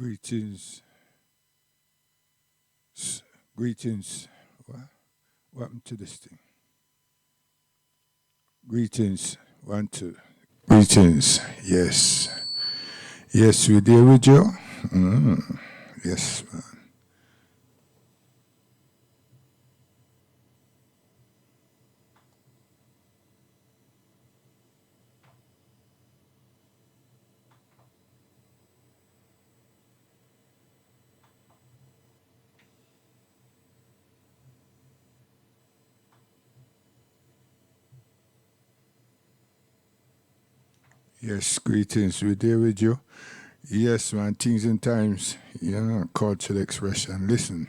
Greetings. Greetings. What happened to this thing? Greetings. 1, 2. Greetings. Yes. Yes, we're there with you. Yes, man. Yes, greetings. We're there with you. Yes, man. Things and times, cultural expression. Listen.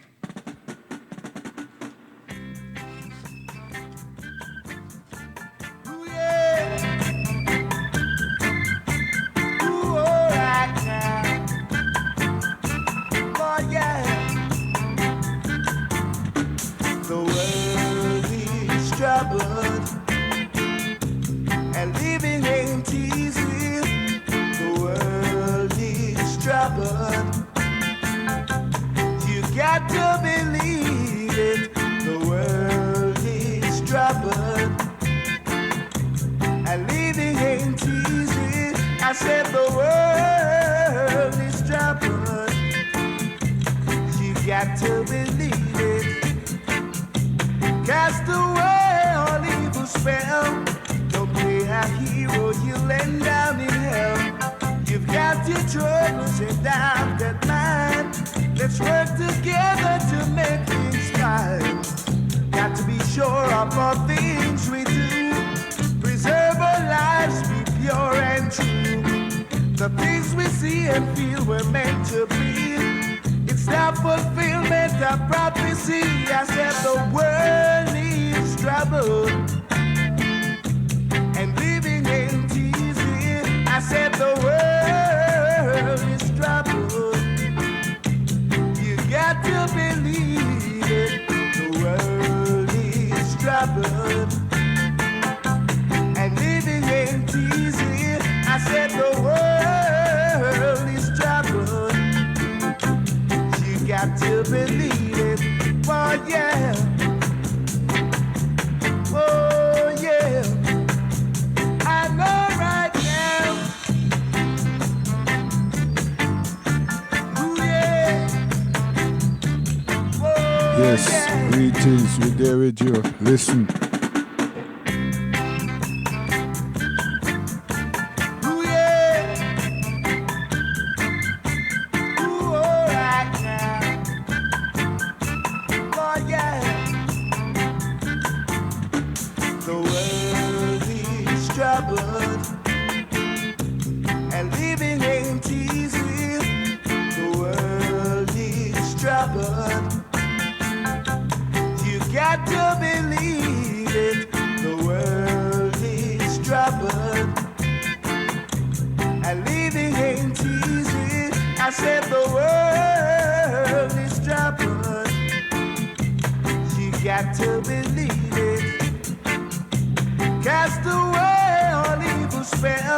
Yes, greetings. We're there with you. Listen.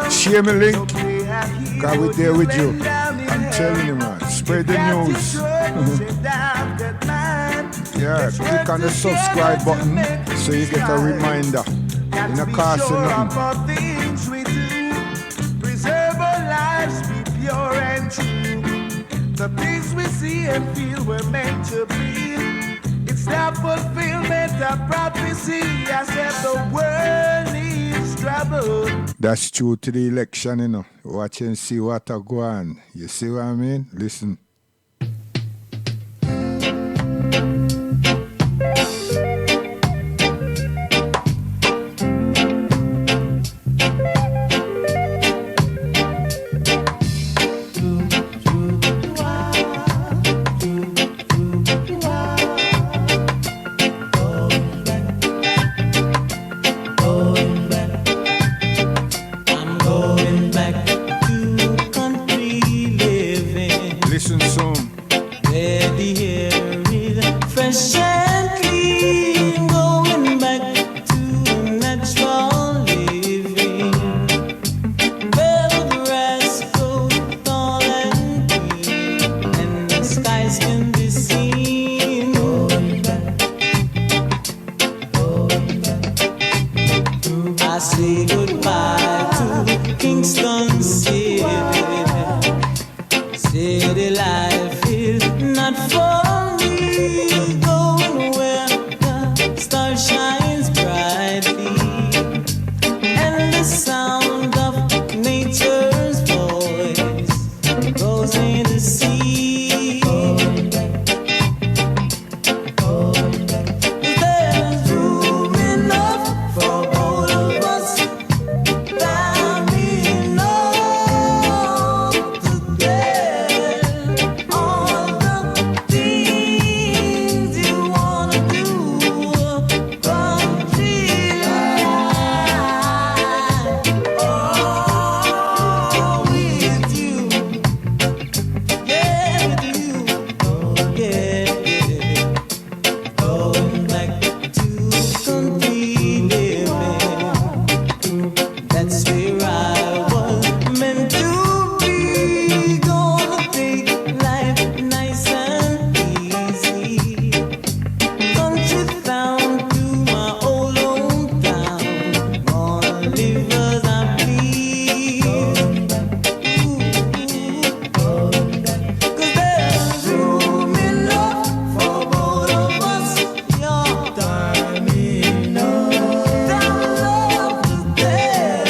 Share my link. God, we're there with you. I'm telling you, man. Spread the news. Yeah, click on the subscribe button so you get a reminder. In a cost of nothing. Preserve our lives, be pure and true. The things we see and feel we're meant to be. It's the fulfillment of prophecy. I said the world needs trouble. That's true to the election, Watch and see what I go on. You see what I mean? Listen. Listen I say goodbye to Kingston City. City life is not for me. Going where the star shines brightly, and the sound of nature's voice goes in the sea. There's room enough for both of us. Time enough to tell all the things you wanna do. Country life, oh, with you, yeah, with you, oh, yeah. Going back to country living, that's where I was meant to be. Gonna take life nice and easy. Country down to my old hometown. Gonna live as I please. Cause there's room enough for both of us. Your time enough. Time enough to tell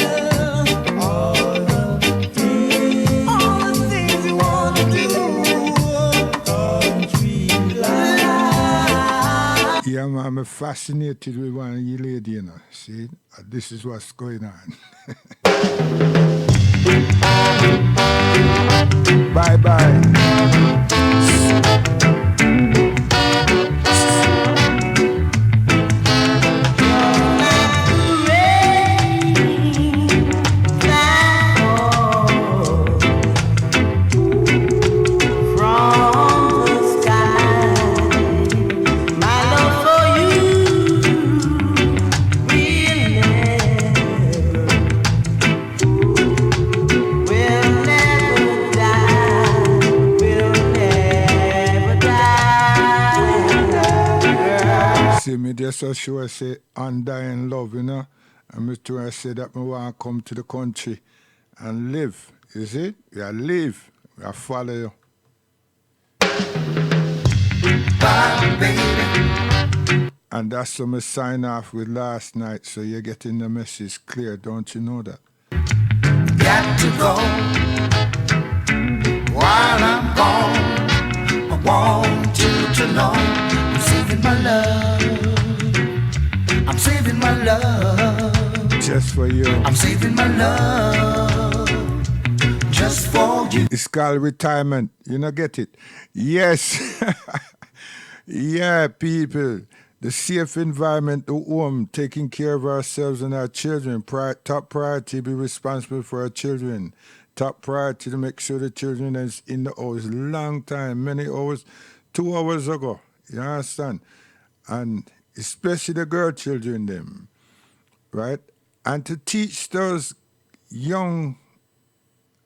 all the things you wanna do. Country life. Yeah, man, I'm fascinated with one of you lady, you know. See, this is what's going on. Bye-bye. From the sky, my love for you will never die, will never die. See, me just so sure say undying love, you know. And me too, I say that me want to come to the country and live. You see? Yeah, live. I follow you. And that's what I sign off with last night, so you're getting the message clear, don't you know that? Got to go while I'm gone. I want you to know I'm saving my love. I'm saving my love. Just for you. I'm saving my love. Just for you. It's called retirement. You know, get it? Yes. Yeah, people. The safe environment, the home, taking care of ourselves and our children. Top priority, be responsible for our children. Top priority to make sure the children is in the house. Long time, many hours, 2 hours ago. You understand? And especially the girl children, them. Right? And to teach those young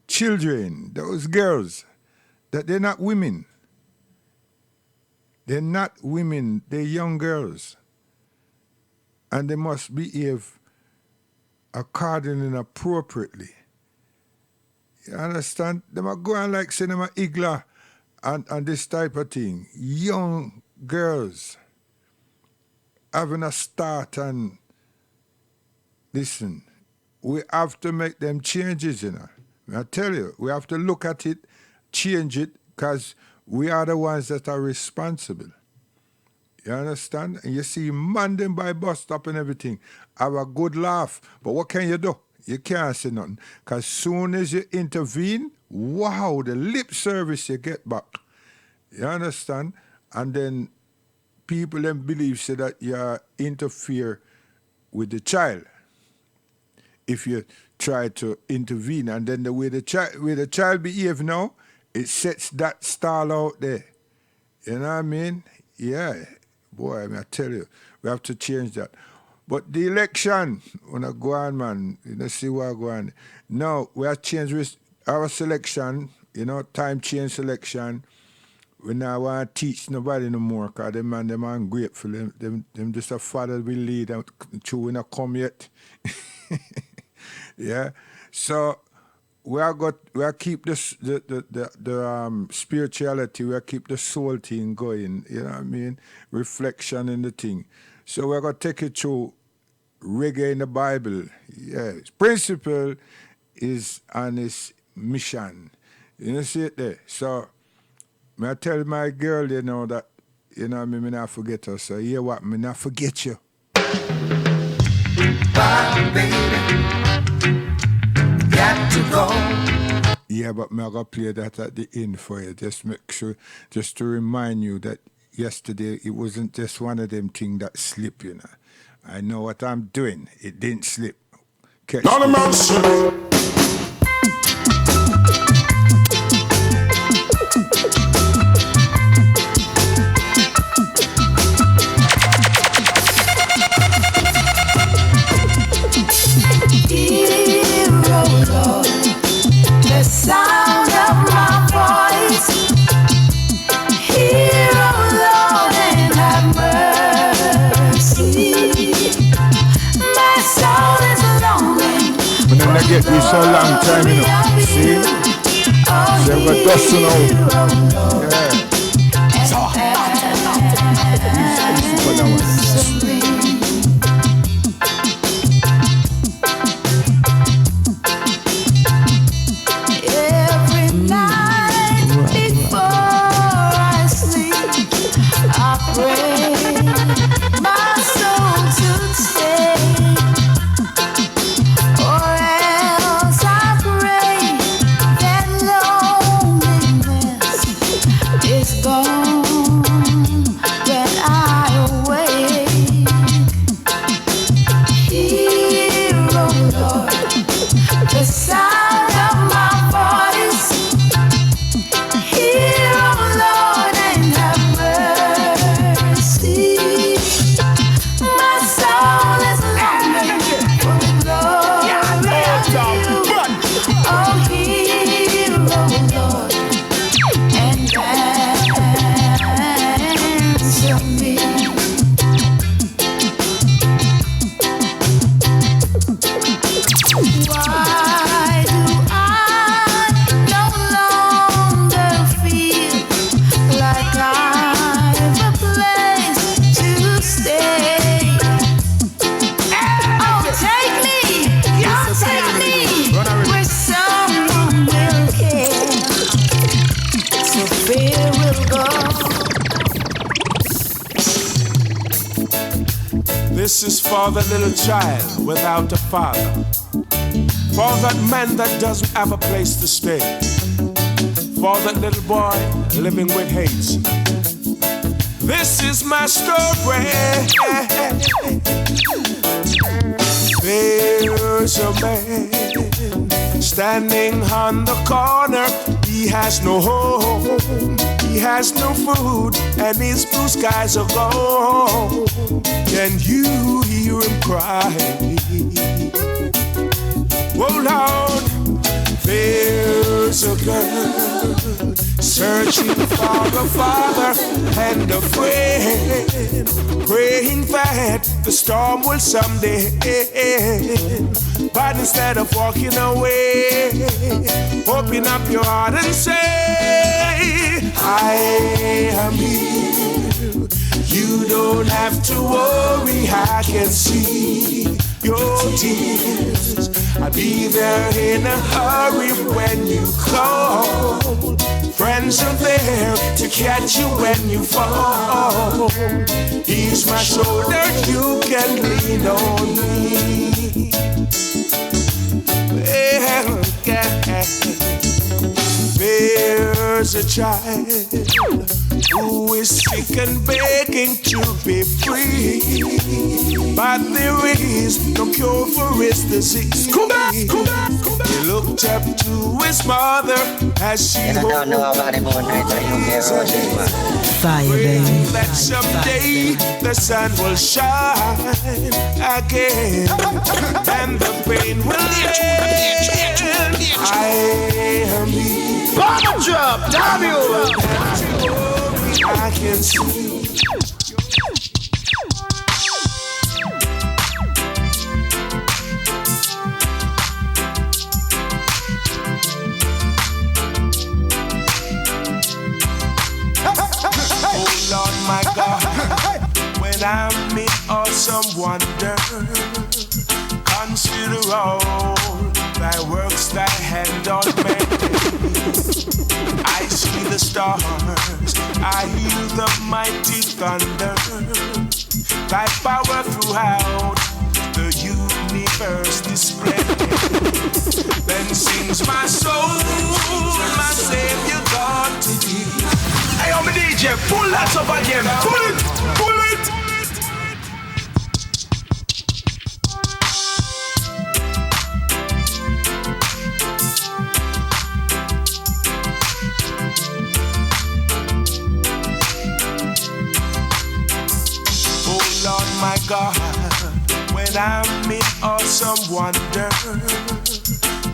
children, those girls, that they're not women. They're not women, they're young girls. And they must behave accordingly and appropriately. You understand? They might go on like cinema igla and this type of thing. Young girls having a start, and listen, we have to make them changes, you know. I tell you, we have to look at it, change it, because we are the ones that are responsible. You understand? And you see, man them by bus stop and everything, have a good laugh. But what can you do? You can't say nothing. Because soon as you intervene, wow, the lip service you get back. You understand? And then people then believe say that you interfere with the child if you try to intervene. And then the way the child behave now, it sets that stall out there. You know what I mean? Yeah. Boy, I tell you, we have to change that. But the election, when I go on, man, you know, see what I go on. No, we have changed our selection, you know, time change selection. We now want to teach nobody no more, because them are ungrateful. Them just a father we lead and true we not come yet. Yeah. So we are keep this the spirituality, we are keep the soul thing going, you know what I mean? Reflection in the thing. So we're gonna take it through reggae in the Bible. Yes. Principle is on his mission. You know, see it there. So I tell my girl, you know, that, you know, me not forget her. So hear what, me not forget you. Bye, baby. Got to go. Yeah, but me I gotta play that at the end for you. Just make sure, just to remind you that yesterday it wasn't just one of them things that slip, you know. I know what I'm doing. It didn't slip. Catch Not a me. man slip. The sound of my voice, hear, oh Lord, and have mercy. My soul is longing. When they get this so long time, you know. See? So I've got dust now. Yeah. Easy for that one. Every night before I sleep, I pray my soul to stay, or else I pray that loneliness is gone when I awake. Hear, oh Lord, the sound of my voice. Hear, oh Lord, and have mercy. My soul is longing for the glory of you. Oh, hear, oh Lord, and answer me. Why do I no longer feel like I've a place to stay? Oh, take me where someone will care, so fear will go. This is for the little child without a father. For that man that doesn't have a place to stay. For that little boy living with hate. This is my story. There's a man standing on the corner. He has no home, he has no food, and his blue skies are gone. Can you hear him cry? Oh Lord, there's a girl searching for a father and a friend, praying that the storm will someday end. But instead of walking away, open up your heart and say, I am here. You don't have to worry, I can see your tears. I'll be there in a hurry when you call. Friends are there to catch you when you fall. Ease my shoulder, you can lean on me. Well, there's a child who is sick and begging to be free, but there is no cure for his disease. He looked up to his mother as she holds Fire, baby. that someday the sun will shine again and the pain will end. I am here. Bomb drop, damn you! I can see. when I'm in awesome wonder. Consider all thy works, thy hand on me. I see the stars, I hear the mighty thunder. Thy power throughout the universe displayed. Then sings my soul, my Savior God to thee. Hey, I'm a DJ, pull that up again. Pull it, pull it. Oh Lord my God, when I'm in awesome wonder,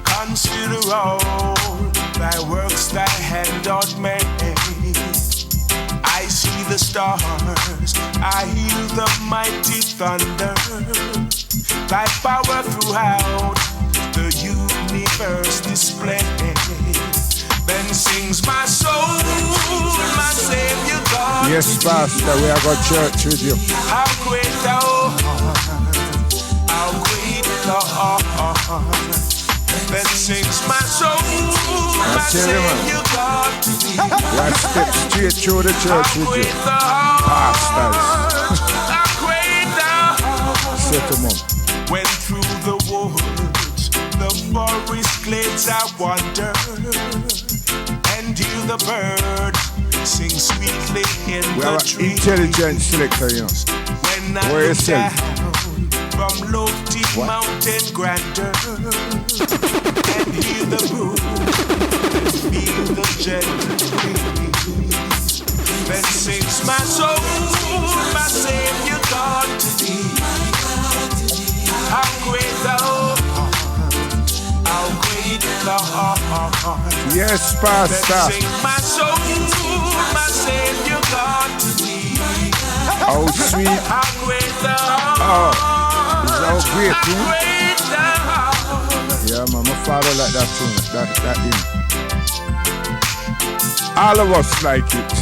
consider all thy works, thy hand on me. I see the stars, I hear the mighty thunder. Thy power throughout the universe displayed. Then sings my soul, my Savior God. Yes, Pastor, we are going to church with you. How great thou art, how great thou art. Then sings my soul, my Savior God. We are step straight through the church with you. Pastors. How great thou art. Set them up. When through the woods, the forest glades I wander, and hear the bird sing sweetly in We the have an tree. intelligent selector, you know. When I Where look yourself? down from lofty What? mountain grandeur, and hear the brook, feel the gentle breeze, then sings my soul, my Savior God to thee. How great thou art, how great thou art. Yes, Then Pastor. sing my soul, my Savior God to thee. How sweet. How great thou Oh, art, is how great, how huh? great thou art. Yeah, man, my father like that tune, that hymn. All of us like it.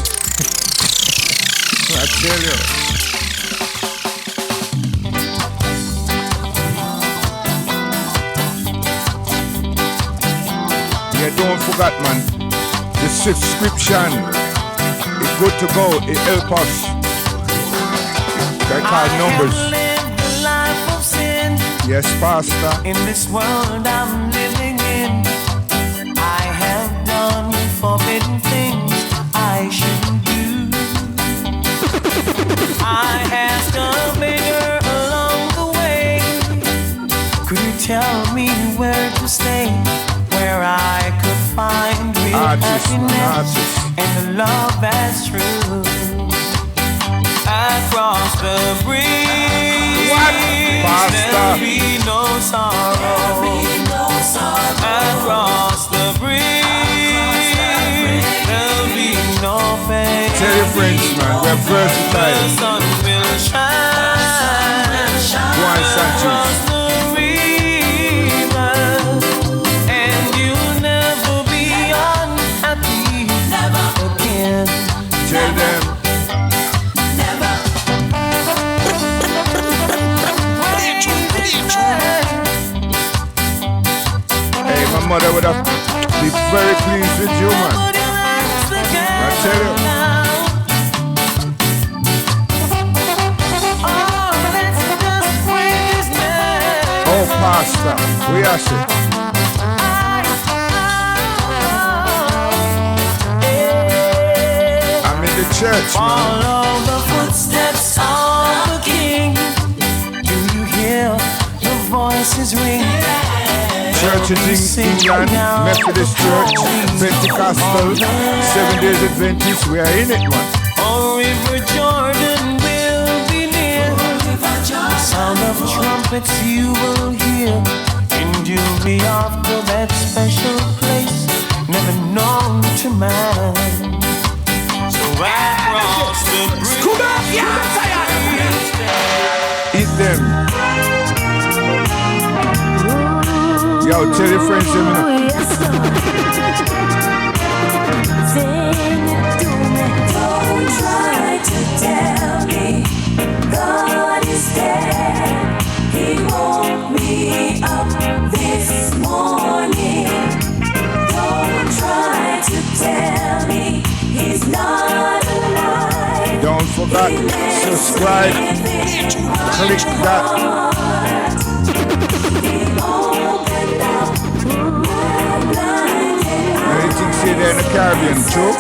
I tell you. Yeah, don't forget, man. The subscription is good to go. It help us. They call numbers. Lived the life of sin Yes, Pastor. in this world I'm living in. I have done forbidden things I shouldn't do. I asked a beggar along the way, could you tell me where to stay, where I could find real Artist, man, happiness artist. and the love that's true? Across the bridge, What? Pastor. there'll be no sorrow. Across the bridge, there'll be no pain. Tell your friends, man, we're The versatile. sun will shine Go on, Sanchez. across the river, and you'll never be unhappy again. Tell them. Hey, my mother would have been very pleased with you, man. I tell you. Oh, Pastor, we are sick. I'm in the church, man. Follow the footsteps of the King. Do you hear the voices ring? Churches in England, Methodist Church, Pentecostal, 7 Days Adventist, we are in it, man. Oh, River Jordan will be near. The sound of trumpets you will hear, and you'll be off to that special place never known to man. So across the bridge, Eat them. Yo, tell your friends, let me know. Don't try to tell me the up this morning. Don't try to tell me he's not alive. Don't forget, subscribe, click that. Anything see there in the Caribbean, true?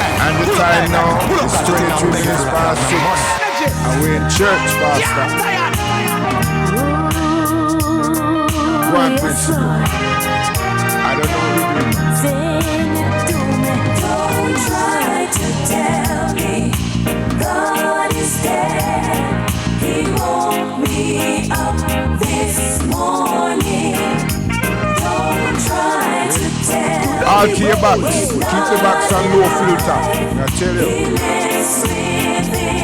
And the time now is 22 minutes past 6. And we're in church, Pastor. Go on, principal. I don't know what you're doing. Don't try to tell me God is dead. He woke me up this morning. Don't try to tell me. All to your backs. Keep the backs on low filter. I tell you.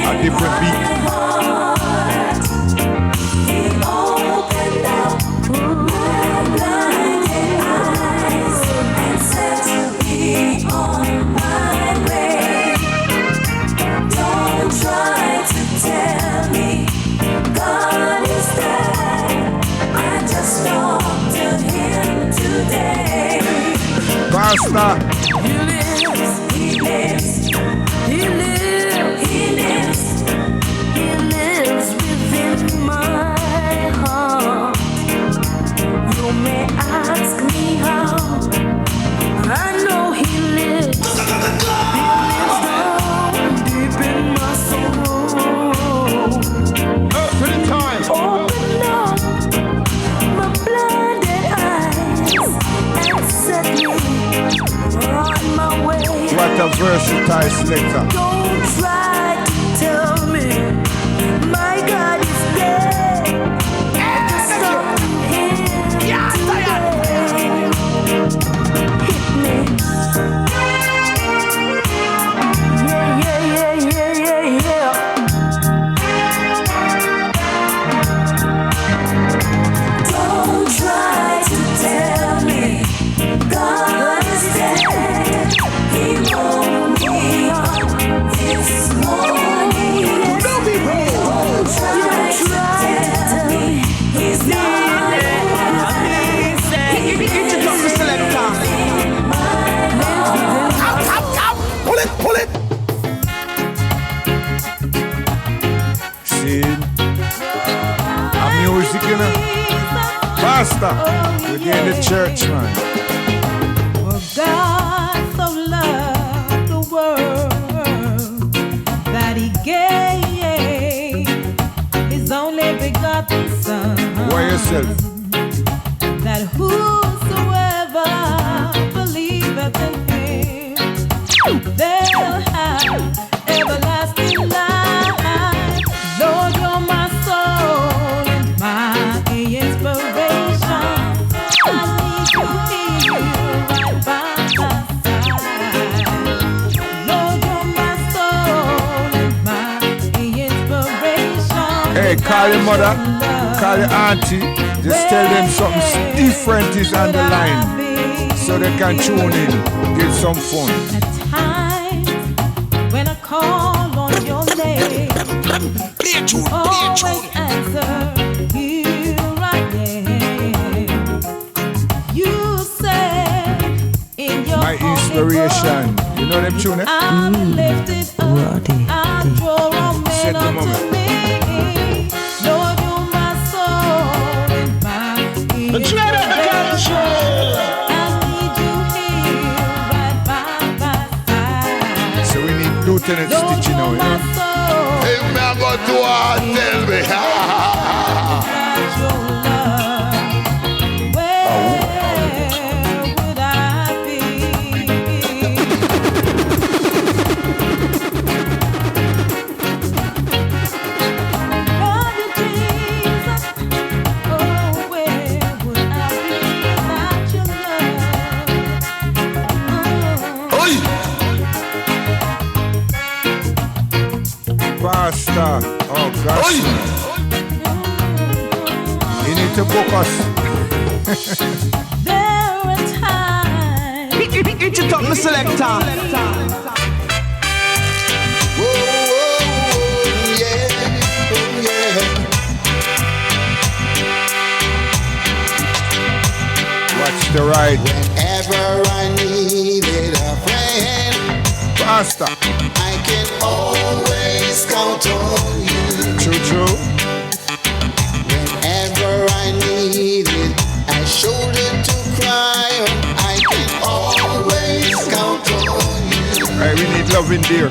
A different beat. He opened up my blinded eyes and set me on my way. Don't try to tell me God is dead. I just talked to him today. Pastor. He lives, he lives, he lives, he lives, he lives within my heart. You may ask me how. I know he lives. He lives down deep in my soul. For the time. Open up my blinded eyes and set me on my way. What a versatile selector. Don't try to tell me my God is dead. I just talked to him today. Hit me. Yeah, yeah, yeah, yeah, yeah, yeah. Don't try to tell me God is dead. He woke me up this morning. Don't try to tell me he's not Pull it. See? A music, you know. Pastor. We're in the church, man. For God so loved the world that he gave his only begotten Son, Why yourself? that whosoever believeth in him, they'll have everlasting life. Lord, you're my soul and my inspiration. I need you here right by my side. Lord, you're my soul and my inspiration. Hey, call your mother, call your auntie. Just tell them something different is on the line so they can tune in, get some fun. At times when I call on your name, always answer, here I am. You said in your My inspiration. You know them tune, eh? I'm lifted up, I draw all Set men the unto moment. me. Lord, you're my soul and my inspiration. I need you here right by my side. So we need Lieutenant Lord, Stitch now, you're you my know? soul. Hey, man, I got to tell me. Without your love, where would I be? Love you, Jesus. Oh, where would I be without your love? Oi! Pastor. Oh, gosh. Oi! You need to focus. There are times It's a top selector. Whoa, yeah, oh, yeah. the right. Whenever I needed a friend, Pastor. I can always count on you. True, true. Whenever I needed a shoulder to cry on, I can always count on you. Hey, we need love in there.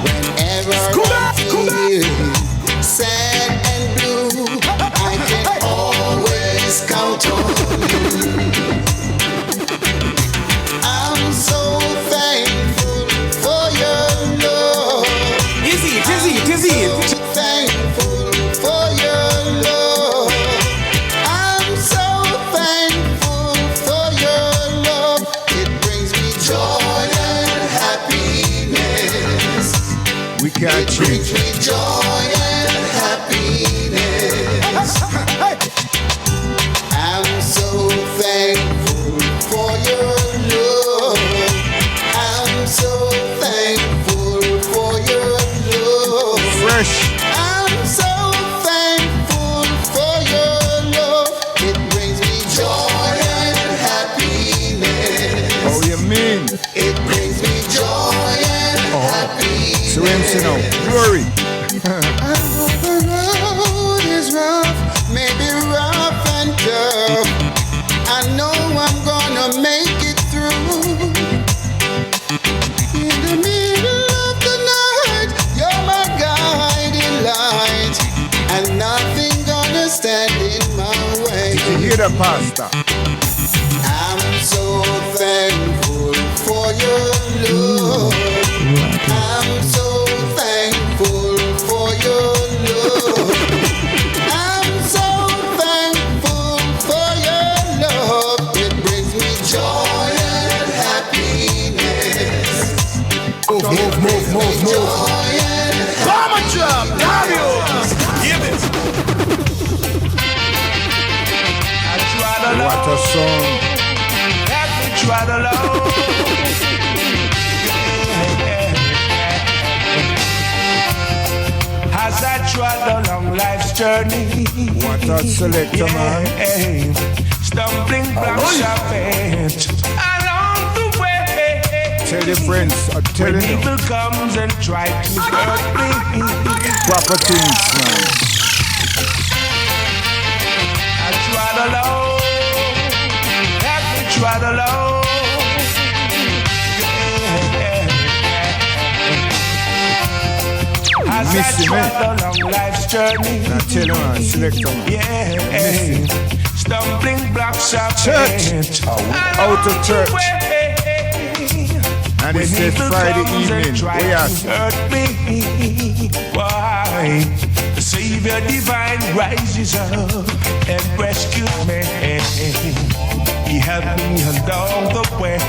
Whenever I'm feeling sad and blue, I can always count on you. I'm so thankful for your love. Tizzy. So thankful for your love. I'm so thankful for your love. It brings me joy and happiness. We can't It brings change. me joy and happiness. I'm so thankful for your love. I'm so thankful for your love. Fresh. I'm so thankful for your love. It brings me joy and happiness. How you mean? It brings me joy and happiness. So MC now. Glory. I know the road is rough, maybe rough and tough. I know I'm gonna make it through. In the middle of the night, you're my guiding light, and nothing gonna stand in my way. You hear that, Pastor? I'm so thankful for your love. I'm so thankful for your love. I'm so thankful for your love. It brings me joy and happiness. Move. Joy and Bomber drop, Dario. Give it. I tried alone. What a song. Have to try alone. As I trod along life's journey, What a selector, man. stumbling blocks I met along the way. Tell your friends, I'm When telling you. evil comes and tries to hurt me, Proper things, man. I trod alone, have to trod alone. As I Missy, man. trod along life's journey, Now tell you, man. Selector, man. yeah, stumbling blocks I Church. met Out of church. way. And When it says evil Friday comes and evening. tries We to ask. hurt me. Why? The Savior divine rises up and rescues me. He helped me along the way,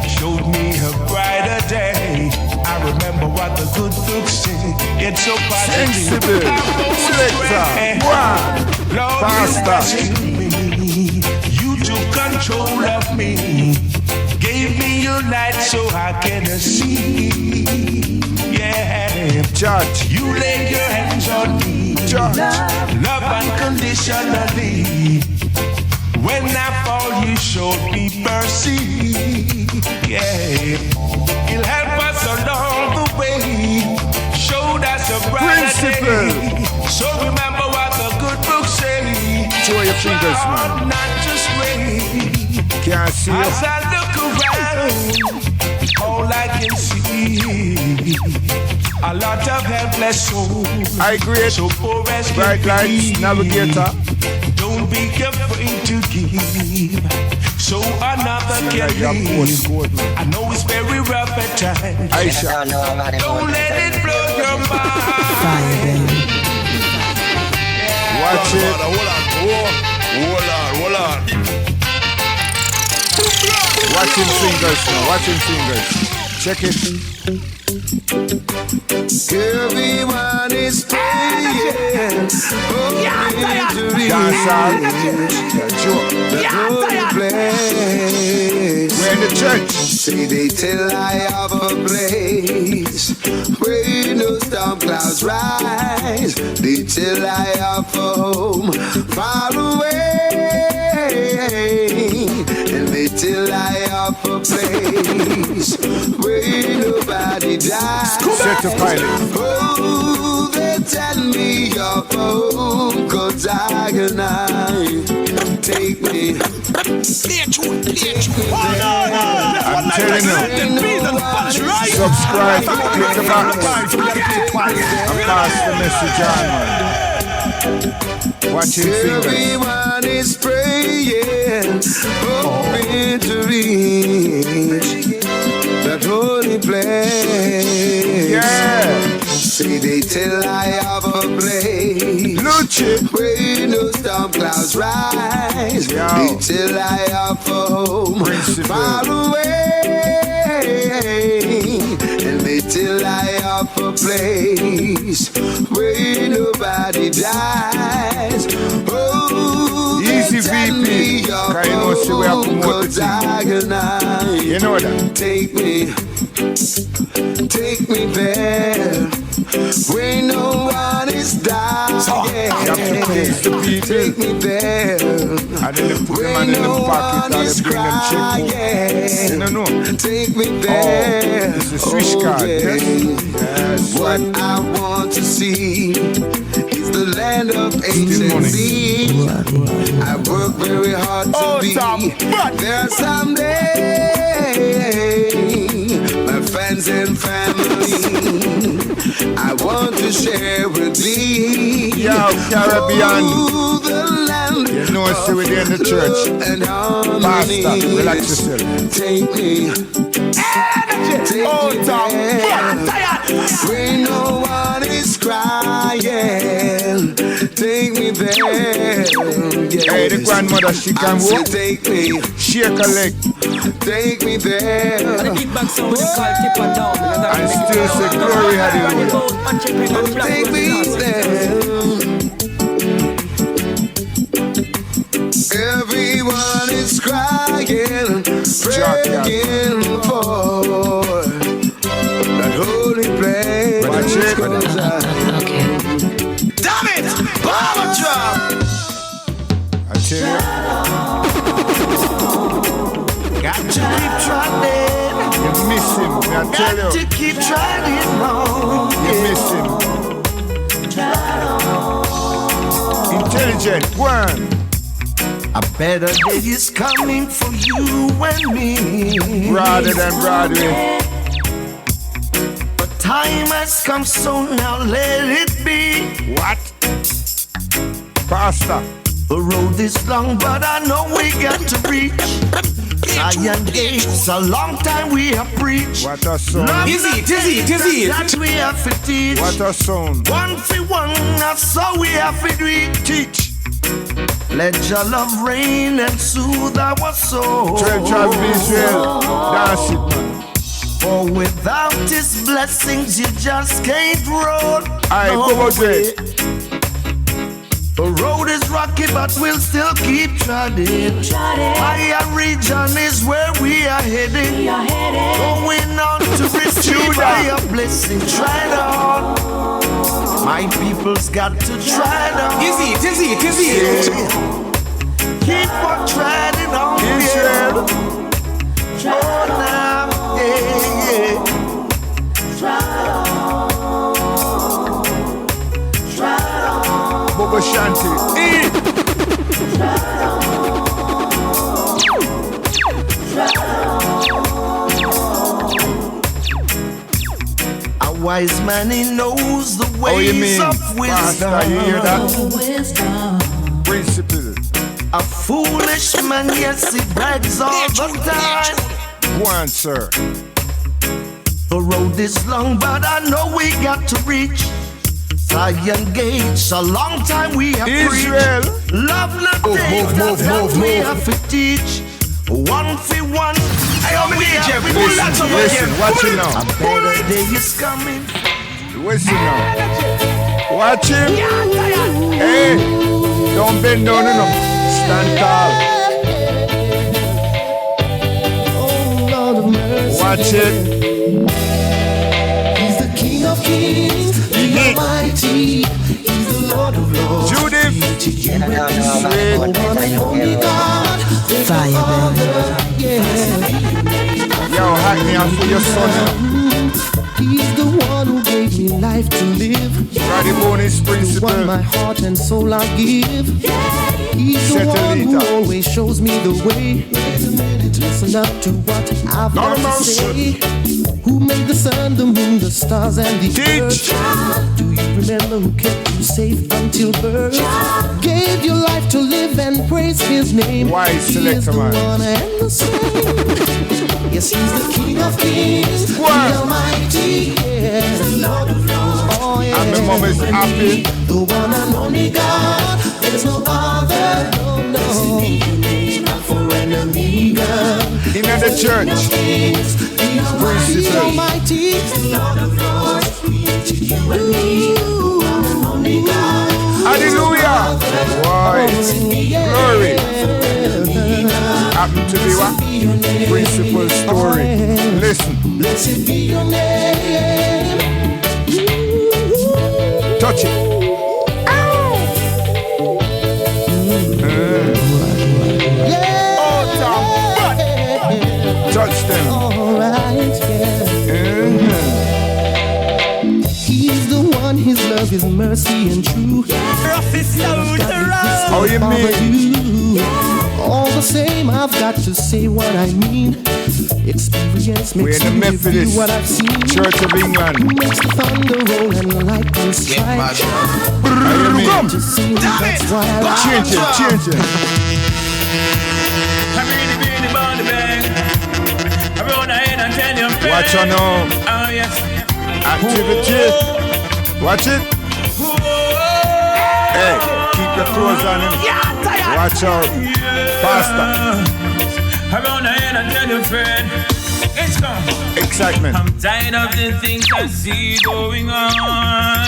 showed me a brighter day. I remember what the good book said. It's so Sensible. positive. Selector. One. Lord, Pastor. you rescued me. You took control of me. Gave me your light so I can see. Yeah. Judge. You laid your hands on me. Judge. Love unconditionally. When I fall, you showed me mercy. Yeah. He'll help us along the way. Showed us a brighter day. So remember what the good book says. Show your fingers, Try man. not to sway. Can't see As you. I look around, all I can see a lot of helpless souls. I agree. So poor as Bright can lights, be. navigator. Don't be afraid to give, so another See can like your live. postcode, man. I know it's very rough at times. Aisha. Don't let it blow your mind. Watch it. Hold on. Watch him fingers now. Watch him fingers. Check it. everyone is praying for victory. Dancehall. Sure. The holy place. We're in the church. Say they till I have a place where no storm clouds rise. They till I have a home far away. place where nobody dies. Set to pilot. Oh, they tell me you're home, 'cause I and I take me. I'm telling you. Subscribe, click the box. And pass the message on, man. Watching fingers. Everyone is praying, hoping to reach that holy place. Yeah. Say they till I have a place Luchi. where no storm clouds rise. Yo. They till I have a home Principle. far away. And they till I have a place where nobody dies. Oh, Easy tell VP. me you're Can you know, see we have home, promoted 'cause I and I You know that? take me there where no one is dying. You have to taste the people. Take me there And then they put them where on in no the pocket one and is they bring them check crying. You don't know. Take me there. It's a Swiss card, yes? Yes. What I want to see is the land of Still money. agency. I work very hard to be there someday. My friends and family, I want to share with thee. Yo, Caribbean. Oh, the land You know, see we there in the church. and harmony. Pastor, relax yourself. Take me. Take me there where no one is crying. Take me there. Hey, the grandmother, she can I walk. take me. Shake a leg. Take me there. And still say glory, hallelujah. Take me there. Everyone is crying, praying for that holy place. Watch it. Damn it! Power drop! I tell Got to keep trying. you, you miss him. I tell Got to you, keep trying. No. you miss him. Intelligent, one. A better day is coming for you and me. Rather than Broadway. But time has come, so now let it be. What? Pastor. The road is long, but I know we got to reach Zion Gates. A long time we have preached. What a song. Tizzy. That we have to teach. What a song. One for one, that's all we have to do. Teach. Let your love reign and soothe our soul. 12 tribes of Israel. Dance it, man. For without his blessings, you just can't roll. Aye, no come on, way. The road is rocky, but we'll still keep trotting. Higher region is where we are heading. Going on to receive higher blessing. Try it on. My people's got to try it on. Tizzy. Keep on trying on. Israel. Oh, now, yeah. Bobo Shanti. Eat. A wise man, he knows the Oh, you ways mean, of wisdom. Pastor, you hear that? Principle. A foolish man, yes, he brags all the time. Go on, sir. The road is long, but I know we got to reach Zion Gates. A long time we have Israel. preached. Love not take that we have to teach. One for one. Listen, watch it now. A better day is coming. Listen now. Watch him. Hey, don't bend down enough. Stand tall. Watch it. He's the King of Kings, the Almighty. He's the Lord of Lords. Judith. Sweet. Sweet. One and only God. Fire, baby. Yeah. Hackney and for your son. He's the one who gave me life to live. Friday morning's The principle. one my heart and soul I give. He's the one who always shows me the way. Listen up to what I've got to say. Who made the sun, the moon, the stars, and the earth? Do you remember who kept you safe until birth? Gave you life to live and praise His name. Why He is the Selector, man? one and the same. Yes, He's the King of Kings, the Almighty, yes, the Lord of Lords. Oh, yeah. And my mom is happy. The one and only God. There's no other, no, no. For enemy God. In the church. The Almighty, the Lord of Lords, created you and me. Only God. Hallelujah. Why? Glory. Happen to be what? Principal story. Listen. Blessed be your name. Touch it. Touch them. Alright, yeah. He's the one, His love, His mercy and truth. How you mean? All the same, I've got to say what I mean. Experience We're makes in the me review Methodist what I've seen. Church of England. Makes the thunder roll and the lightning strike. How you mean? To see that's why I like Change it, change it. I'm really, really born to bang. I run ahead and tell you, friend. Watch on now. Oh, yes. Activity. Watch it. Hey, keep your clothes on him. Watch out. Faster. I run ahead and tell you, friend. It's gone. Excitement. I'm tired of the things I see going on.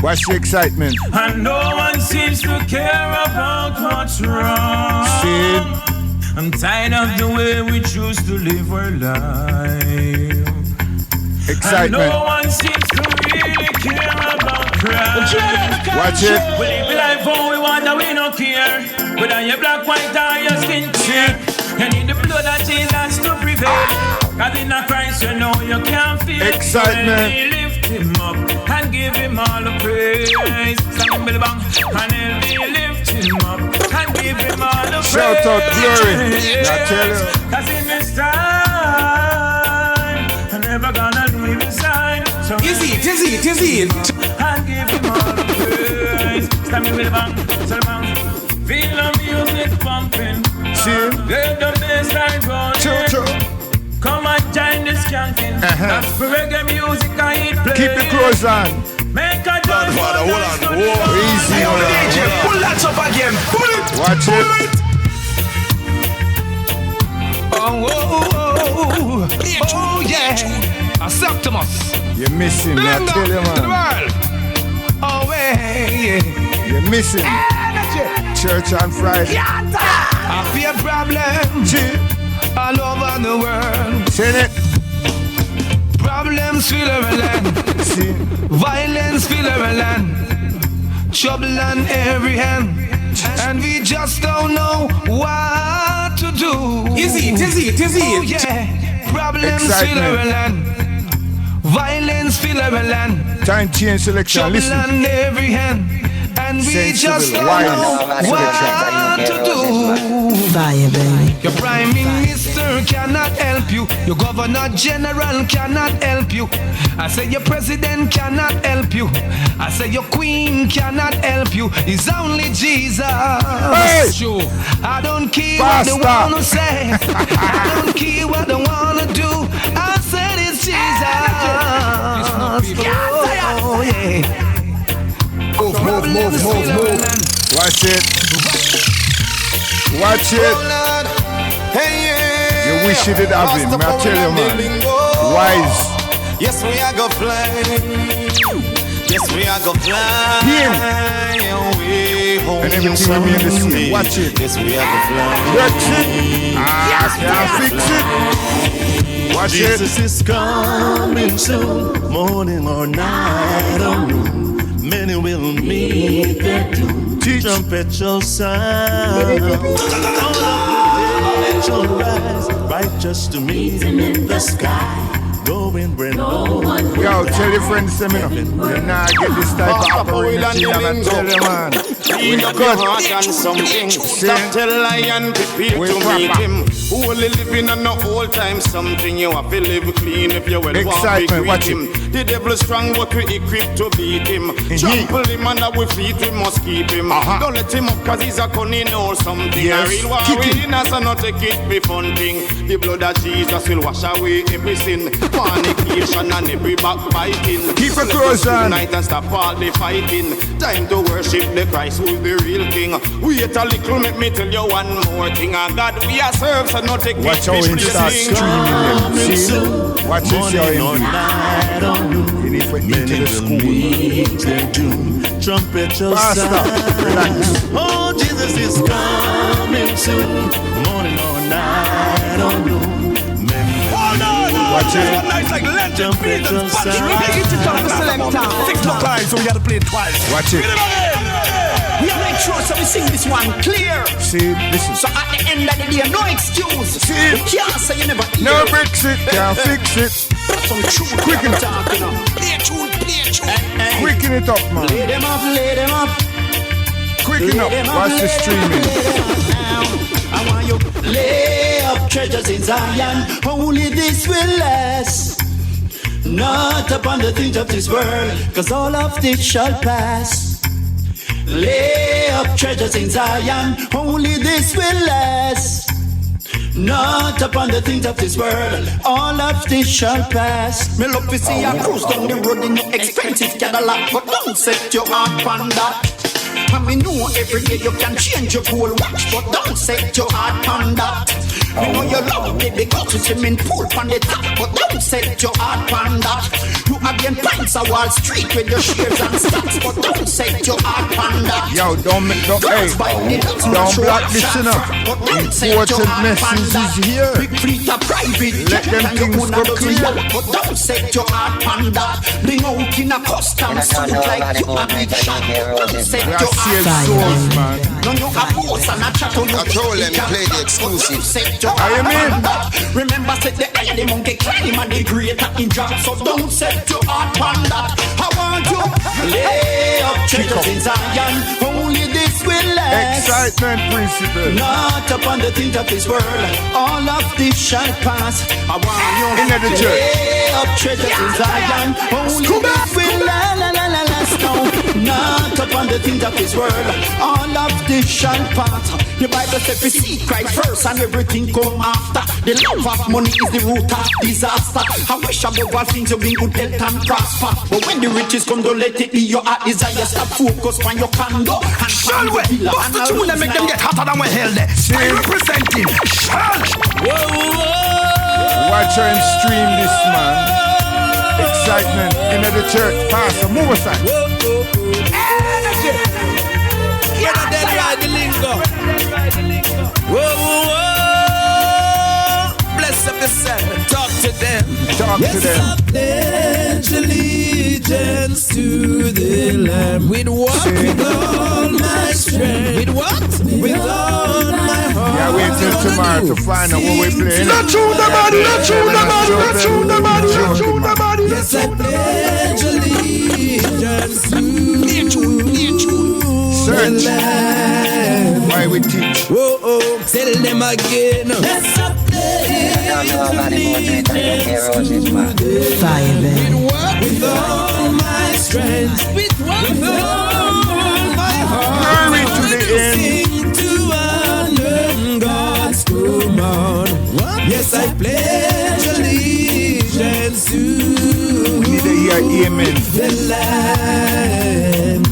Watch the excitement. And no one seems to care about what's wrong. See it? I'm tired of the way we choose to live our life. Excitement. And no one seems to really care about crime. Watch it. We live life how we want and we don't care. Whether you're black, white, or your skin clear. You need the blood of Jesus to prevail. Cause in a Christ you know you can't feel Excitement. it. Lift him up and give him all the praise. Stand bang and help me lift him up and give him all the praise. Shout out glory. I tell you. Cause in this time I'm never gonna leave his side. So Is it? and give him all the praise. Stand bang, feel the music pumping. See? Get the bass line Choo, choo. rolling. Come and join the skanking. That's the reggae music I play. Keep the clothes on. Make a dance. Easy on DJ, it. pull that up again. Pull it. Watch it. Oh, yeah. Septimus. You miss him, I tell you, man. Oh, yeah. You miss him. Church on Friday. I fear problems See? all over the world. Seen it? Problems fill every land. See? Violence fill every land. Trouble on every hand. And we just don't know what to do. Is it? Oh, yeah. Problems fill Excitement. every land. Violence fill every land. Time change selection. Trouble Listen. on every hand. And we Sensible, just don't wise know what to do. Fire, baby. Your Prime Minister cannot help you. Your Governor General cannot help you. I say your President cannot help you. I say your Queen cannot help you. It's only Jesus. Hey! Sure. I don't care Basta. what they wanna say. I don't care what they wanna do. I said it's Jesus. Oh, yeah. Move. Watch it. Watch it. You wish you did have him. I tell you, man. Wise. Yes, we are go fly. Yes, we are go fly. Him. Away home And everything remain the same. someday. Watch it. Yes, we are go fly. Work it. Can't fix it. Watch it. Jesus is coming soon, morning or night or noon. Many will meet their doom. Teach. Trumpet shall sound. shall rise, righteous to meet him in the sky. Going where no one. Yo, tell your friends, you nah get this type of opportunity. I'm tell you, man. Clean up your heart and something. Stop tell lion, prepare to meet him. Only living on the old time something. You have to live clean if you will walk with him. The devil is strong, but we equipped to beat him. Trample him under we feet, we must keep him. Don't let him up, cause he's a cunning or something. A real war within us, and not take it be fun thing. The blood of Jesus will wash away every sin. Fornication and every backbiting. Keep it close on. Tonight and stop all the fighting. Time to worship the Christ who's the real king. Wait a little, let me tell you one more thing. God we are served, so not take watch how he start streaming them. See? Watch it, show him. You need to enter the school. Trumpet shall sound. Oh, Jesus is coming soon. Morning or night or noon. Watch it. Nice like legend, Peter, Patrick. 6 o'clock, so we gotta play it twice. Watch it. We are make sure so we sing this one clear. See, listen. So at the end of the day, no excuse. See, you can't say you never hear. No fix it, can't fix it. Some tune, quicken it. Play tune. Quicken it up, man. Lay them up. Quicken up. Watch the streaming. I want you lay up treasures in Zion. Only this will last. Not upon the things of this world, cause all of this shall pass. Lay up treasures in Zion, only this will last. Not upon the things of this world, all of this shall pass. Me love to see a cruise down the road in your expensive Cadillac, but don't set your heart on that. And me know every day you can change your goal watch, but don't set your heart on that. Me know you love it because you swimming pool on the top, but don't set your heart on that. You again pints a Wall Street with your shares and stocks, but don't set your heart on that. Yo, don't block this enough. Important messages here. Big fleet of private let them things go clear. But don't set your heart on that. Bring out in a custom suit like you a big shot. Don't set your heart on that. No, you a boss and a chat on you. I told them to play the exclusive. Set your heart on that. Remember, set the eye of the monkey climb and the greater in drop. So don't set your heart on that. I want you lay up treasures in Zion. Only this will last. Excitement principle. Not upon the things of this world. All of this shall pass. I want you lay up treasures in Zion. Only this will last. Not upon the things of this world. All of this shall pass. The Bible says we seek Christ first and everything come after. The love of money is the root of disaster. I wish above all things you bring good health and prosper. But when the riches come, don't let it be your heart desire. Stop focus on your condo. Shall we? Bust the tune and make them get hotter than we held there. I representing Shall. Watch him stream this, man. Excitement into the church. Pastor, move aside. Energy. Yeah, they ride the lingo. Whoa. Bless up yourself. Talk to them. Talk to them. I pledge allegiance to the Lamb. With what? With all my strength. With what? With all my heart. Yeah, wait till tomorrow to find out what we're playing. Let's shoot the body. Yes, I pledge allegiance to Search. the Lamb. Why we teach? Whoa, tell them again. Yes, I pledge allegiance to the Lamb. With all my strength. With all my heart. Glory to the end. Sing to honor God's command. Yes, I pledge allegiance to We need to hear amen. the Lamb.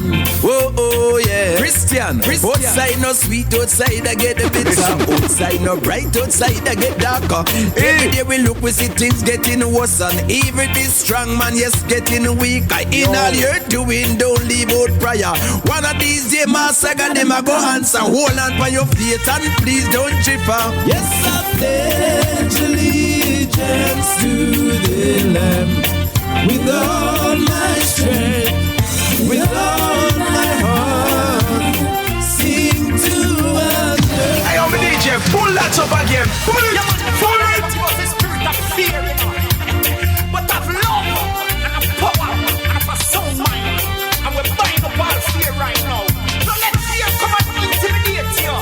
Oh, yeah. Christian. Outside no sweet, outside I get the bitter. Outside no bright, outside I get darker. Every day we look, we see things getting worse. And even this strong man, yes, getting weaker. In all you're doing, don't leave out prayer. One of these days, my second, them I go answer. Hold on for your faith and please don't chipper. Yes, I pledge allegiance to the Lamb. With all my strength, with all my heart, sing to Hey, I'm a DJ, full that up again. Pull it. Pull it. Was the spirit of fear, but of love and of power and of a sound mind. And we're buying up all fear right now. Don't let fear come and intimidate you.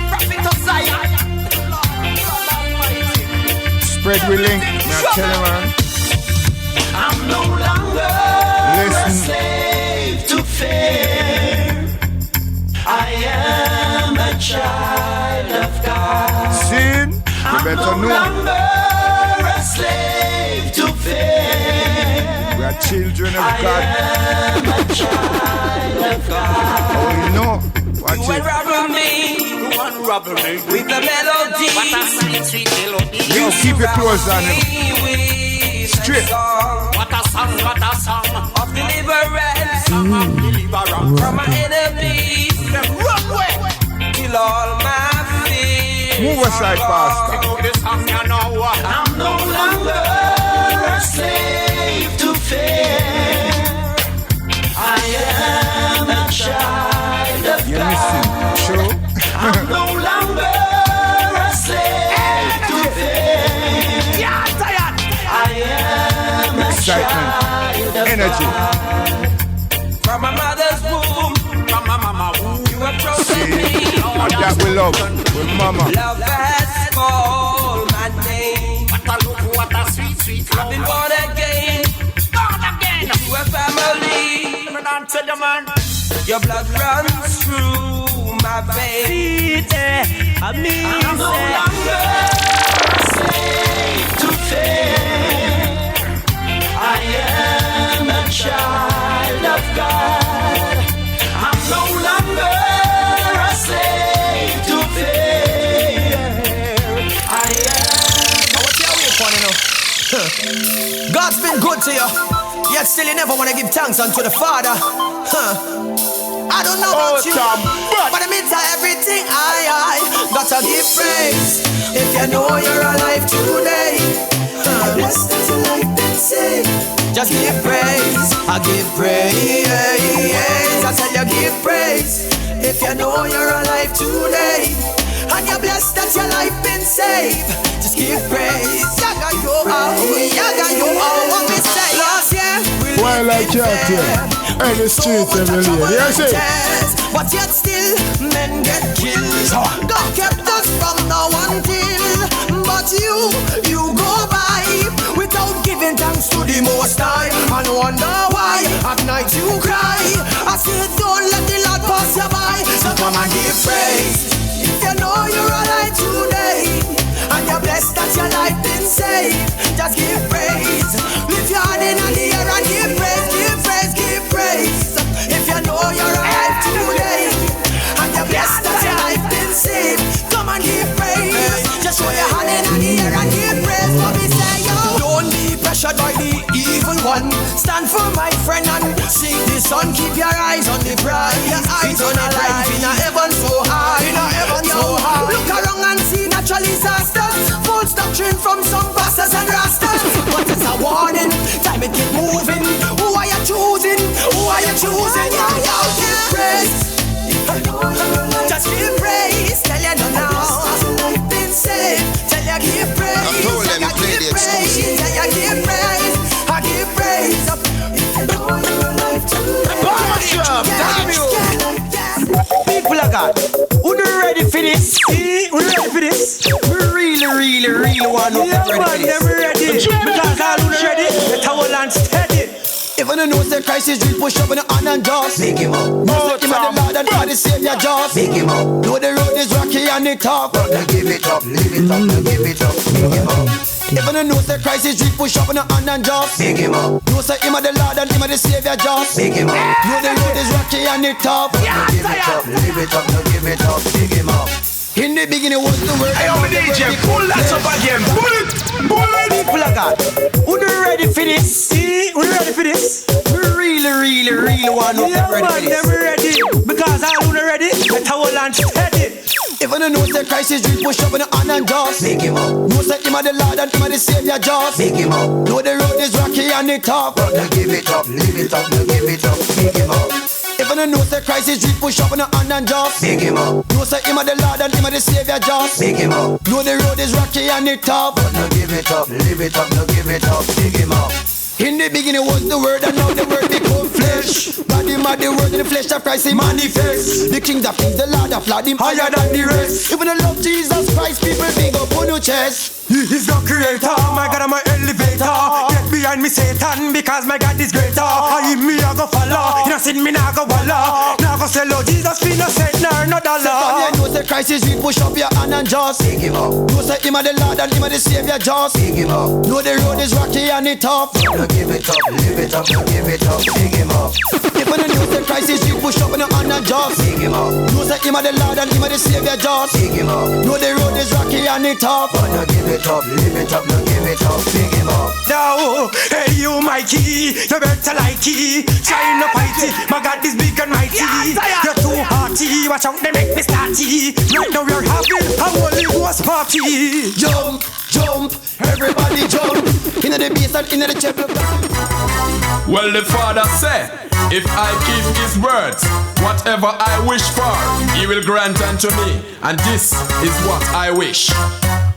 Prophet of Zion. Spread we link. Now tell him, man. I'm no longer a slave to fear. I am a child of God. Sin, you better know. I'm no longer a slave to fear. We are children of God. I am a child of God. Oh, you know. Watch You it. robbing me. You want robbery with the melody. What a sweet, sweet melody. Yo, keep your clothes on him. Straight. What a song of deliverance. Song of deliverance from my enemies. Run away. Kill all my fears. Move aside, Pastor. I'm no longer a slave to fear. I am a child of You're God. missing. Sure. I'm no longer a slave to fear. I am a child of Energy. God. From my mother's womb, from my mama's womb, you have chosen me. And that we love with mama. Love has called my name. What a look, what a sweet, sweet love. I've been born again, to a family. Your blood runs through my veins. I'm no longer a slave to fear. I am a child of God. I'm no longer a slave to fear. I am. What you wait for, you know? God's been good to you, yet still you never want to give thanks unto the Father. I don't know about you, but amidst everything I gotta give praise. If you know you're alive today, blessed that your life been saved. Just give praise, I give praise. I tell you give praise. If you know you're alive today, and you're blessed that your life been saved, just give praise. Yaga yo oh, what we say last year. While I can't tell. Any street every lady, yes it. But yet still men get killed. God kept us from now until. But you go by without giving thanks to the Most High, and wonder why at night you cry. I say don't let the Lord pass you by, so come and give praise. If you know you're alive today, and you're blessed that your life been saved, just give praise. Lift your hand in the air and give praise, give praise, give praise. If you know you're alive today, and you're blessed that your life been saved, come and give praise. Just show your hand in the air and give praise. What we say, yo. Don't be pressured by the evil one. Stand for my friend and seek the sun. Keep your eyes on the prize. Your eyes on a life in a heaven so high. In a heaven so high. Look around and see natural disasters. False doctrine from some pastors and rastas. But it's a warning. Time it keep moving. Who are you choosing? Who are you choosing? Yo, give praise. Just give praise. Tell you no now. Been saved. Tell you give praise. I told them you play the exclusive. Tell you give praise. I give praise. If you know you're alive People of God, who ready for this? Who ready for this? We really want to get ready for this. Because all who ready, the towel and steady. If you know the Christ is real, push up in the hand and just pick him up. Know him and the Lord and God is Savior, just pick him up. Know the road is rocky and the top, but now give it up, live it up, now give it up, pick him up. If you know the Christ is real, push up in the hand and just pick him up. Know say him and the Lord and him and the Savior, just pick him up. Know the road is rocky and the top, but now give it up, live it up, now give it up, pick him up. In the beginning was the word. Hey, I'm a DJ, pull that up again. Pull it. People of God, who ready for this? Who ready for this? We really want to get ready for this. Ready. Because all who ready, the towel and steady. If you know the Christ is real, push up in the hand and just pick him up. Know say him and the Lord and him and the Savior, just pick him up. Know the road is rocky and the top, but now give it up, live it up, now give it up, pick him up. If you know say Christ is rich, push up on the hand and just big him up. Know say him a the Lord and him a the Savior, just big him up. Know the road is rocky and it tough, but no give it up, live it up, no give it up, big him up. In the beginning was the word, and now the word become flesh. God him had the word in the flesh of Christ, he manifest. The King of Kings, the Lord of Lords, him higher than the rest. Even the love Jesus Christ, people big up on your chest. He is the creator, my God, I'm an elevator. Get behind me, Satan, because my God is greater. I him me, I go follow. You know, sin me, I go walla. Now go say, Lord Jesus, we no cent, no dollar. You know, say Christ is rich, push up your hand and just big him up. Know say him a the Lord and him a the Savior, just big him up. Know the road is rocky and it tough. No give it up, live it up, no give it up, big him up. If you know say Christ is rich, push up your hand and just big him up. Know say him a the Lord and him a the Savior, just big him up. Know the road is rocky and it tough. No give it up, live it up, no give it up, big him up. Now, hey you Mikey, you better like it. Shine up mighty, my God is big and mighty. You're too hearty, watch out they make me starty. Right now we're having a Holy Ghost party. Jump, jump, everybody jump. Inna the bass and inna the treble. Well, the Father said, if I keep his words, whatever I wish for, he will grant unto me. And this is what I wish.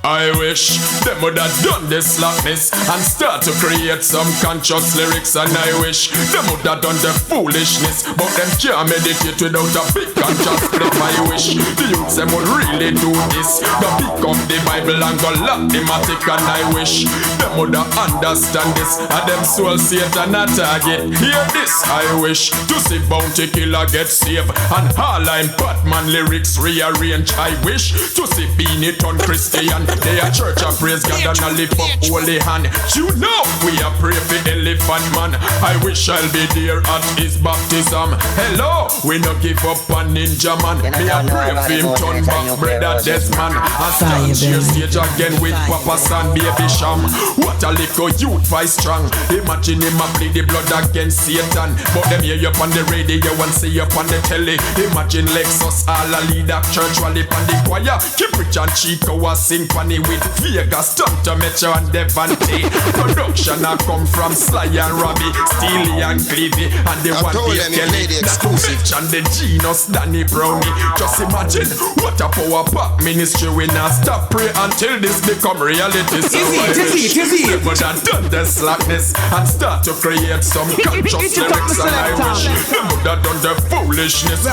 I wish them would have done this slackness and start to create some conscious lyrics. And I wish them would have done the foolishness, but them can't meditate without a big conscious flip. I wish the youths them would really do this, go pick up the Bible and go lock the matic. And I wish them would have understand this, and them soul Satan a target. Hear this, I wish to see Bounty Killer get saved and all I'm Batman lyrics rearrange. I wish to see Beanie turn Christian. They are church of praise God and I lift up holy hand. You know we are pray for Elephant Man. I wish I'll be there at his baptism. Hello, we no give up on Ninja Man. Me a pray for him turn back brother Desmond and stand cheer stage again with Papa San Baby Sham. What a little youth fight strong. Imagine him a play the blood against Satan, but them hear you on the radio and see you on the telly. Imagine Lexus all a lead up church while they on the choir. Keep Rich and Chico was sing with Vegas, Stunter, Metro and Devante. Production a come from Sly and Robbie, Steely and Clevey, and the one Dave Kelly. That Mitch and the Genius, Danny Brownie. Just imagine what a power pop ministry. We not stop pray until this become reality. So I would have done the slackness and start to create some conscious lyrics. And I wish they would have done the foolishness.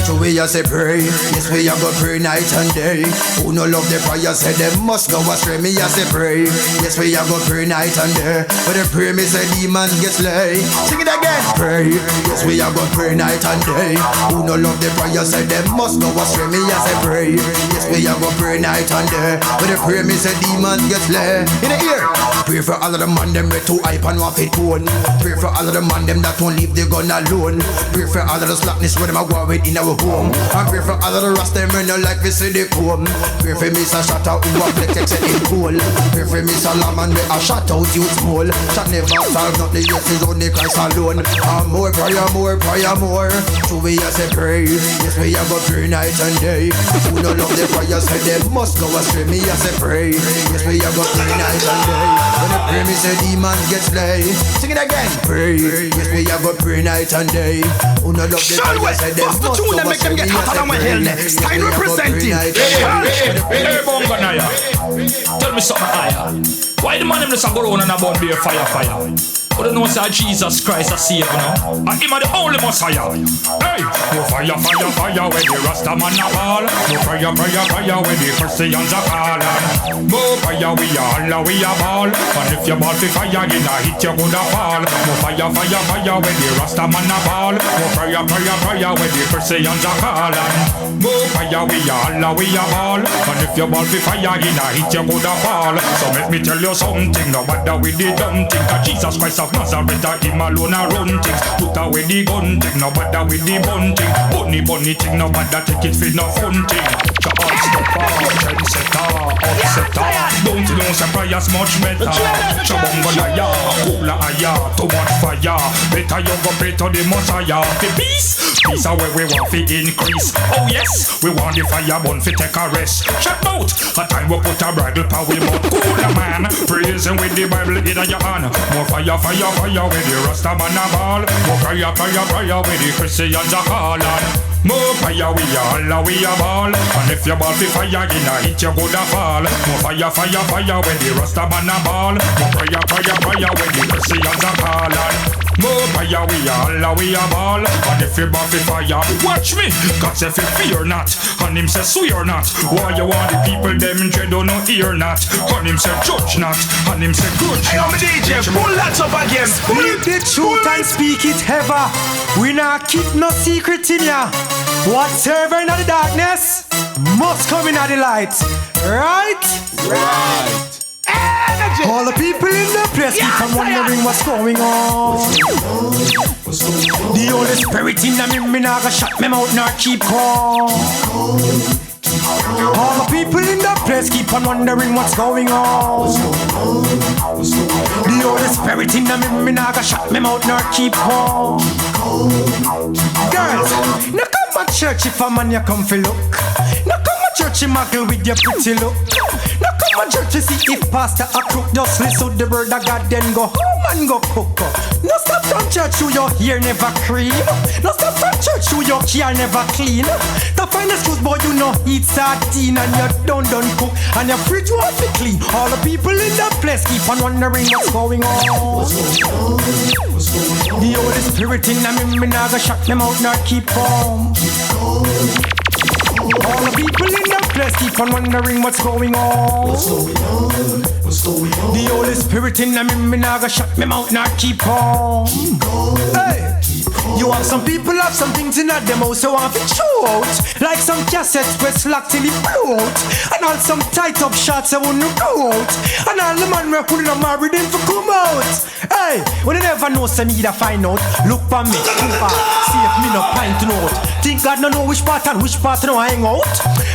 So we a say pray, yes we a go pray night and day. Who no love the prayer say them must go astray. Me a say pray, yes we a go pray night and day. But the pray me say demons get slay. Sing it again. Pray, yes we a go pray night and day. Who no love the prayer say them must go astray. Me a say pray, yes we a go pray night and day. But the pray me say demons get slay. In the ear. Pray for all of the man them with too hype and want fit tone. Pray for all of the man them that won't leave the gun alone. Pray for all of the slackness where them a go with in our home. And pray for all of the rest them in no like we see the comb. Pray for me say shut out who a flex except in cool. Pray for me Solomon we a shut out you small. Shot never solve nothing, yes is only Christ alone. And more prayer, more prayer, more. So we a say pray, yes we a go pray night and day. Who no love the prayer say them must go astray. Me a say pray, yes we a go pray night and day. When the pray me say demons get slay. Sing it again. Pray, yes we a go pray night and day. Who no love the prayer say them must go astray. Me a say pray, representing. Hey, Bonganaya, tell me something higher. Why the man them just go around and about be a fire? But you know say Jesus Christ a save, you know. And him are the only Messiah. Hey, no fire when the Rasta man a ball. No fire when the Christians a call. More fire we a ball. And if you ball for fire, you know hit you gonna fall. No fire when the Rasta man a ball. No fire when the Christians a call. More fire we a ball. And if you ball for fire, you know hit you gonna fall. So let me tell you something, no matter with the dumb thing, cause Jesus Christ of Nazareth, him alone a run things. Put away the gun thing, no matter with the bun thing. Bunny thing, no matter take it for no fun thing. So all step off, trendsetter, upsetter. Don't you know some prayers much better. Chabonga cooler aya, too much fire. Better you go pray to the Messiah. The beast, peace are where we want to increase. Oh yes, we want the fire burn fi take a rest. Shut out, a time we put a bridle power we mouth. Cooler man, praising with the Bible in your hand. More fire, fire, fire with the Rasta man a ball. More fire, fire, fire with the Christians a calling. More fire we a holla, we a ball. And if you ball fi fire in a hit you coulda fall. More fire, fire, fire with the Rasta man a ball. More fire, fire, fire with the Christians a calling. More fire we a holla, we a ball. And if you ball fi fire, watch me. Cause if you fear not, and him say swear not. Why you want the people them dread don't no hear not. And him say judge not, and him say grudge not. Hey, I'm a DJ, pull that up again. Speak the truth and speak it ever. We not keep no secret in ya. Whatever in the darkness must come in the light. Right? Right. Energy. All the people in the place keep on wondering what's going on. The Holy Spirit in me nah go shut me mouth nor keep calm. All the people in the place keep on wondering what's going on. The Holy Spirit in me nah go shut me mouth nor keep calm. Girls, now come to church if a man you come for look. Now come to church you muggle with your pretty look. Now come to church to see if pastor a crook. Just listen to the word of God then go home and go cook. No stop from church you your hair never cream. No stop from church you your car never clean. The find excuse boy you know eat sardine and you done cook. And your fridge won't be clean. All the people in the place keep on wondering what's going on. The Holy Spirit in me nah go shut them out nor keep calm. All the people in the place keep on wondering what's going on. The Holy Spirit in me nah go shut me mouth nor keep calm. Hey, you have some people have some things in that demo so want to show out. Like some cassettes press lock till it blow out. And all some tight up shots that won't go out. And all the man we put them married in for come out. Hey, when you never know so need to find out. Look for me, see if me no pint note. Think God no know which part and which part no hang out.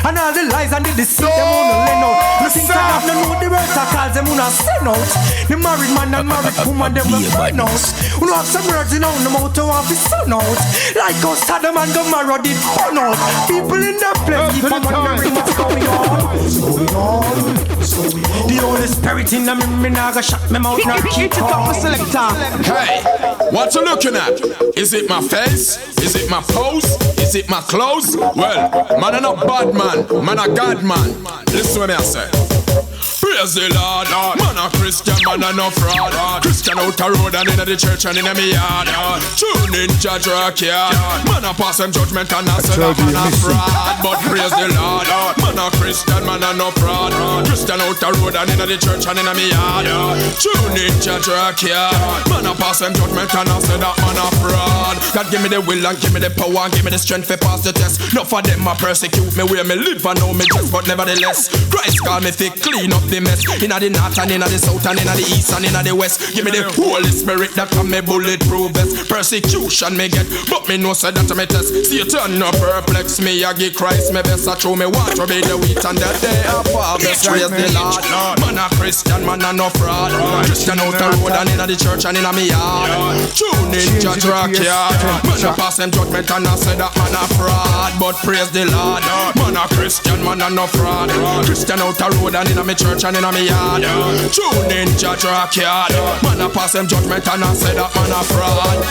And all the lies and the deceit them on the lend out. You think God no know the words that calls them on a send out. The married man and married woman them will find out. You know have some words in on the mouth to have the sun out. Like us Saddam and Gomorrah did fun out. People in the place keep on wondering what's going on. The Holy Spirit in me nah go shut me mouth nor keep on. Hey, what you looking at? Is it my face? Is it my pose? Is it my clothes? Well, man, I'm not bad man. Man, a God man. Listen to me I say. Praise the Lord, man a Christian, man a no fraud. Christian out the road and in the church and in the yard. Tune in church rock yard. Man a pass them judgment and I say that man a fraud. But praise the Lord, man a Christian, man a no fraud. Christian out the road and in the church and in the yard. Tune in church rock yard. Man a pass them judgment and I say that man a fraud. God give me the will and give me the power and give me the strength to pass the test. Not for them a persecute me where me live and know me just, but nevertheless Christ call me to clean up the mess. Inna the north and inna the south and inna the east and inna the west. Give me the Holy Spirit that can me bulletproof vest. Persecution me get, but me know say that me test. Satan no perplex me, I give Christ me best. I show me what to be the wheat and the day of harvest. Praise the Lord. Man a Christian, man a no fraud. Christian out the road and inna the church and inna me yard. Tune in church rock yard. Man a pass them judgment and I say that man a fraud. But praise the Lord. Man a Christian, man a no fraud. Christian out the road and inna me church and inna me yard. Tune in church rock yard. Man a pass them judgment and I say that man a fraud.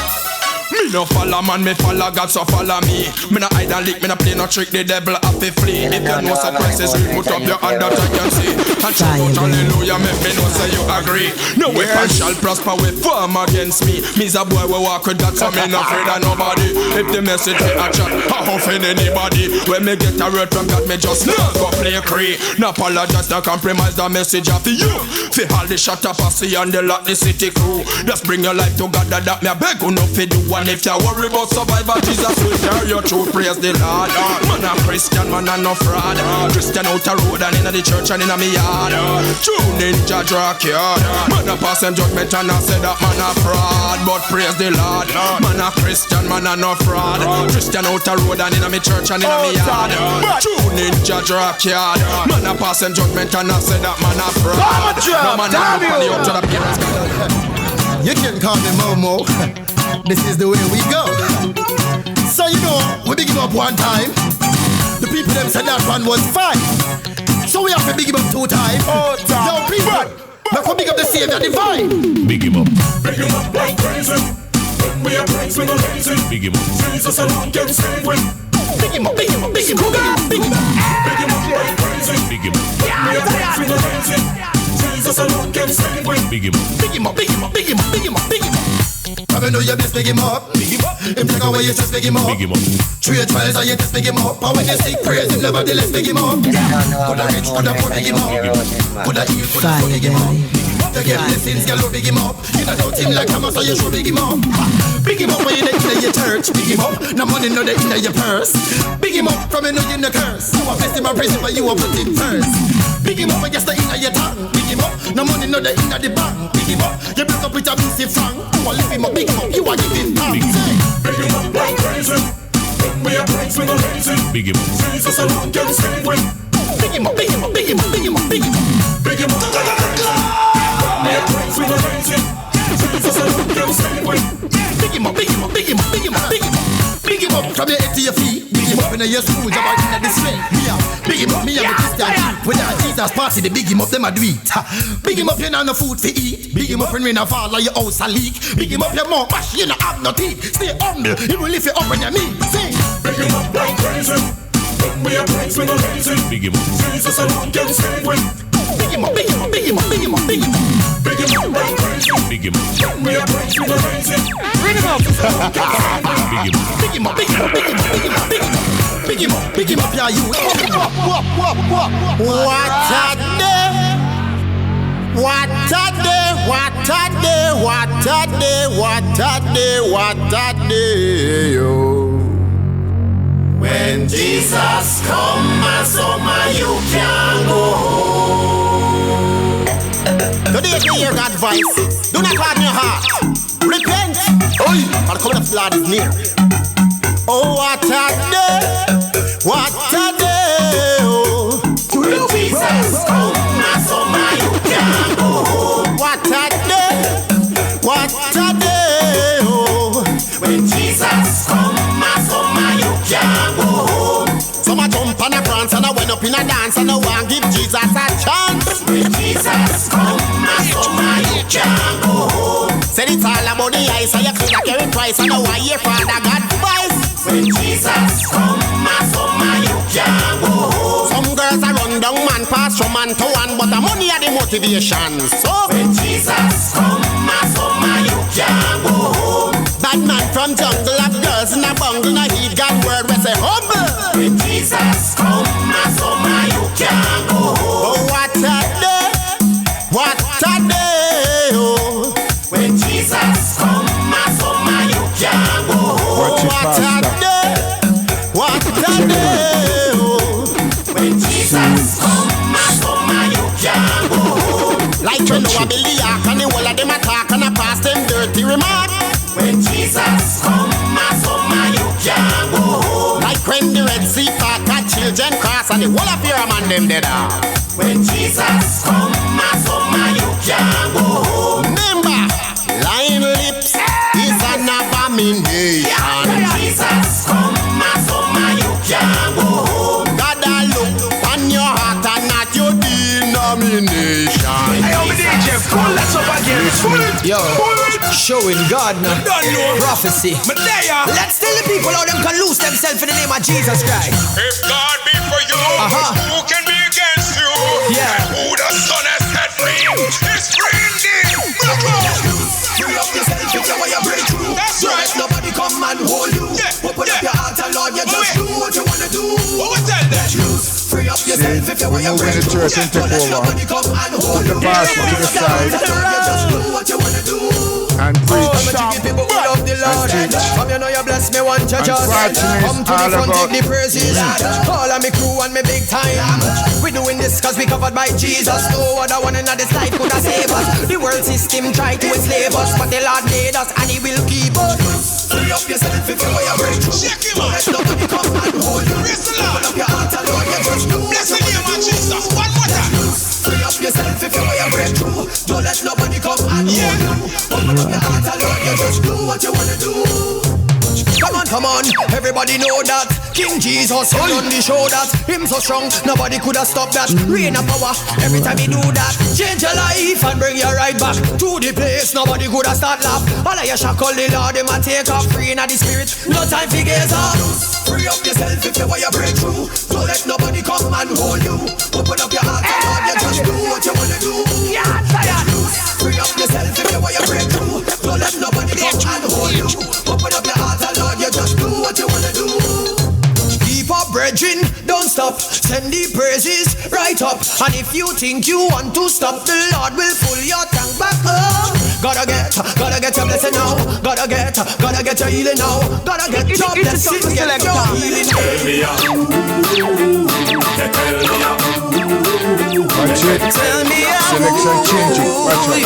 Me no follow man, me follow God, so follow me. Me no hide and lick, me no play no trick, the devil have to flee. If you know say Christ is real, put up your hand that I can see. And shout out hallelujah, make me know say you agree. No weapon shall prosper with form against me. Me's a boy we walk with God, so me no afraid of nobody. If the message hit a chat, I offend anybody. When me get a word from God, me just not go play cree. No apologize, no compromise the message after you. Fi all the shut up, I see and the lot the city crew. Just bring your life to God, that me a beg you no fi do. And if you worry about survival, Jesus will tell your truth. Praise the Lord. Man a Christian, man a no fraud. Christian out the road and inna the church and inna me yard. Tune in church rock yard. Man a pass them judgment and I say that man a fraud. But praise the Lord. Man a Christian, man a no fraud. Christian out the road and inna me church and inna me yard. Tune in church rock yard. Man a pass them judgment and I say that man a fraud. No man a look on the out to the parents. You can call me Momo. This is the way we go. So So you know, we big him up one time. The people them said that one was fine. So we have to big him up 2 times. Oh, yo, people, let's big up the Savior divine. Big him up. Big him up like crazy. When we are praise, we no lazy. Big him up. Jesus alone can save we. Big him up, big him up, big him up, big him up. Big him up like crazy. Big him up. When we are praise, we no lazy. Jesus alone can save we. Big him up. Big him up, big him up, big him up, big him up, big him up. I know you best big him up. Big him up. Him take away you just big him up. Big him up. 3 trials and you just big him up. And when you seek praise him, nevertheless big him up. Coulda rich, coulda poor, big him up. Coulda heal, coulda poor, big him up. To get blessings, girl, big him up. You know doubt him like Thomas, so you should big him up. Big him up when you in your church. Big him up. No money, no they in your purse. Big him up from you know you in the curse. You a bless him a praise him, but you a put him first. Big him up when you stay in your tongue. Big him up. No money, no they in the bank. Big him up. You break up with a music song. You a lift him up, big him up. You a give him thanks. Big him up like crazy. When we are praise, we no lazy. Big him up. Jesus alone can save we. Big him up, big him up, big him up, big him up, big him up. Big him up. We are praise, we no lazy. Jesus alone can save we. Big him up, big him up, big him up, big him up, big him up. Big him up from your head to your feet. Big him up in your school, job out in the street. Big him up, me and the Christian youth. When the Jesus party, the big him up, them a do it. Big him up, you know no food to eat. Big him up when rain a fall, like your house a leak. Big him up, your mouth mash, you know have no teeth. Stay humble, he will lift you up on your knees. Sing. Big him up like crazy. When we are praise, we no lazy. Big him up. Jesus alone can save we. Big him up, big him up, big him up, big him up, big him up. Big him up like crazy. Big him up. When we are praise, we no lazy. Bring him up. Big him up. Big him up, big him up, big him up, big him up, big him up. Big him up, big him up, yeah, you. What a day. What a day, what a day, what a day, what a day, what a day, oh. When Jesus come and summer you can go home. Today you hear God's voice. Do not harden your heart. Repent. Oi, for the coming of the Lord is near. Oh, what a day, what a day, oh. When Jesus come and summer you can go home. What a day, what a day, oh. When Jesus come and summer you can go home. Some a jump and a prance and a went up in a dance and a want give Jesus a chance. When Jesus come and summer you can go home. Said it's all about the ice so you coulda carry price and a why your father got voice. When Jesus come and summer you can go home. Some girls a run down man pass from man to one, but the money are the motivation. So when Jesus come and summer you can go home. Bad man from jungle of girls in a bungle, now he got word we say humble. When Jesus come and summer you can go home. Oh, what a day, what a day, oh. When Jesus come and summer you can go home. What a day, what a day, oh. When Jesus come and summer you can go home. Like when you a Billy Ark and the whole of them attack and a pass them dirty remark. When Jesus come and summer you can go home. Like when the Red Sea part and children cross and the whole of your man them dead off. When Jesus come and summer you can go home. Remember, lying lips is an abomination. When Jesus come and summer you can go home. God a look on your heart and not your denomination. Hey, I'm a DJ, pull that up again. Pull it. Yo, showing God now. Prophecy. Let's tell the people how them can lose themselves in the name of Jesus Christ. If God be for you, who can be against you? Yeah. And who the Son has set free is free indeed. Free up yourself if you want your breakthrough. That's Don't right. let nobody come and hold you. Open up your heart and Lord, you just do what you wanna do. Let loose. Free up yourself if you want your breakthrough. Don't let nobody come and hold you. Put the basket to the side. You just do what you wanna do. And preach. People who love the Lord. Come you know you bless me one church. Come to the front, take the praises. All of me crew and me big time. We doing this cause we covered by Jesus. No other one in this life could have saved us. The world system tried to enslave us, but the Lord made us and He will keep us. Free up yourself if you want your breakthrough. Don't let nobody come and hold you. Open up your heart and Lord, you just do what you wanna do. One more time. Free up yourself if you want your breakthrough. Don't let nobody come and hold you. Open up your heart and Lord, you just do what you wanna do. Come on, come on, everybody know that King Jesus, he on the show that him so strong, nobody could have stopped that. Reign of power, every time he do that, change your life and bring you right back to the place. Nobody could have start laugh. All of you shackle the Lord, him a take off. Free in the spirit, no time for gaze off. Free up yourself if you want your breakthrough. Don't let nobody come and hold you. Open up your heart and Lord, you just do what you wanna do. Free up yourself if you want your breakthrough. Don't let nobody come and hold you. Open up your heart and Lord, you just do what you wanna do. Keep up, brethren, don't stop. Send the praises right up. And if you think you want to stop, the Lord will pull your tongue back up. Gotta get your blessing now. Gotta get your healing now. Gotta get your blessing, get your healing. Tell me out. Tell me out. Watch it. Tell me out. Selection changing. Watch it.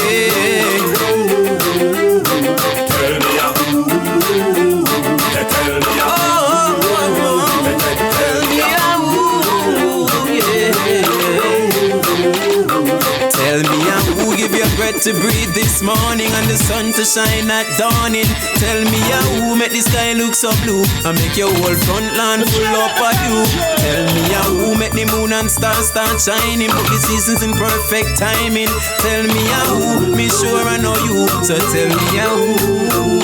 Tell me out. Tell me out. Tell me who give you breath to breathe this morning and the sun to shine at dawning. Tell me who make the sky look so blue and make your whole front lawn full up of you. Tell me who make the moon and stars start shining, put the seasons in perfect timing. Tell me who, me sure I know you. So tell me who.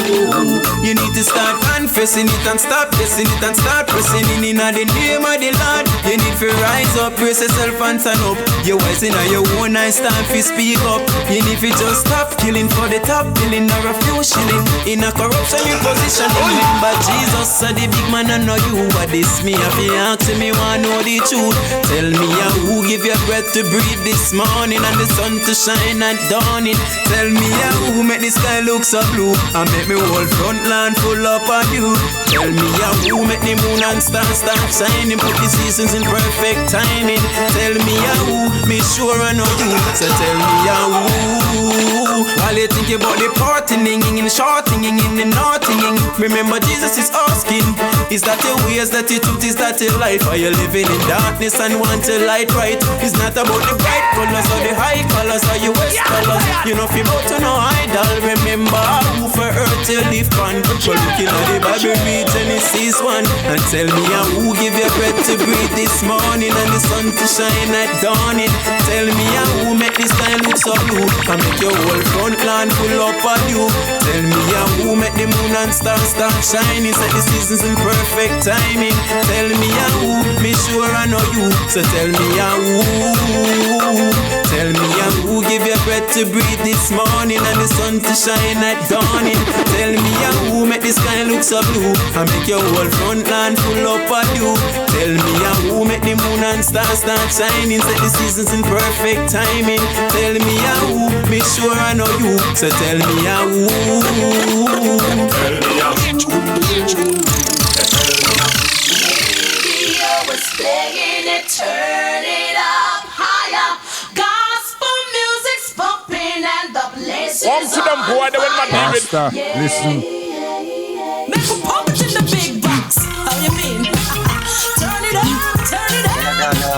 You need to start confessing it and stop guessing it and start pressing in the name of the Lord. You need to rise up, brace yourself and stand up. You're wise in your own eyes, stand for speak up. You need to just stop killing for the top billing or a few shilling. In a corruption you position, remember Jesus so the big man I know you. What this me if you ask me wanna know the truth. Tell me who give you breath to breathe this morning and the sun to shine at dawning. Tell me who make the sky look so blue and make me whole front lawn full up of you. Tell me who make the moon and stars start shining, put the seasons in perfect timing. Tell me who, me sure I know you. So tell me who. While you think about the partying and shorting and the naughting, remember Jesus is asking, is that your ways, that your truth, is that your life? Are you living in darkness and want your light right? It's not about the bright colors or the high colors or your west colors. You know if you about to know idol, remember who for earth you live on. But looking at the Bible, read Genesis 1 and tell me who give you breath to breathe this morning and the sun to shine at dawning. Tell me who make the sky look so blue and make your whole front lawn full up of you. Tell me who make the moon and stars start shining, set the seasons in perfect timing. Tell me who, me sure I know you. So tell me who. Tell me who give you breath to breathe this morning and the sun to shine at dawning. Tell me who make the sky look so blue and make your whole front lawn full up of you. Tell me who make the moon and stars start shining, set the seasons in perfect timing. Tell me who, me sure I know you. So tell me who. Tell me Radio is playing it, turn it up higher. Gospel music's pumping and the place is on fire. Pastor, listen. Make a pump it in the big box. How you mean? Turn it up, turn it up.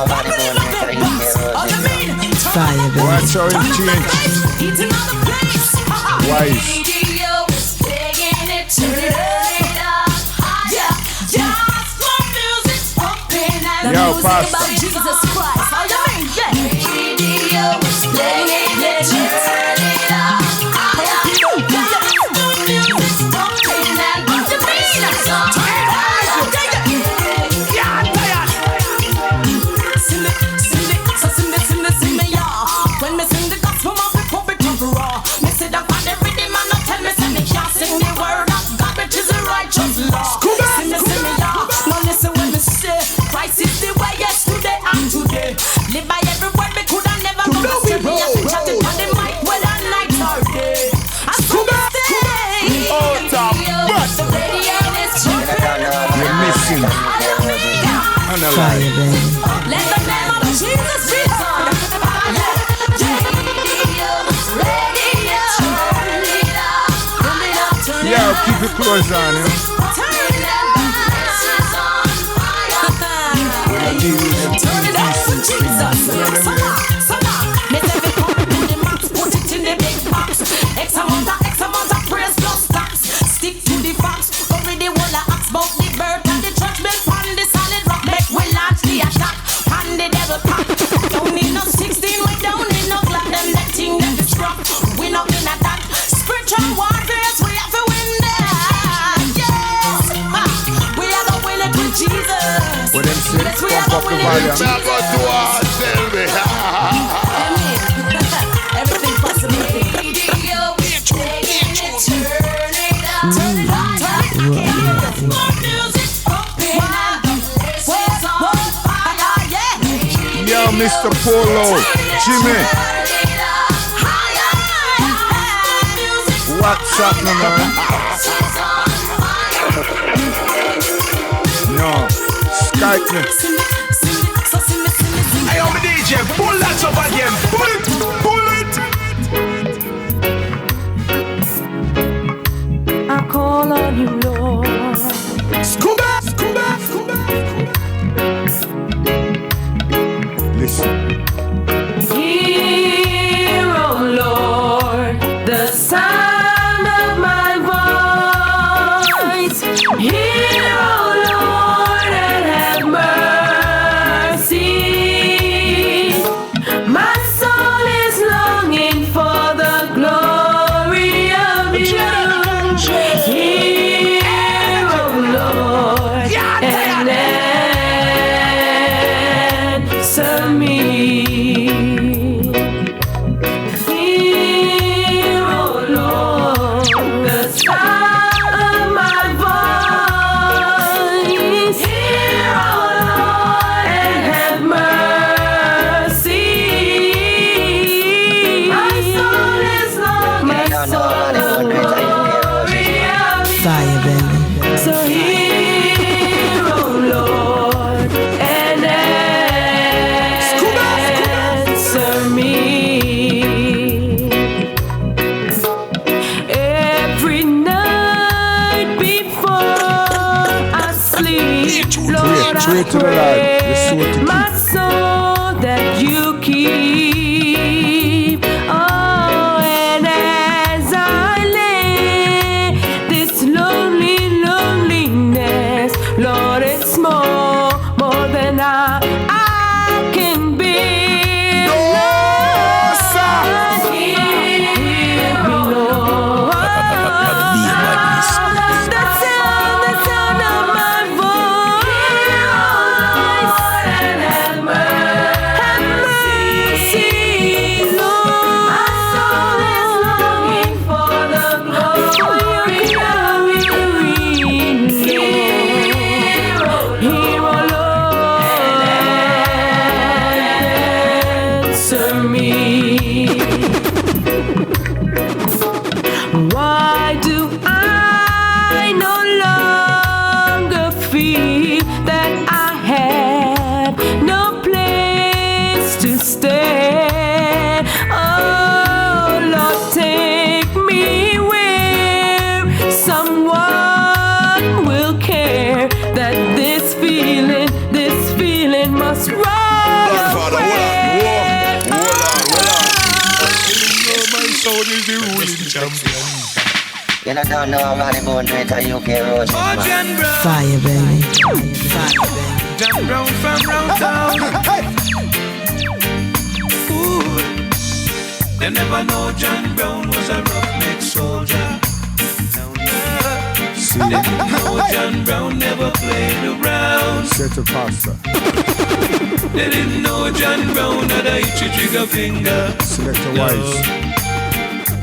Pump it in the big box. How you mean? Fire, baby. Watch how it change. It's another place. Wise. Radio is playing it, turn it up higher. Gospel music's pumping and the music about Jesus Christ. How you mean? Radio is playing it, turn it up higher. Gospel music's pumping and the music about Jesus Christ. Sing me, yeah. When me sing the gospel, my people be tough raw. Me sit down on the rhythm and not tell me say me can't sing the word of God, which is a righteous law. Sing me, yeah. Now listen when me say, Christ is the way yesterday and today. Live by every word me coulda never gonna say. Me have to chat it on the mic whether night or day. I saw me stay. The radio is jumping. You're missing. Fire, baby. Let the name of Jesus be sung. Yeah, keep it close on, you know. Turn it up for Jesus. Let every pump in the max, put it in the big box. X amount of praise plus tax. Stick to the facts. Already wanna ask about Australia. Everything possible. Yo, Mr. Polo, Jimmy. What's up, man? No, Skype me. Hey, I'm a DJ, pull that up again. Pull it, pull it. I call on you, Lord. Scuba, scuba, scuba. Listen. Hear, oh Lord, the sound of my voice. Hear, oh Lord, and have mercy. My soul is longing for the glory of you. Hear, oh Lord, and answer me. Hear, oh Lord, the sound of my voice. Hear, oh Lord, and have mercy. My soul is longing for the glory of you. Fire, baby. So hear, oh Lord, and answer me. Every night before I sleep, Lord, I Pray to the Lord. You're so pray to my soul that you keep. Oh, and as I lay this lonely loneliness, Lord, it's more than I can bear. Lord, hear me, Lord. The sound of my voice, and have mercy, Lord. My soul is longing for the glory of you. Hear, oh Lord, answer me. Why do I no longer feel that I have no place to stay? Oh Lord, take me where someone will care that this feeling must run away. My soul is the ruling champion. You don't know how Roddy Bone do it, you UK road. Fire, baby. Fire, baby. John Brown from round town. Ooh, they never know John Brown was a roughneck soldier. They didn't know John Brown never played around. Set a pastor. They didn't know John Brown had a itchy trigger finger. Select a wise.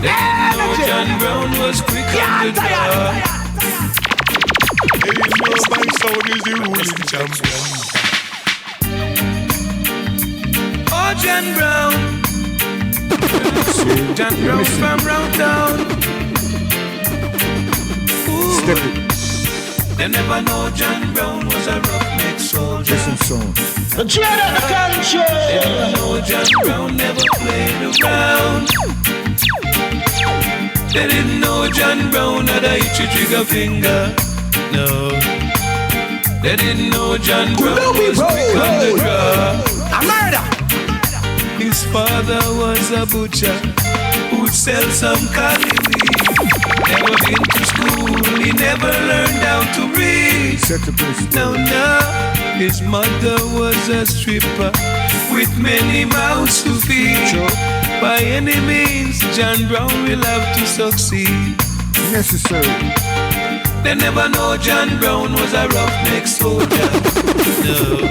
They didn't know John Brown was quick on the draw. Hey, you know my soul is the ruling champion. Oh, John Brown. John Brown from round town. Step it. They never know John Brown was a roughneck soldier. Listen song. The dread of the country. They never know John Brown never played around. They didn't know John Brown had a itchy trigger finger. No. They didn't know John Brown was quick on the draw. A murder. His father was a butcher who'd sell some cali weed. Never been to school, he never learned how to read. No, his mother was a stripper with many mouths to feed. By any means, John Brown will have to succeed. Necessary. They never know John Brown was a roughneck soldier. No.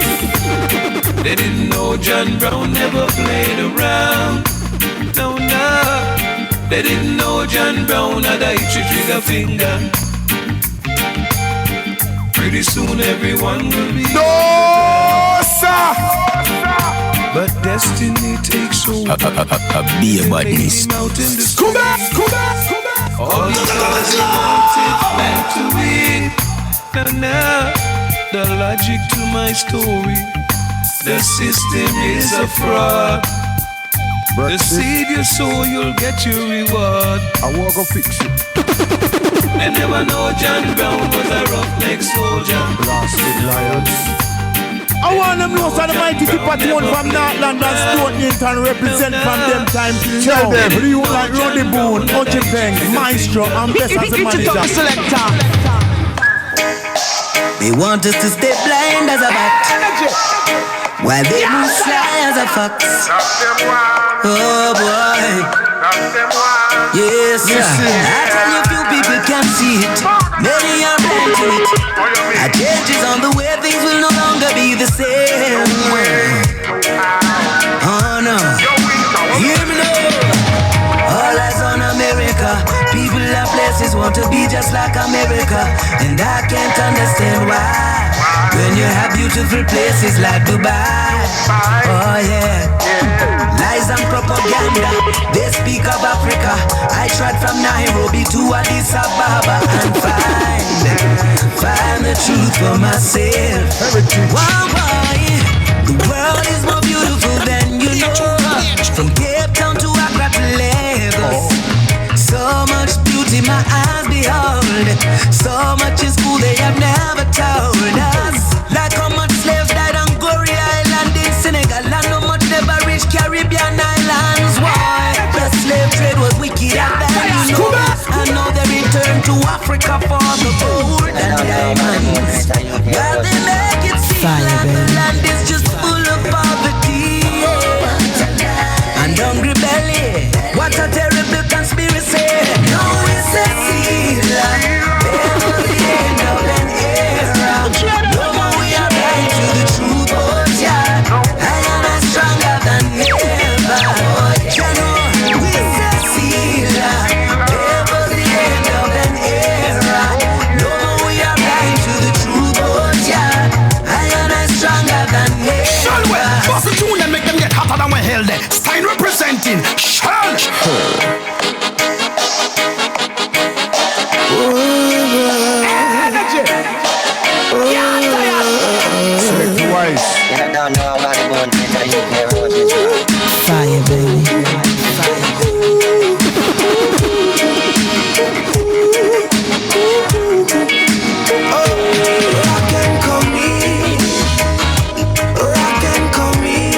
They didn't know John Brown never played around. No, no. They didn't know John Brown had a itchy trigger finger. Pretty soon everyone will be. No, sir. But destiny takes over. Be a badness. Come back. All because you wanted back to it. Now, the logic to my story. The system is a fraud. The seed you sow, you'll get your reward. I walk go fix it. They never know John Brown was a roughneck soldier. Blasted lions. I want them know so the mighty tip at one from Northland and Stonington represent from them time till now. Tell them. You like Roddy Boone, Ochi Peng, Maestro, and Best as a manager. They want us to stay blind as a bat, while they move sly as a fox. Oh boy. Yes, sir. I tell you, few people can see it. Many are blind to it. A change is on the way, things will no longer be the same. Oh no. Hear me now. All eyes on America. People and places want to be just like America, and I can't understand why. When you have beautiful places like Dubai. Oh yeah. Lies and propaganda, they speak of Africa. I tried from Nairobi to Addis Ababa and find the truth for myself. Wow, boy, the world is more beautiful than you know. From Cape Town to Accra to Lagos. So much beauty my eyes behold. So much is cool they have never told us. Like how much slaves died on Gorée Island in Senegal, and how much never reached Caribbean islands. Why? The slave trade was wicked and bad, you know. And now they return to Africa for the gold and diamonds. Well, they make it seem like the land is just full of poverty and hungry belly. What a terrible conspiracy. No, it's a seal. It was the end of an era. No more we are blind to the truth, but yeah, I am as stronger than ever. It's a seal. It was the end of an era. No more we are blind to the truth, but yeah, I am as stronger than ever. Shalwell, boss the tune and make them get hotter than we held there. Stein representing Shal. Select wise. You don't know about the bone, you care about this. Fire, baby. Rock and come in. Rock and come in.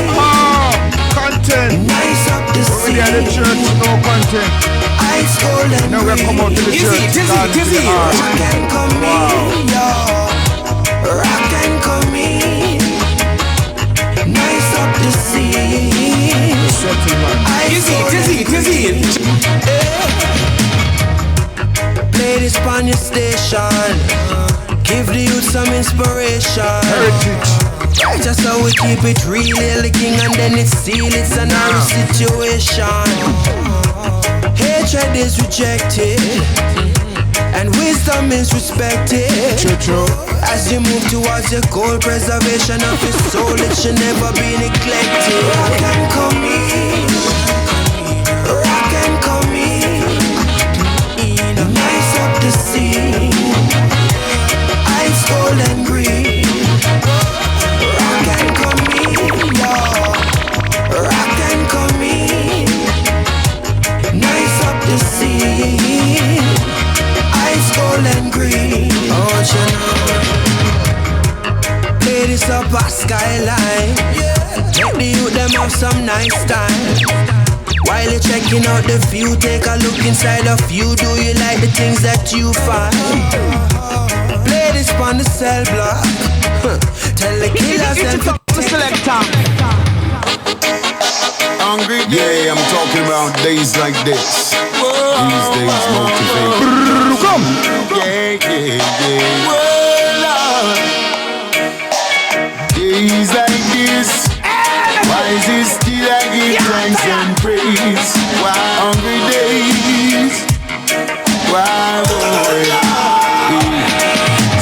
Content. Nice up the scene. We're at the church, no content. Ice cold and now we come out to the church. Dizzy. Rock and come in, yo. Rock and come in. Nice up the scene. Dizzy. Play this on your station. Give the youth some inspiration. Heritage. Just how we keep it real, the king, and then it's sealed. It's an arrow situation. Hatred is rejected, and wisdom is respected. As you move towards your goal, preservation of your soul, it should never be neglected. Rock and come in. Rock and come in. Nice up the scene. Ice cold and green. Rock and come in, yo. Rock and come in. Nice up the scene. Ice cold and green. Oh, you know. Play this up a skyline. Let the youth them have some nice time. While you're checking out the view, take a look inside of you. Do you like the things that you find? Play this on the cell block. Tell the killers them to select time. hungry days. Yeah, I'm talking about days like this. These days motivate. Come. Yeah. Lord. Days like this. Why is it still I give thanks and praise? Why hungry days? Why boy?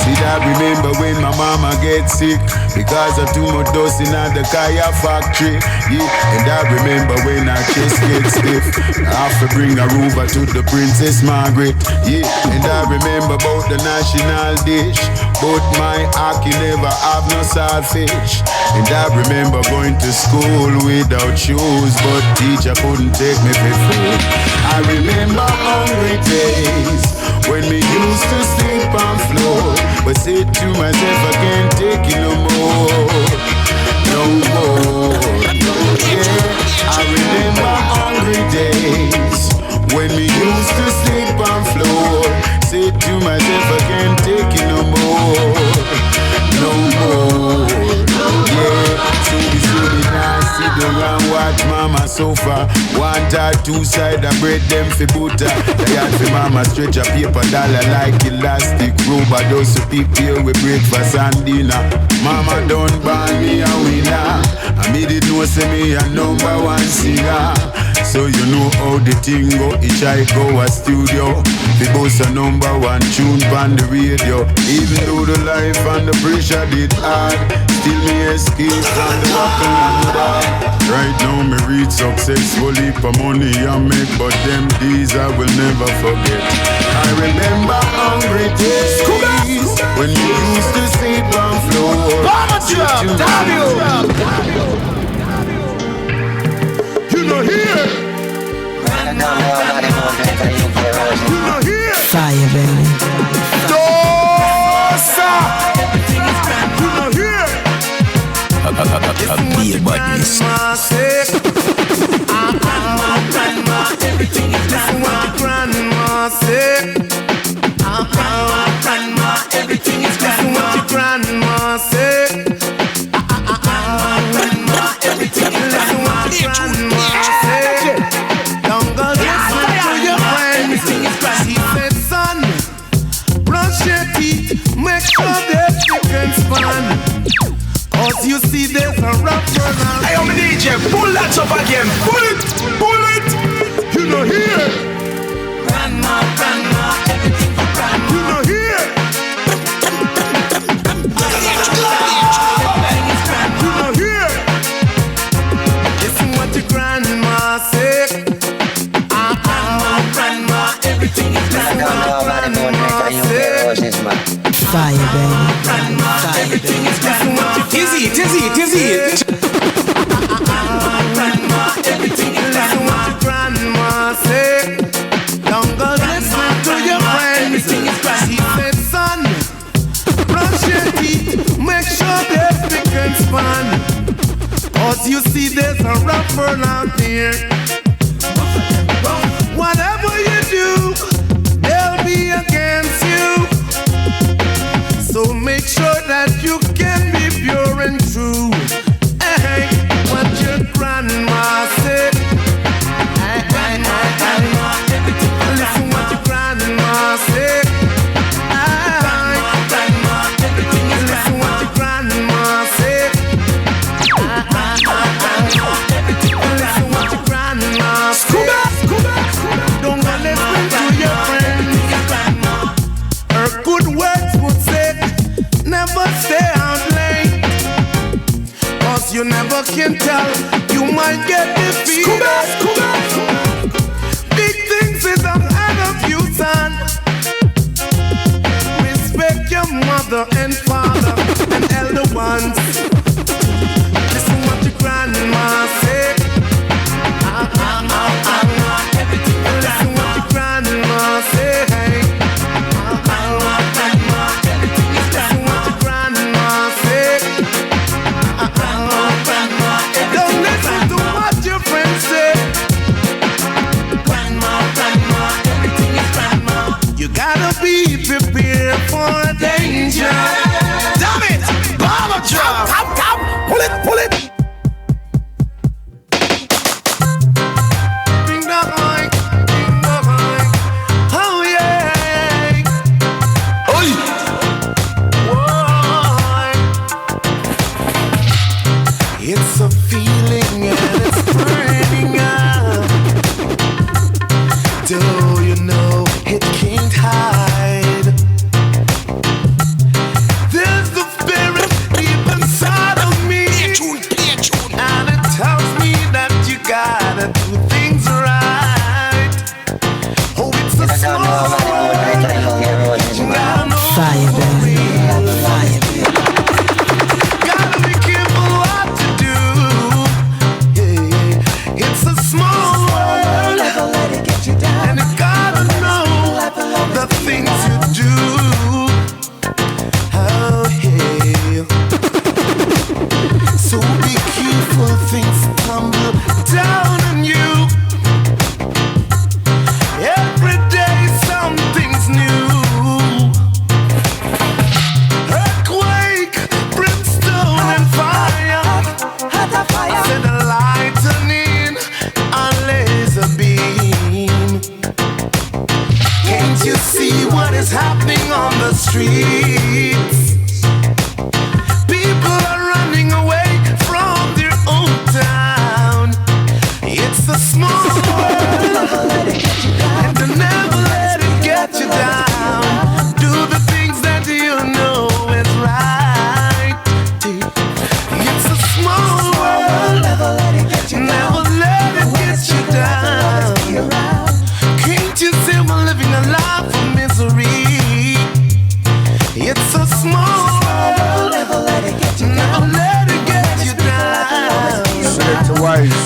See that remember when my mama get sick because of too much dust in the Kaya factory. Yeah, and I remember when her chest get stiff. I have to bring her over to the Princess Margaret. Yeah, and I remember about the national dish. But my hockey never have no saltfish. And I remember going to school without shoes, but teacher couldn't take me for food. I remember hungry days when me used to sleep on floor, but said to myself I can't take it no more. No more. Yeah, I remember hungry days when me used to sleep on floor. Said to myself I can't take it no more. No more. Yeah, so we now sit down and watch mama suffer. One or two side of bread them fi butter. They had fi mama stretch a paper dollar like elastic rope. I do so prepare with breakfast and dinner. Mama don't ban me a winner. I made it know say me a #1 singer. So you know how the thing go. Each I go a studio. The boss a #1 tune on the radio. Even though the life and the pressure did hard, still me escape from the buckle and bar. Right now me reach successfully for money I make, but them days I will never forget. I remember hungry days when we used to sleep on floor. You know here. You know here. Fire, baby. Dosa. You know here. Be a badness. Everything is grandma said. Grandma, everything is grandma said. Grandma, everything is grandma said. Don't go listen to your friends. He said, son, brush your teeth, make sure that you can span. Cause you see there's a rapper now. Hey, I'm a DJ, pull that up again. Pull it. You know here. Grandma, everything for grandma. You know here. You know here. Listen what your grandma said. Grandma, everything is grandma. Fire, baby. Everything is grandma. Tizzy. Grandma, everything is grandma. Grandma said, don't go listen to your friends. He said, son, brush your teeth, make sure they're spick and span. Cause you see there's a rapper out here. Whatever you do, they'll be against you. So make sure that you can be pure and true. Hey, what your grandma said. Listen what your grandma said. Listen what your grandma said. Listen what your grandma said. Don't go listen to your friends. Her good words would say, never stay out late. Cause you never can tell, you might get defeated. Big things is ahead of you, son. Respect your mother and father and elder ones. Listen what your grandma said. Listen what your grandma said. Listen what your grandma said. Don't listen to what your friends say. Everything is grandma. You gotta be prepared for danger. Damn it! Bomber drop! feeling and it's burning up. Do you know it can't hide? There's the spirit deep inside of me, and it tells me that you gotta do things right. Oh, it's a small world. Fire, baby. Fire, baby. Gotta be careful what to do. Yeah. It's a small world, and you gotta know the things you do. Oh yeah. So be careful, things tumble down on you. Every day something's new. Earthquake, brimstone and fire. I said a lightning, a laser beam. Can't you see what is happening on the streets? People are running away from their own town. It's a small world, and to never let it get you down. Do the things that you know is right. It's a small world, never let it get you down. Can't you see we're living a life of misery? It's a small world, never let it get you down.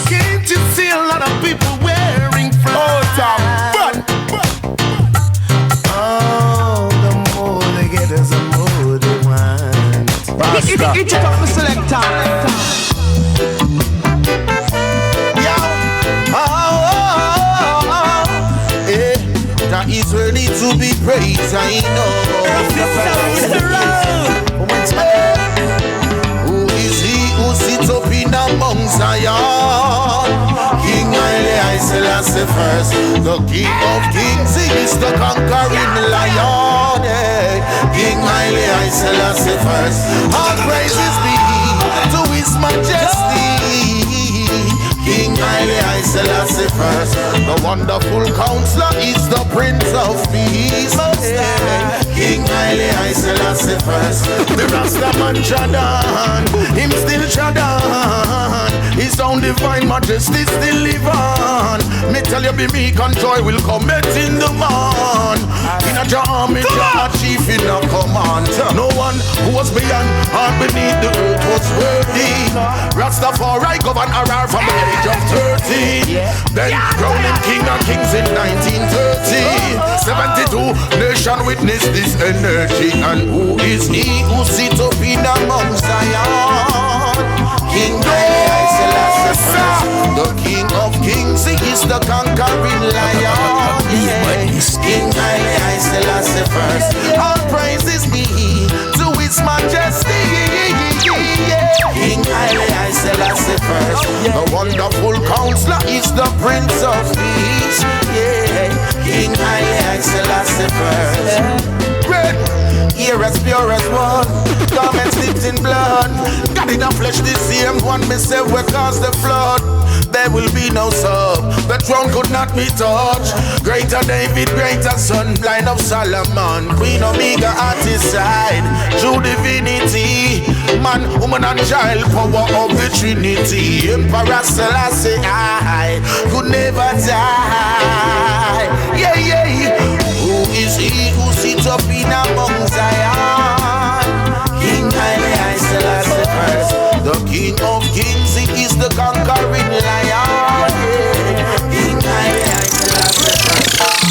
Can't you see a lot of people wearing frowns? Oh, the more they get is the more they want. It's a top selector. That is ready to be praised, I know. Who is he who sits up in Mount Zion? King Haile Selassie first, the King of Kings, he is the conquering lion. King Haile Selassie first, all praises be to His Majesty. King Haile Selassie first, the wonderful counselor is the Prince of Peace. King Haile Selassie first, the Rastaman Jadan, him still Jadan. His own divine majesty still live on. Me tell you, be meek and joy will come in the morn. In a army, Jah chief in a command. No one who was beyond or beneath the earth was worthy. Rastafari govern Harar from the age of 30. Then crown him king of kings in 1930. 72 nation witness this energy. And who is he who sits up in a Mount Zion? King Haile Selassie first, the King of Kings, he is the conquering lion. King Haile Selassie first, all praises be to His Majesty. King Haile Selassie first, the wonderful counselor is the Prince of Peace. King Haile Selassie first. Here as pure as one, garments dipped in blood. God in the flesh, the same one me say we cause the flood. There will be no sub, the throne could not be touched. Greater David, greater son, blind of Solomon, Queen Omega at his side, true divinity, man, woman and child, power of the Trinity. Emperor Selassie I could never die. Who is he who sits up in a Mount Zion? King Haile Selassie first, the King of Kings, he is the conquering lion. King Haile Selassie first.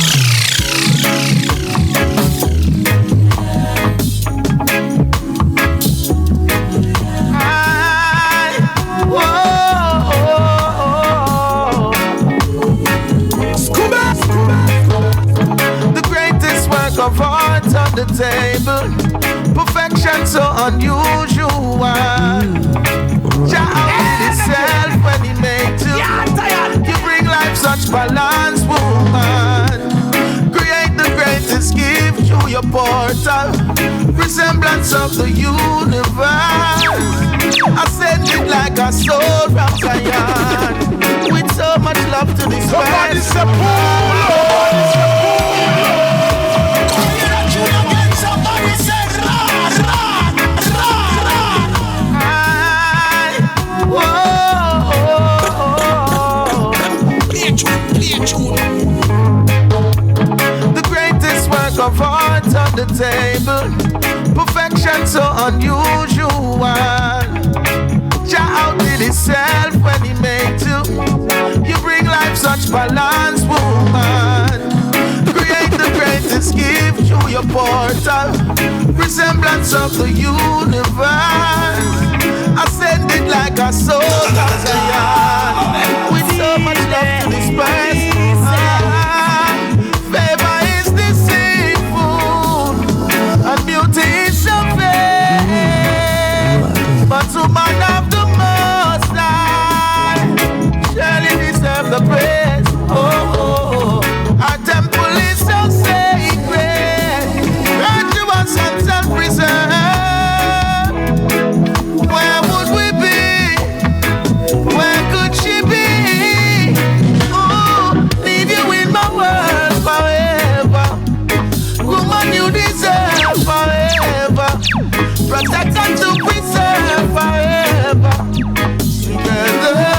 Of art on the table, perfection so unusual. Jah did himself when He made you. You bring life such balance, woman. Create the greatest gift through your portal, resemblance of the universe. Ascended like a soul from Zion, with so much love to this Somebody say Somebody say the greatest work of art on the table, perfection so unusual. Jah outdid himself when he made you. You bring life such balance, woman. Create the greatest gift through your portal, resemblance of the universe. Ascended like a soul of Zion, with so much love to disperse. Favor is deceitful, and beauty is so fair. But to man of the Most High, surely deserve the praise. Oh, our temple is so sacred, virtuous and self-preserved. Where would we be? Where could she be? Oh, leave you in my world forever. Woman, you deserve forever. Protect and to preserve forever. Together,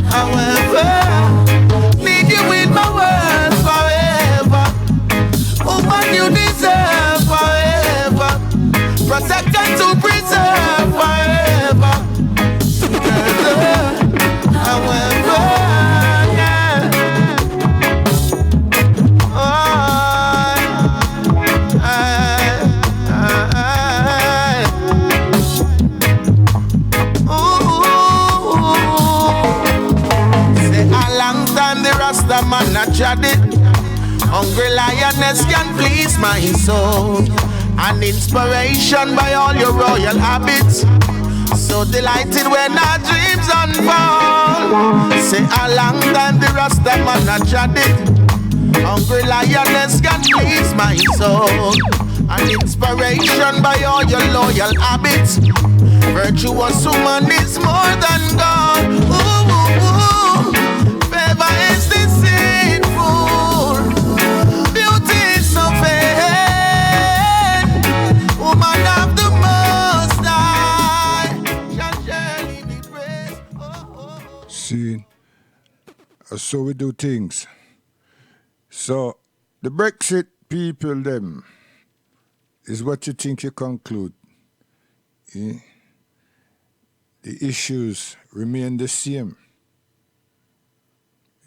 however, leave you in my world forever. Woman, you deserve forever. Protect and to preserve forever. Together, however, yeah. Say a long time the Rasta man not tried it. Hungry lioness can please my soul. An inspiration by all your royal habits. So delighted when our dreams unfold. Say a long time the Rasta man not tried it. Hungry lioness can please my soul. An inspiration by all your loyal habits. Virtuous woman is more than gold. Ooh, ooh, ooh. Favor is deceitful, beauty is so fair. Woman of the Most High shall surely be praised. See, so we do things. So the Brexit people them is what you think you conclude. Yeah? The issues remain the same.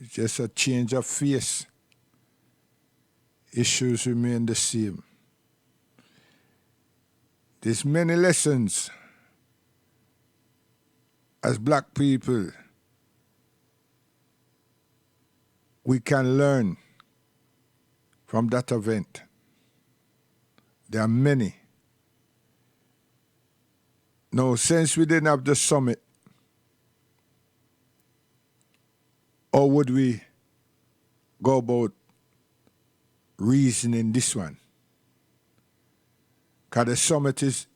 It's just a change of face. Issues remain the same. There's many lessons as black people we can learn from that event. There are many. Now, since we didn't have the summit, how would we go about reasoning this one? Because the summit is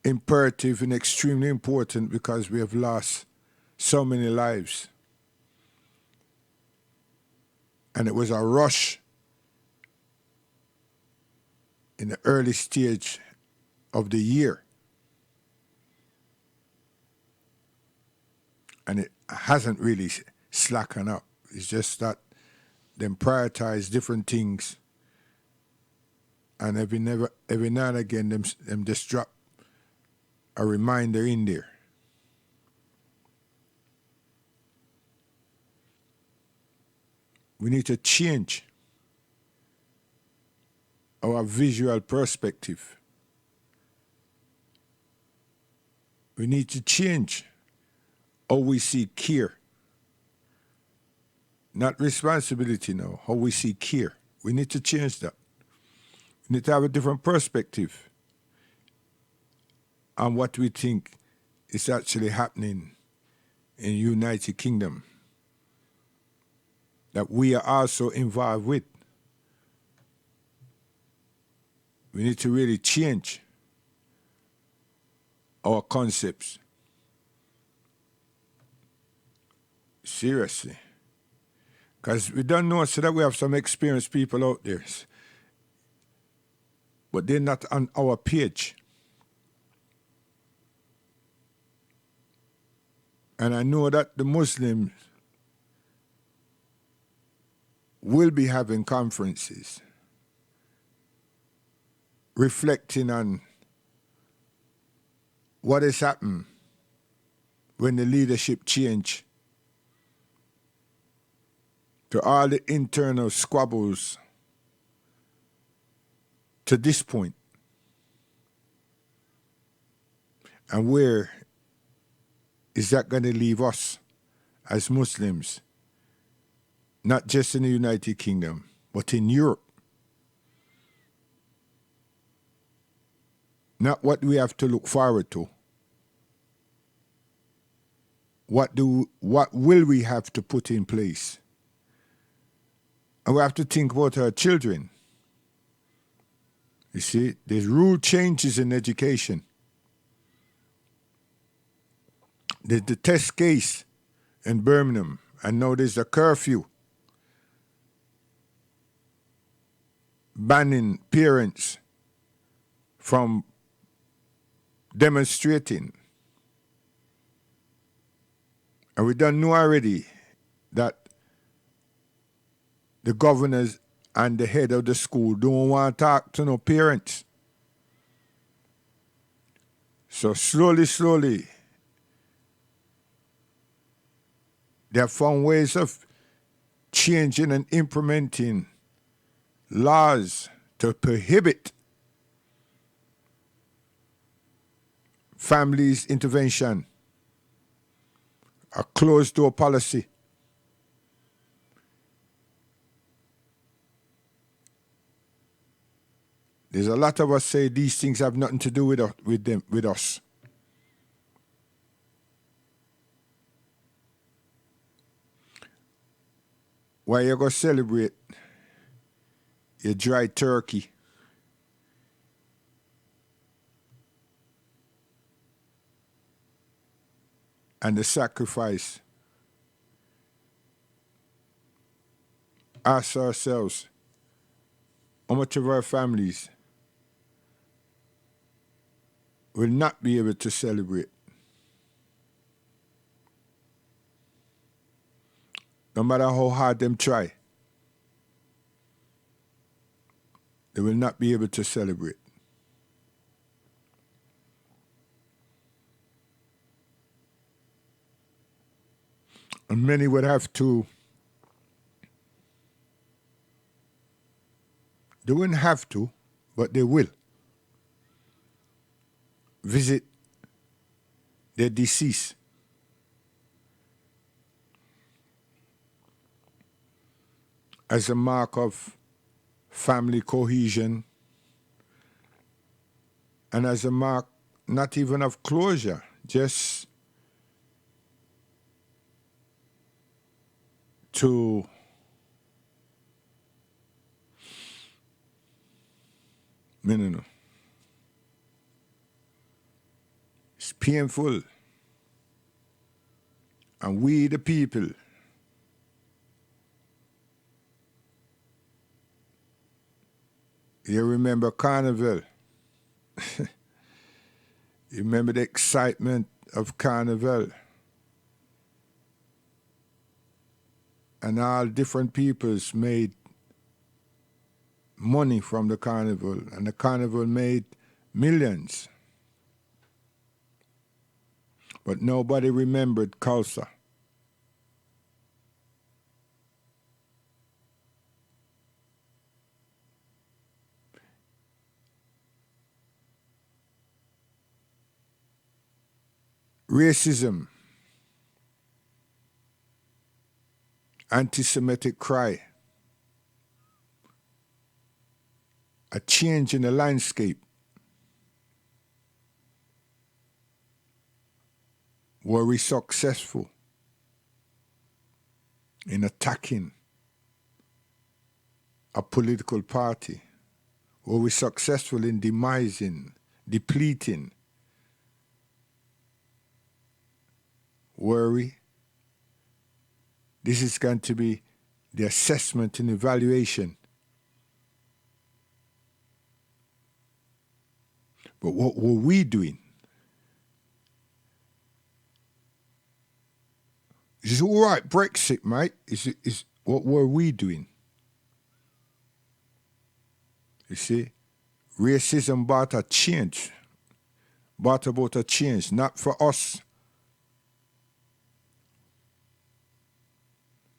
imperative and extremely important because we have lost so many lives. And it was a rush in the early stage of the year. And it hasn't really slackened up. It's just that them prioritize different things, and every now and again them just drop a reminder in there. We need to change our visual perspective. We need to change how we see care. Not responsibility now, how we see care. We need to change that. We need to have a different perspective on what we think is actually happening in United Kingdom that we are also involved with. We need to really change our concepts. Seriously. Because we don't know so that we have some experienced people out there. But they're not on our page. And I know that the Muslims will be having conferences reflecting on what has happened when the leadership changed to all the internal squabbles to this point, and where is that going to leave us as Muslims, not just in the United Kingdom, but in Europe? Not what we have to look forward to. What will we have to put in place? And we have to think about our children. You see, there's rule changes in education. There's the test case in Birmingham, and now there's a curfew banning parents from demonstrating. And we don't know already that the governors and the head of the school don't want to talk to no parents. So slowly, they have found ways of changing and implementing laws to prohibit families' intervention, a closed-door policy. There's a lot of us say these things have nothing to do with us. Why you go celebrate your dry turkey? And the sacrifice. Ask ourselves, how much of our families will not be able to celebrate? No matter how hard them try, they will not be able to celebrate. And many would have to, they wouldn't have to, but they will visit their deceased. As a mark of family cohesion and as a mark not even of closure, just to no. It's painful. And we the people you remember Carnival. You remember the excitement of Carnival. And all different peoples made money from the Carnival. And the Carnival made millions. But nobody remembered Khalsa. Racism, anti-Semitic cry, a change in the landscape. Were we successful in attacking a political party? Were we successful in demising, depleting worry. This is going to be the assessment and evaluation. But what were we doing? It's all right, Brexit, mate. What were we doing? You see, racism brought a change, brought about a change, not for us.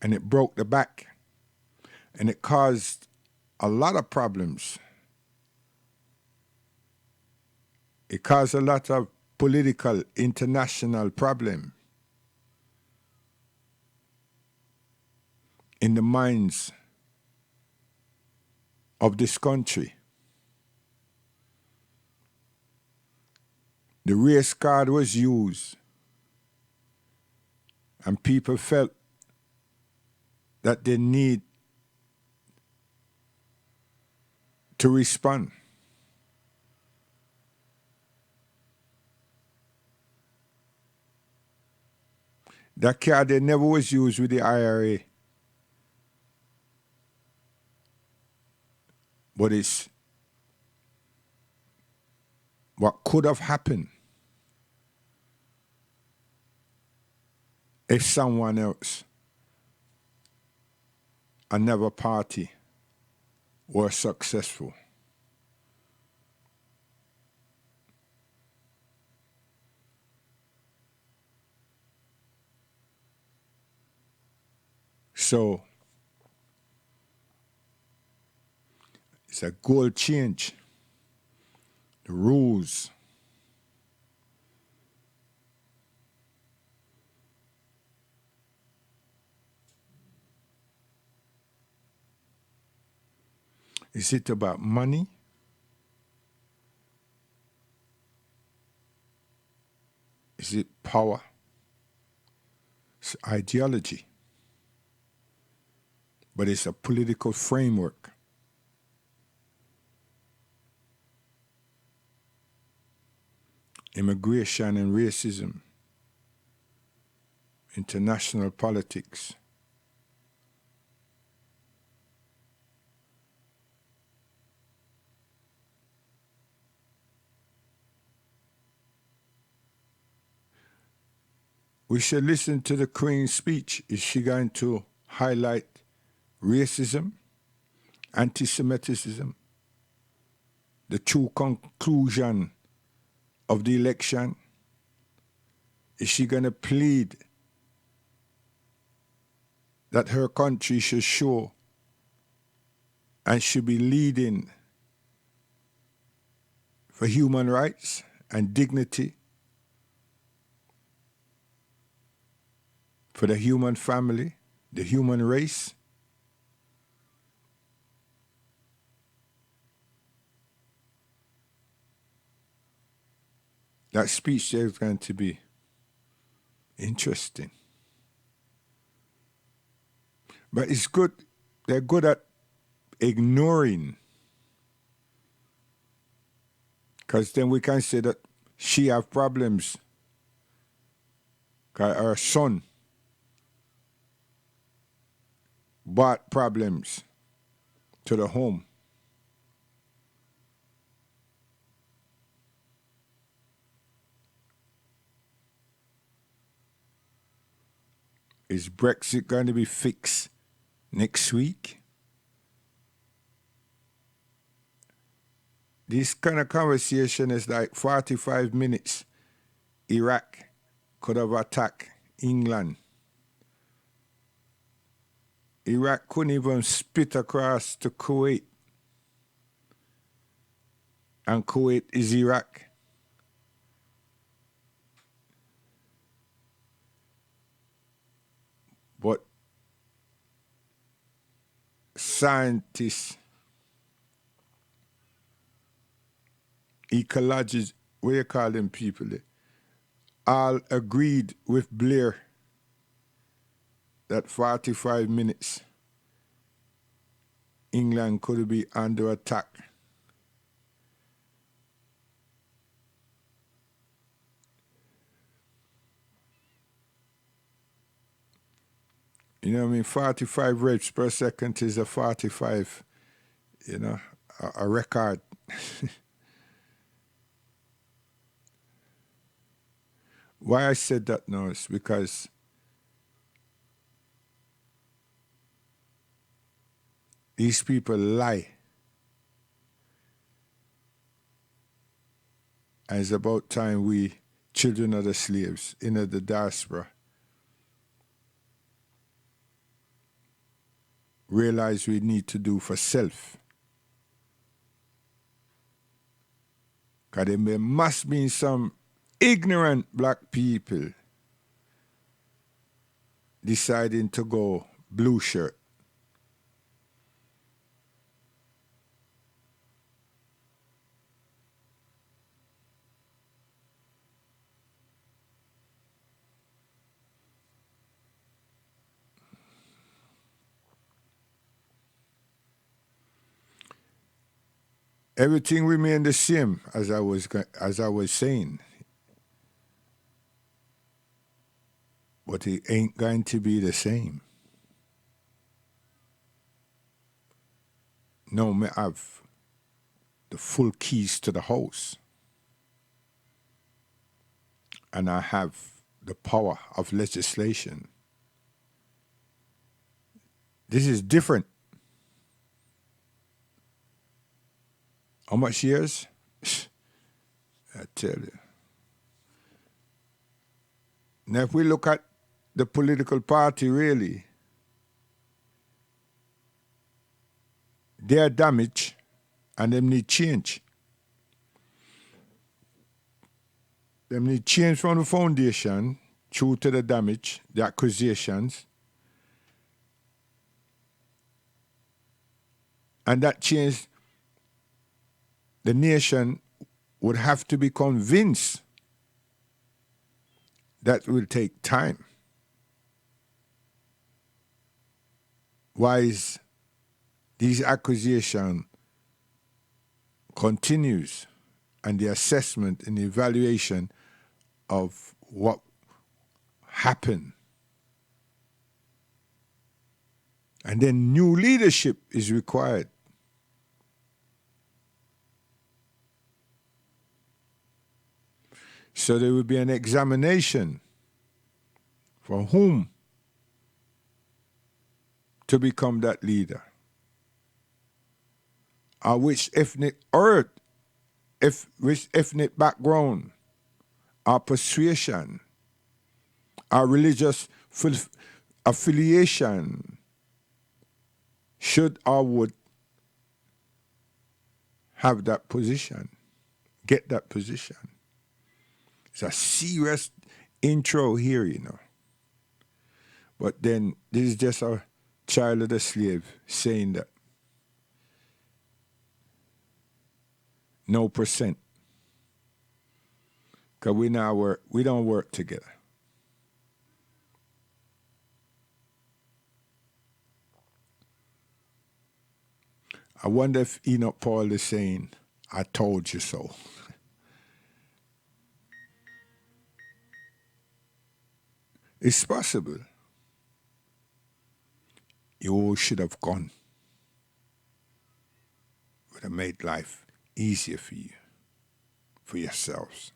And it broke the back. And it caused a lot of problems. It caused a lot of political, international problems in the minds of this country. The race card was used, and people felt that they need to respond. That card they never was used with the IRA. But it's what could have happened if someone else, another party, were successful. So, it's a goal change. The rules. Is it about money? Is it power? It's ideology. But it's a political framework. Immigration and racism, international politics. We should listen to the Queen's speech. Is she going to highlight racism, anti-Semitism, the true conclusion of the election? Is she going to plead that her country should show and should be leading for human rights and dignity, for the human family, the human race? That speech there is going to be interesting. But it's good, they're good at ignoring. Because then we can say that she have problems. Because her son brought problems to the home. Is Brexit going to be fixed next week? This kind of conversation is like 45 minutes. Iraq could have attacked England. Iraq couldn't even spit across to Kuwait. And Kuwait is Iraq. But scientists, ecologists, what do you call them people, all agreed with Blair that 45 minutes England could be under attack. You know what I mean? 45 rapes per second is a 45, you know, a record. Why I said that now is because these people lie. And it's about time we, children of the slaves, in the diaspora, realize we need to do for self. Because there must be some ignorant black people deciding to go blue shirt. Everything remained the same as I was saying. But it ain't going to be the same. No, me have the full keys to the house. And I have the power of legislation. This is different. How much years? I tell you. Now, if we look at the political party, really, they are damaged and they need change. They need change from the foundation through to the damage, the accusations. And that change, the nation would have to be convinced that will take time. Why is these accusations continues and the assessment and the evaluation of what happened. And then new leadership is required. So there will be an examination for whom to become that leader. Which ethnic which ethnic background, our persuasion, our religious affiliation should or would have that position, get that position. It's a serious intro here, you know. But then this is just a child of the slave saying that no percent. Because we don't work together. I wonder if Enoch Paul is saying, I told you so. It's possible. You should have gone. It would have made life easier for you, for yourselves.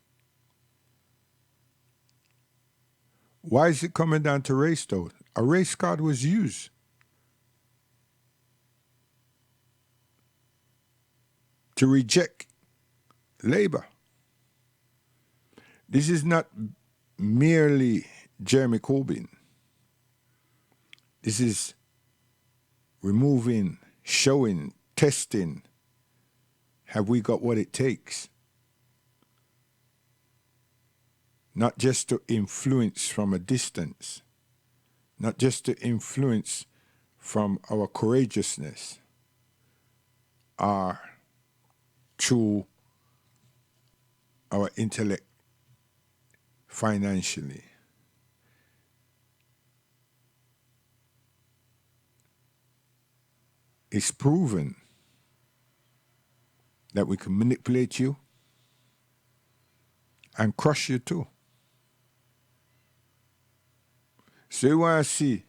Why is it coming down to race, though? A race card was used. To reject Labour. This is not merely Jeremy Corbyn. This is removing, showing, testing. Have we got what it takes? Not just to influence from a distance, not just to influence from our courageousness, or through our intellect financially. It's proven that we can manipulate you and crush you too. So you want to see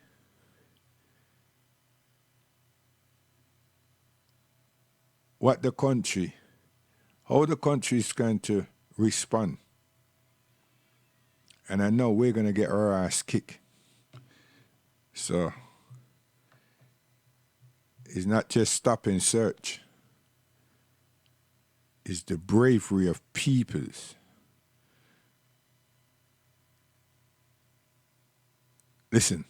how the country is going to respond. And I know we're going to get our ass kicked. So it's not just stop and search. It's the bravery of peoples. Listen.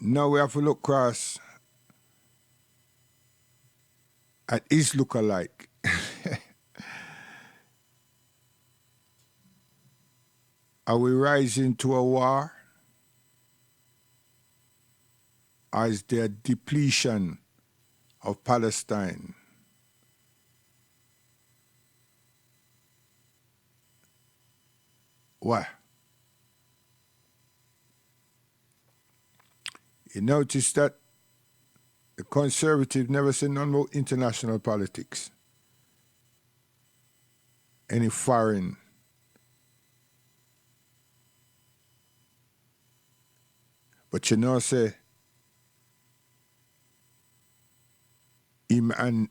Now we have to look across at his look-alike. Are we rising to a war? Or is there depletion of Palestine? Why? You notice that the conservative never say nothing about international politics. Any foreign. But you know, say, him and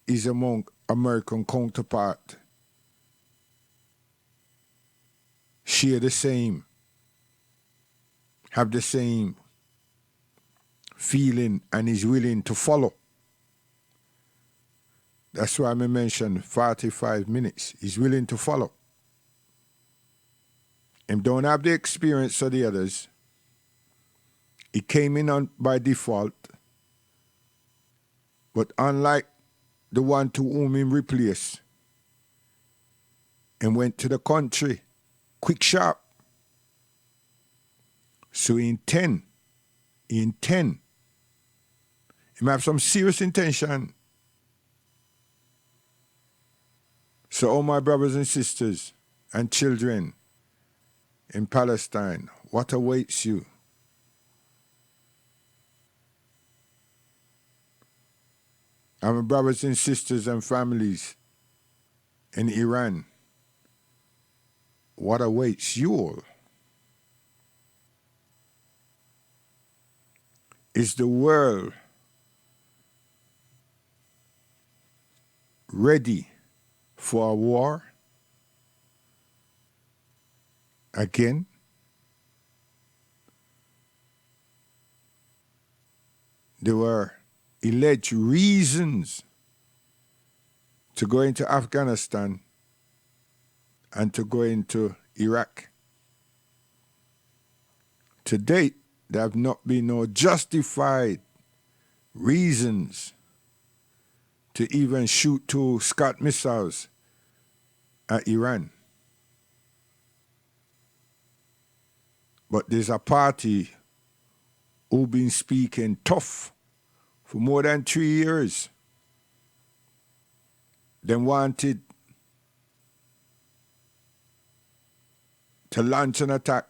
his among American counterpart share the same, have the same feeling, and is willing to follow. That's why I mentioned 45 minutes. He's willing to follow. Him don't have the experience of the others. He came in on by default. But unlike the one to whom he replaced, and went to the country quick sharp. So he intend. He might have some serious intention. So all my brothers and sisters and children in Palestine, what awaits you? And my brothers and sisters and families in Iran, what awaits you all? Is the world ready for a war again? There were alleged reasons to go into Afghanistan and to go into Iraq. To date, there have not been no justified reasons to even shoot 2 Scud missiles at Iran. But there's a party who been speaking tough for more than 3 years. They wanted to launch an attack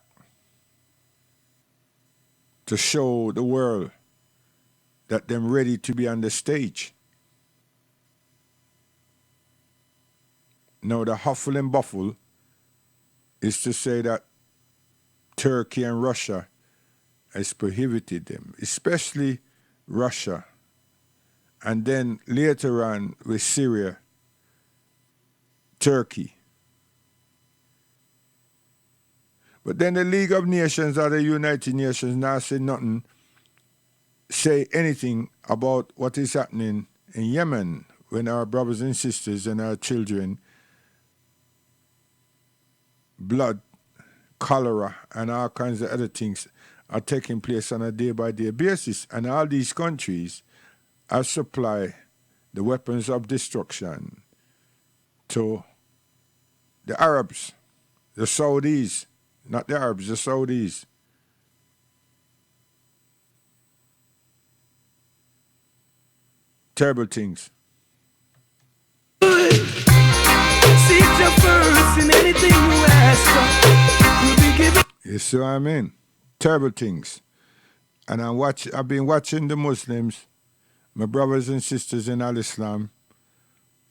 to show the world that they're ready to be on the stage. Now the huffle and buffle is to say that Turkey and Russia has prohibited them, especially Russia. And then later on with Syria, Turkey. But then the League of Nations or the United Nations now say anything about what is happening in Yemen when our brothers and sisters and our children, blood, cholera, and all kinds of other things are taking place on a day-by-day basis. And all these countries have supplied the weapons of destruction to the Arabs, the Saudis, not the Arabs, the Saudis. Terrible things. Seek your first in anything you ask, will be given. You see what I mean? Terrible things. And I've been watching the Muslims, my brothers and sisters in Al-Islam,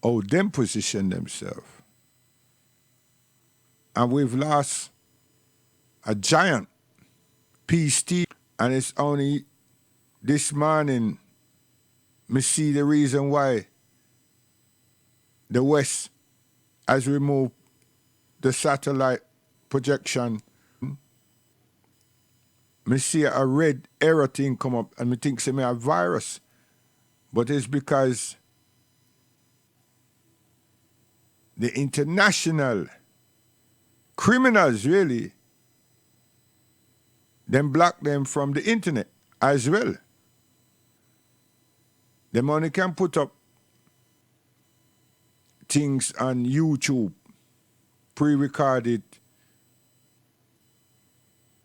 how them position themselves. And we've lost a giant, Peace TV, and it's only this morning me see the reason why the West has removed the satellite projection. Me see a red error thing come up and me think say me a virus. But it's because the international criminals really, them block them from the internet as well. Them only can put up things on YouTube, pre-recorded,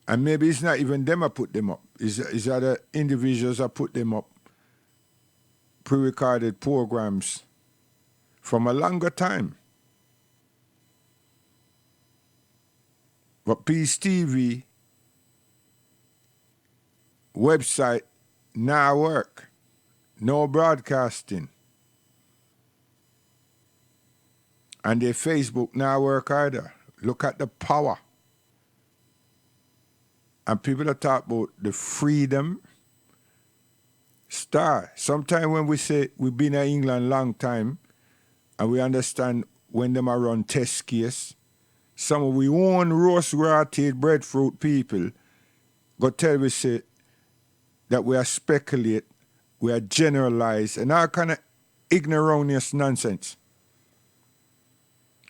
and maybe it's not even them that put them up. It's other individuals that put them up, pre-recorded programs from a longer time. But Peace TV website now work. No broadcasting. And their Facebook now work either. Look at the power. And people that talk about the freedom star. Sometimes when we say we've been in England long time and we understand when them are run test case, some of we own roast rotted breadfruit people go tell we say that we are speculate, we are generalize, and all kind of ignoramus nonsense.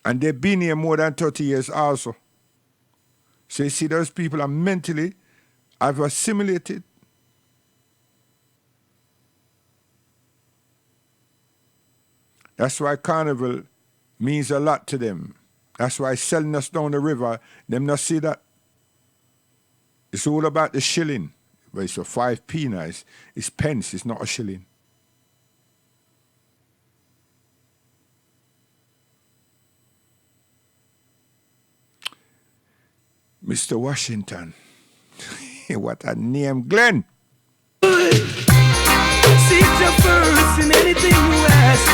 And they've been here more than 30 years also. So you see, those people are mentally have assimilated. That's why Carnival means a lot to them. That's why selling us down the river, them not see that. It's all about the shilling. But it's a 5p now. It's pence, it's not a shilling. Mr. Washington. What a name, Glenn. Seek your first in anything you ask,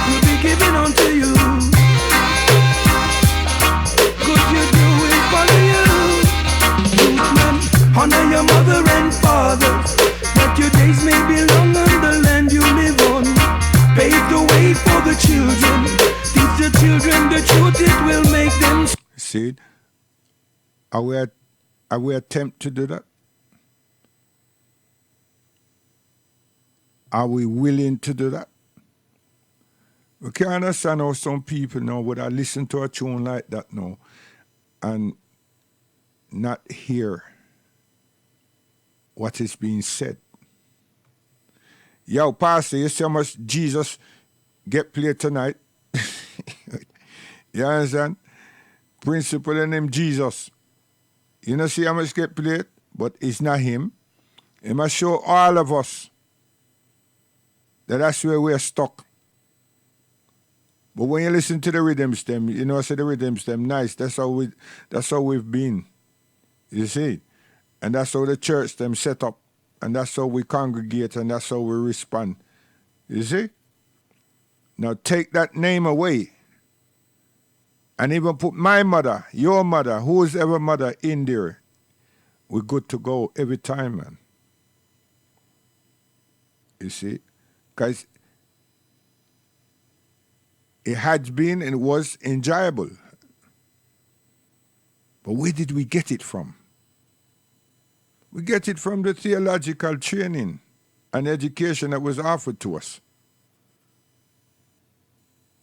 will be given unto you. Good you do it for you. Man, honor your mother and father, that your days may be long on the land you live on. Pave the way for the children. Teach the children the truth, it will make them. See, are we attempt to do that? Are we willing to do that? We can't understand how some people now would have listened to a tune like that now and not hear what is being said. Yo, Pastor, you see how much Jesus get played tonight? You understand? Principle in him, Jesus. You know, see how much get played? But it's not him. He must show all of us that that's where we're stuck. But when you listen to the rhythms, them, you know, I say the rhythms, them nice. That's how we've been. You see? And that's how the church them set up. And that's how we congregate and that's how we respond. You see? Now take that name away. And even put my mother, your mother, whose ever mother in there. We're good to go every time, man. You see? Because it had been and was enjoyable. But where did we get it from? We get it from the theological training and education that was offered to us.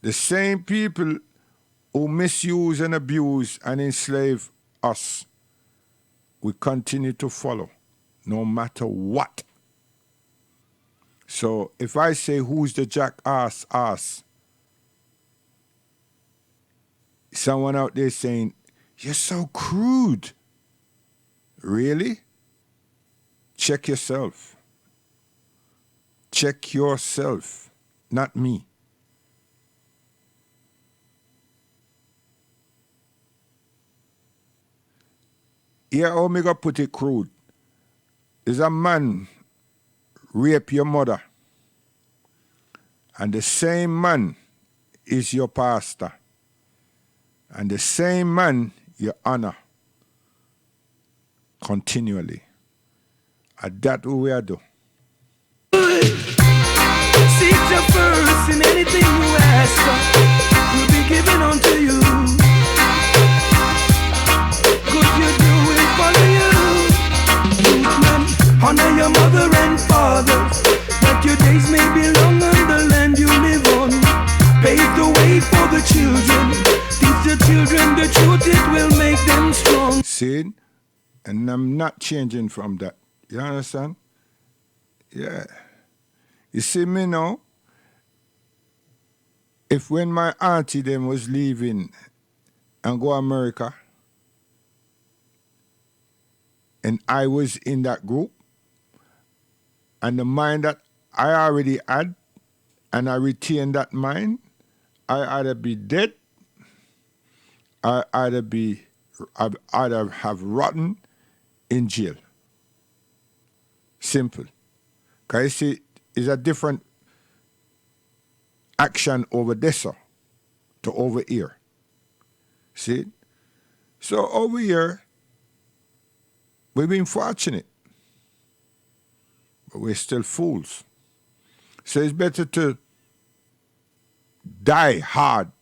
The same people who misuse and abuse and enslave us, we continue to follow, no matter what. So if I say, who's the jackass ass? Someone out there saying, you're so crude. Really? Check yourself. Check yourself, not me. Here, how me go put it crude. Is a man rape your mother, and the same man is your pastor, and the same man you honor continually. And that we are do. Seek your first in anything you ask for, will be given unto you. Could you do it for you? Man, honor your mother and father, that your days may be long on the land you live on. Pave the way for the children. Teach the children the truth, it will make them strong. See? And I'm not changing from that. You understand? Yeah. You see me now? If when my auntie them was leaving and go America, and I was in that group, and the mind that I already had, and I retained that mind, I either be dead, I either have rotten in jail. Simple. Because you see, it's a different action over this to over here. See? So over here, we've been fortunate. But we're still fools. So it's better to die hard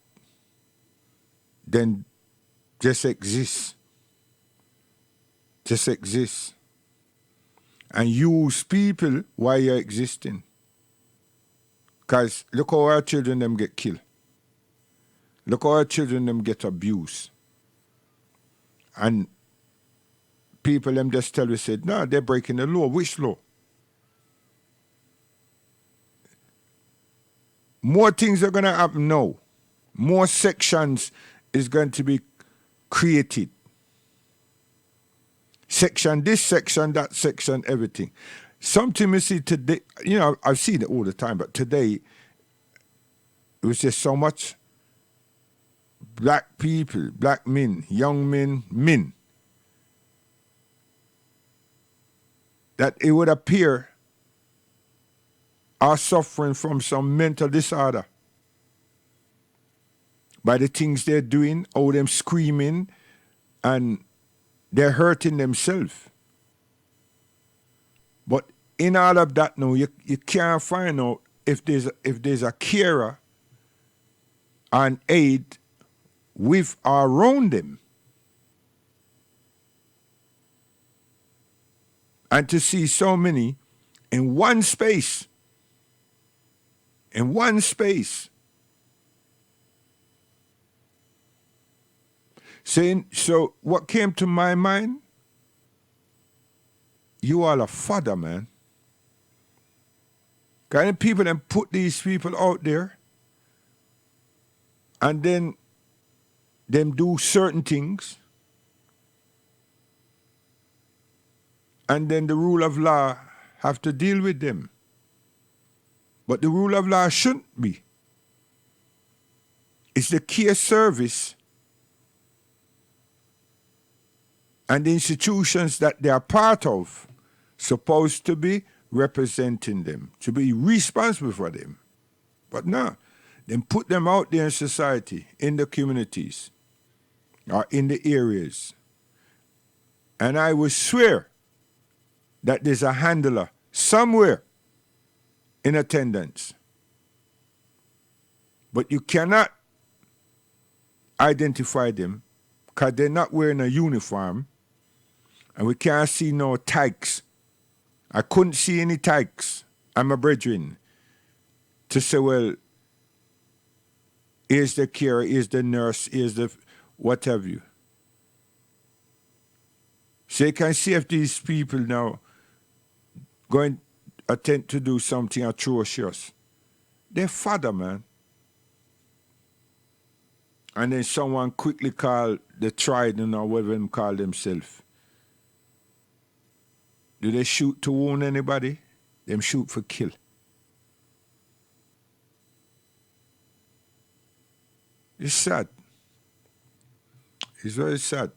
than just exist. Just exist. And use people while you're existing. Because look how our children them get killed. Look how our children them get abused. And people them just tell you, said, no, they're breaking the law. Which law? More things are going to happen now. More sections is going to be created. Section this, section that, section everything. Something we see today, you know, I've seen it all the time, but today it was just so much black people, black men, young men, that it would appear are suffering from some mental disorder by the things they're doing, all them screaming, and they're hurting themselves. But in all of that now, you can't find out if there's a carer and aid with or around them. And to see so many in one space, saying, so what came to my mind? You are a father, man. Kind of people then put these people out there, and then them do certain things, and then the rule of law have to deal with them. But the rule of law shouldn't be. It's the care service and the institutions that they are part of supposed to be representing them, to be responsible for them. But no, then put them out there in society, in the communities, or in the areas. And I will swear that there's a handler somewhere in attendance. But you cannot identify them because they're not wearing a uniform, and we can't see no tags. I couldn't see any tags. I'm a brethren to say, well, here's the carer, here's the nurse, here's the what have you. So you can see if these people now going attempt to do something atrocious. They're father, man. And then someone quickly called the Trident or whatever them call themselves. Do they shoot to wound anybody? Them shoot for kill. It's sad. It's very sad.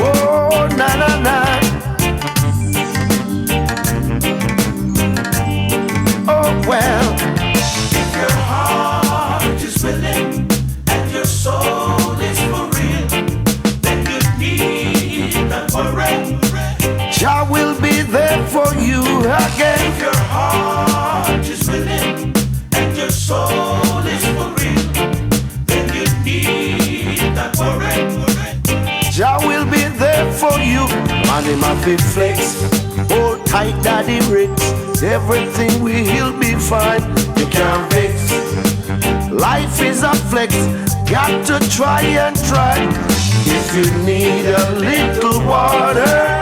Oh, na na na. Oh, well. If your heart is willing and your soul is for real, then you need not worry. Jah will be there for you again. If your heart is willing and your soul is for real, then you need not worry. Jah will be there for you. Man, him a big flex. Hold tight, daddy Ricks. Everything will be fine. You can't vex. Life is a flex. Got to try and try. If you need a little water,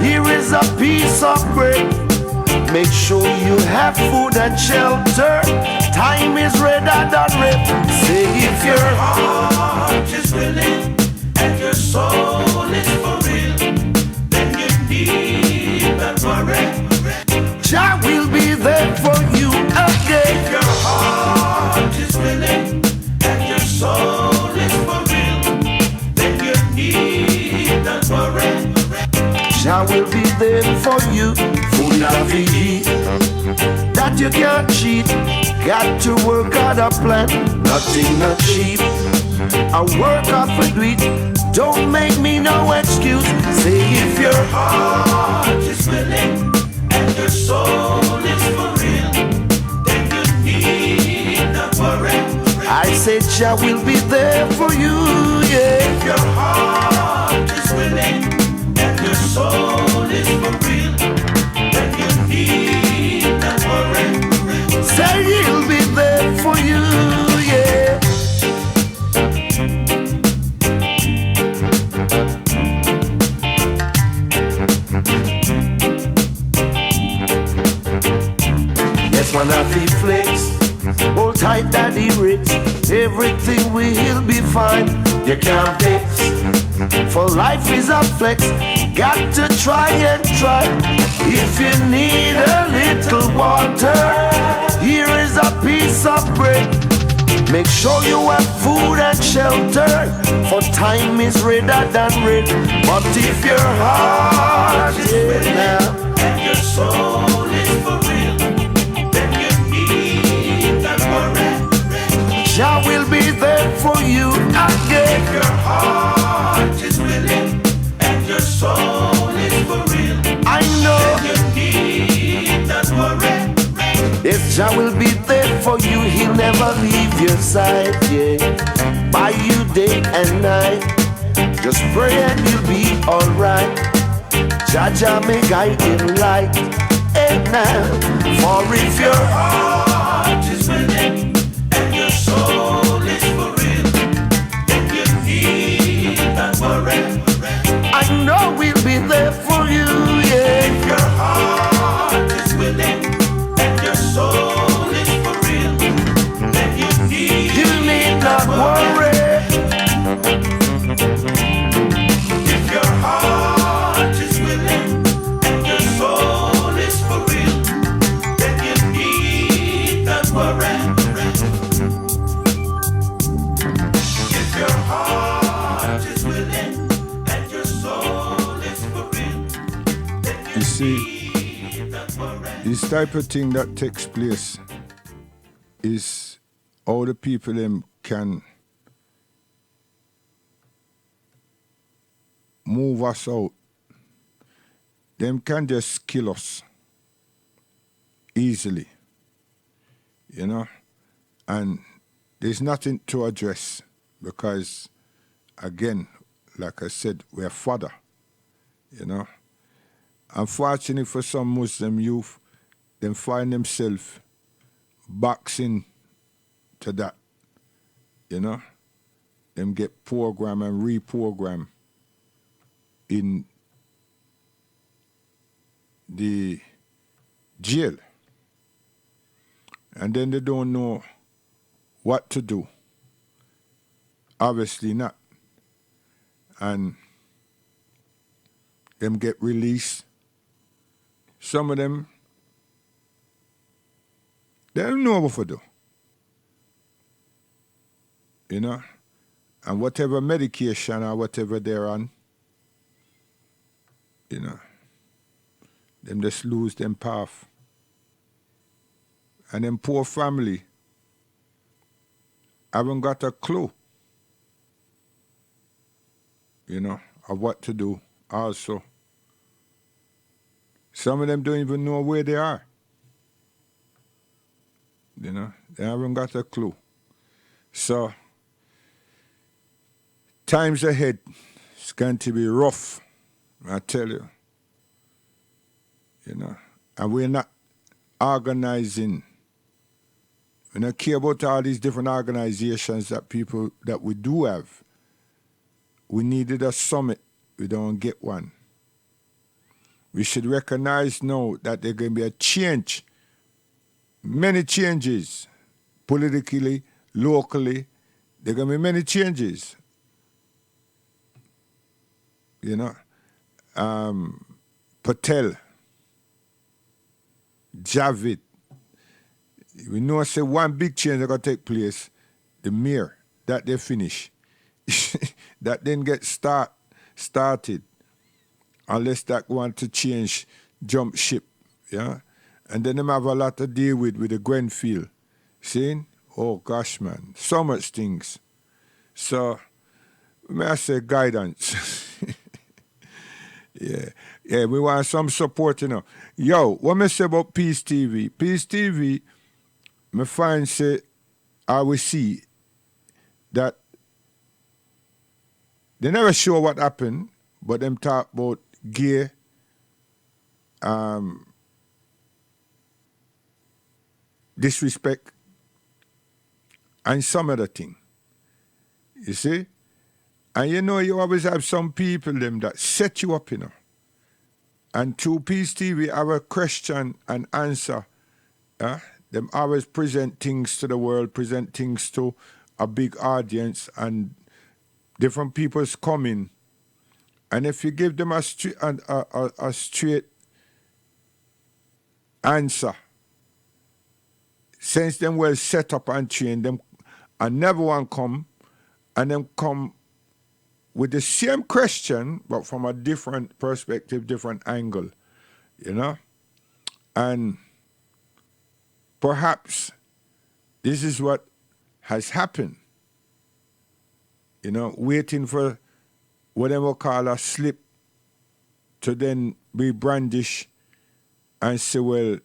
here is a piece of bread. Make sure you have food and shelter. Time is redder than red. Say if your heart is willing and your soul is for real, then you need not worry. Jah will be there for you again. If your heart is willing and your soul is for real, then you need not worry. Jah will be there for you. Food not to eat, that you can't cheat. Got to work out a plan, nothing not cheap. I work off a do it. Don't make me no excuse. Say if your heart is willing and your soul is for real, then you need not worry. I said Jah will be there for you, yeah. If your heart is willing and your soul is for real, then you need not worry. Say he'll be there for you, yeah. Yes, man, I feel flex. Hold tight, daddy Ricks. Everything will be fine. You can't fix. For life is a flex. Got to try and try. If you need a little water, here is a piece of bread. Make sure you have food and shelter, for time is redder than red. But if your heart is ready now and your soul is for real, then you need not worry. Jah will be there for you again. If your heart is willing and your soul is for real, I know then you need not worry. Yes, Jah will be there for you. He'll never leave your side, yeah. By you day and night. Just pray and you'll be alright. Jah may guide in light and now. For if your heart is willing and your soul is for real, then you need not worry. I know we'll be there for you, yeah. If your heart is willing see, this type of thing that takes place is how the people them can move us out. Them can just kill us easily, you know, and there's nothing to address because, again, like I said, we're fodder, you know. Unfortunately for some Muslim youth, them find themselves boxing to that, you know. Them get programmed and reprogrammed in the jail. And then they don't know what to do. Obviously not. And them get released. Some of them, they don't know what to do. You know? And whatever medication or whatever they're on, you know, them just lose them path. And them poor family haven't got a clue, you know, of what to do also. Some of them don't even know where they are. You know, they haven't got a clue. So, times ahead, it's going to be rough, I tell you. You know, and we're not organizing. We don't care about all these different organizations that people that we do have. We needed a summit. We don't get one. We should recognize now that there's going to be a change, many changes, politically, locally. There are going to be many changes. You know, Patel, Javid. We know say one big change that going to take place, the mayor, that they finish. That didn't get started unless that want to change, jump ship, yeah? And then them have a lot to deal with the Grenfell. See? Oh gosh, man, so much things. So, may I say guidance. Yeah, we want some support, you know. Yo, what me say about Peace TV? Peace TV, me find say, I will see that they never show what happened, but them talk about gay, disrespect, and some other thing. You see? And you know, you always have some people them that set you up, you know. And through Peace TV, our question and answer, them always present things to the world, present things to a big audience, and different people's coming. And if you give them a straight answer, since them well set up and trained, them and never one come, and them come with the same question, but from a different perspective, different angle, you know? And perhaps this is what has happened, you know, waiting for whatever call a slip to then be brandished and say, well,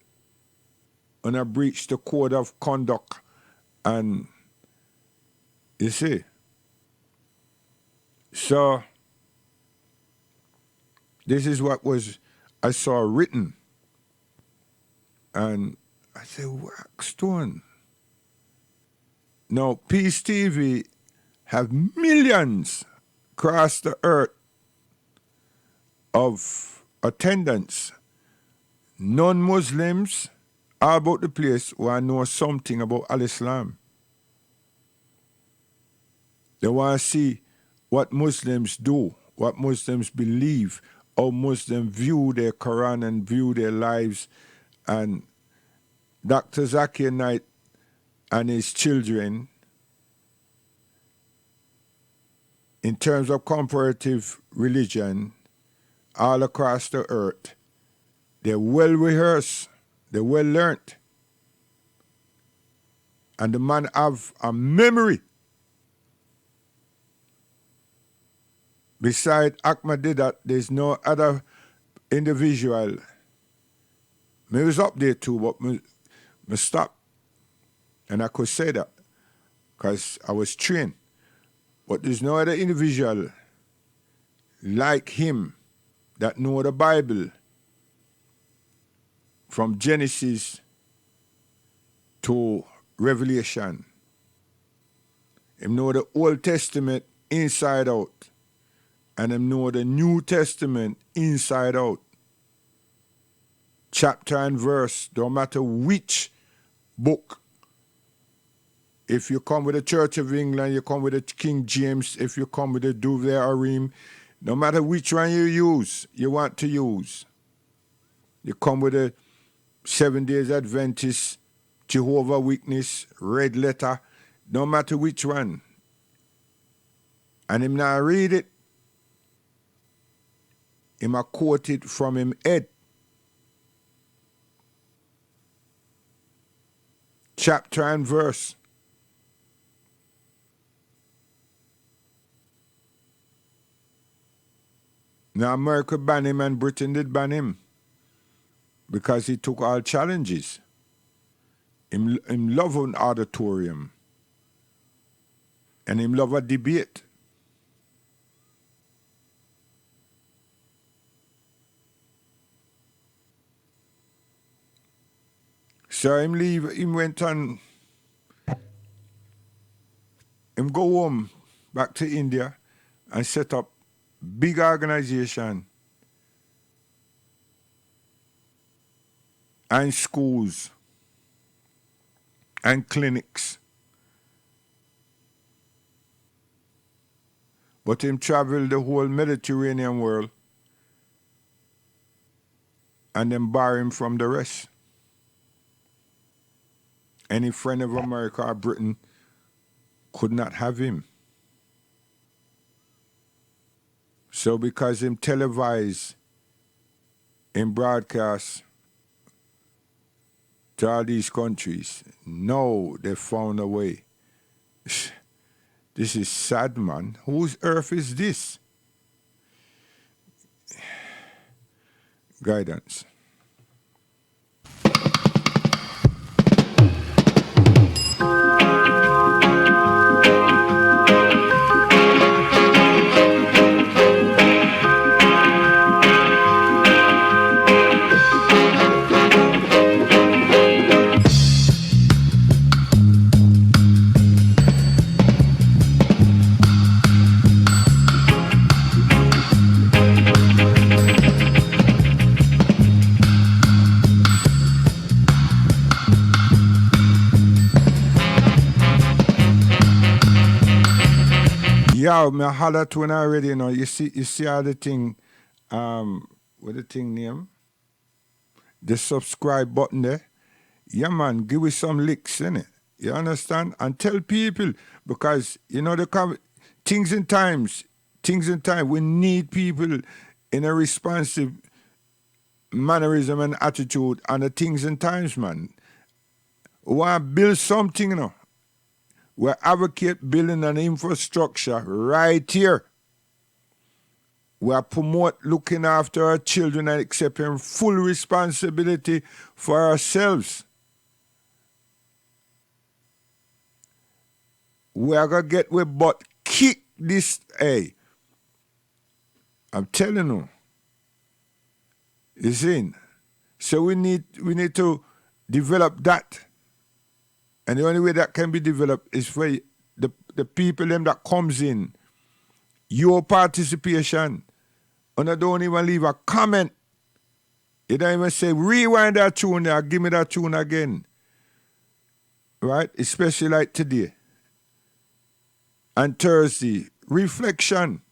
when I breach the code of conduct, and you see. So this is what I saw written. And I said, Waxstone. Now, Peace TV have millions across the earth of attendants, non-Muslims, all about the place who know something about Al-Islam. They want to see what Muslims do, what Muslims believe, how Muslims view their Quran and view their lives. And Dr. Zakir Naik and his children, in terms of comparative religion, all across the earth, They're well rehearsed. They're well learnt. And the man have a memory. Beside Ahmadinejad, there's no other individual. Me was up there too, but me stopped. And I could say that because I was trained. But there's no other individual like him that know the Bible from Genesis to Revelation. Him know the Old Testament inside out. And him know the New Testament inside out. Chapter and verse, don't matter which book. If you come with the Church of England, you come with the King James, if you come with the Duvet Arim, no matter which one you want to use. You come with the 7 Days Adventist, Jehovah Witness, Red Letter, no matter which one. And him now read it, him a quote it from him head. Chapter and verse. Now America banned him and Britain did ban him because he took all challenges. Him love an auditorium and him love a debate. So him went on, him go home back to India and set up big organization and schools and clinics. But him traveled the whole Mediterranean world and then bar him from the rest. Any friend of America or Britain could not have him. So because him televised, him broadcast to all these countries, no, they found a way. This is sad, man. Whose earth is this? Guidance. Yeah, me holler to one already, you know. You see how the thing, what the thing name? The subscribe button there. Yeah, man, give us some licks, innit? You understand? And tell people, because, you know, things in time, we need people in a responsive mannerism and attitude and the things in times, man. We want to build something, you know. We advocate building an infrastructure right here. We promote looking after our children and accepting full responsibility for ourselves. We are going to get with butt kick this, hey. I'm telling you. You see? So we need to develop that. And the only way that can be developed is for the people them that comes in. Your participation. And I don't even leave a comment. You don't even say, rewind that tune there, give me that tune again. Right? Especially like today. And Thursday. Reflection.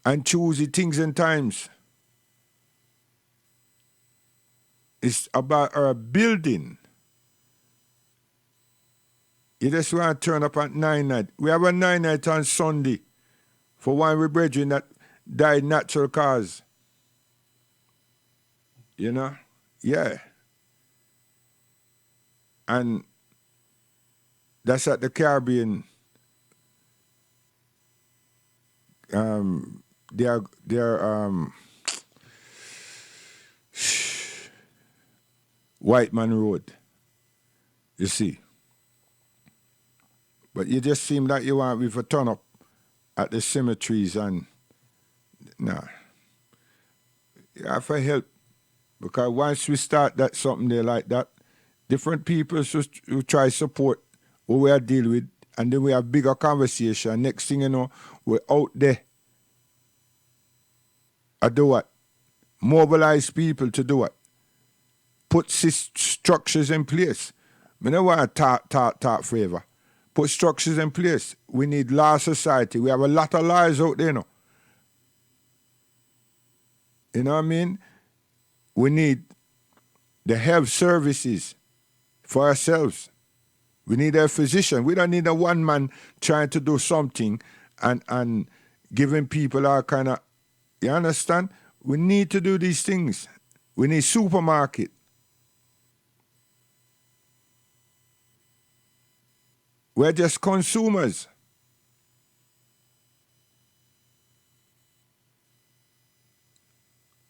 And Tuesday, things and times. It's about our building. You just want to turn up at 9 night. We have a 9 night on Sunday for one we brethren that died natural cause. You know? Yeah. And that's at the Caribbean. They're White Man Road. You see. But you just seem like you want me to turn up at the cemeteries and nah. You have to help. Because once we start that something there like that, different people who try support what we are dealing with, and then we have bigger conversation. Next thing you know, we're out there. I do what? Mobilize people to do what? Put structures in place. I don't want to talk forever. Put structures in place. We need law society. We have a lot of lies out there now. You know what I mean? We need the health services for ourselves. We need a physician. We don't need a one man trying to do something and giving people all kind of, you understand? We need to do these things. We need supermarket. We're just consumers.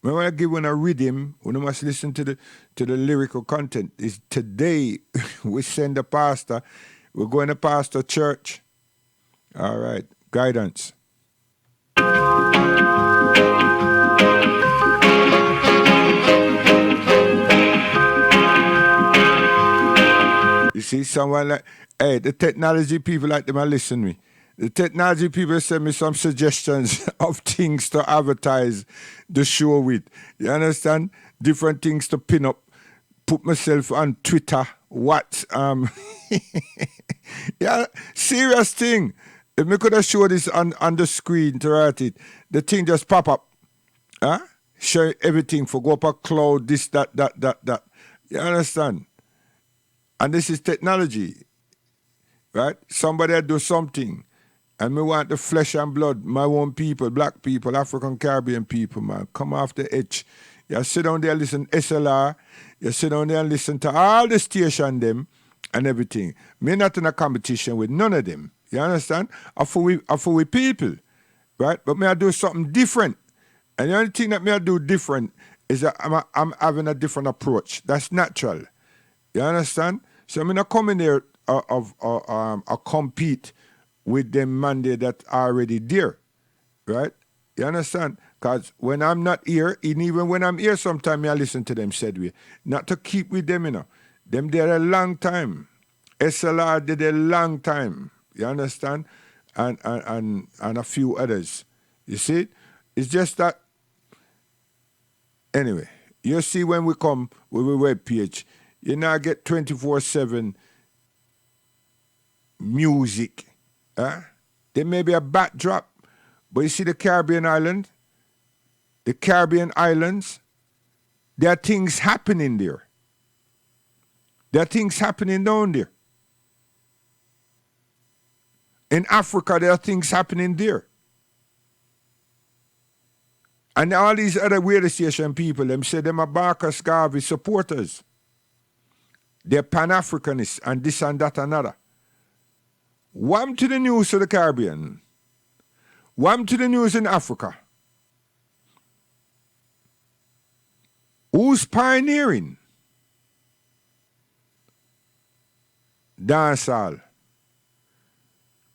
When I give one a rhythm, we must listen to the lyrical content. Is today we send the pastor, we're going to pastor church. All right, guidance. You see, someone like, hey, the technology people like them, listen to me. The technology people send me some suggestions of things to advertise the show with. You understand? Different things to pin up. Put myself on Twitter. What? Yeah, serious thing. If me could have showed this on the screen to write it, the thing just pop up. Huh? Show everything for go up a cloud, this, that. You understand? And this is technology. Right? Somebody do something. And me want the flesh and blood, my own people, black people, African Caribbean people, man. Come off the edge. You sit down there and listen to SLR. You sit down there and listen to all the station them and everything. Me not in a competition with none of them. You understand? I for we people. Right? But me I do something different. And the only thing that me I do different is that I'm having a different approach. That's natural. You understand? So I'm not coming there compete with them man there that are already there, right? You understand? Because when I'm not here, and even when I'm here, sometimes I listen to them said we. Not to keep with them, you know. Them there a long time. SLR did a long time. You understand? And a few others. You see? It's just that, anyway, you see when we come with a web page, you now get 24/7 music. There may be a backdrop, but you see the Caribbean islands, there are things happening there. There are things happening down there. In Africa, there are things happening there. And all these other radio station people, them say them are Barker Garvey supporters. They're Pan-Africanists and this and that and another. Wham to the news of the Caribbean. Wham to the news in Africa. Who's pioneering? Dancehall.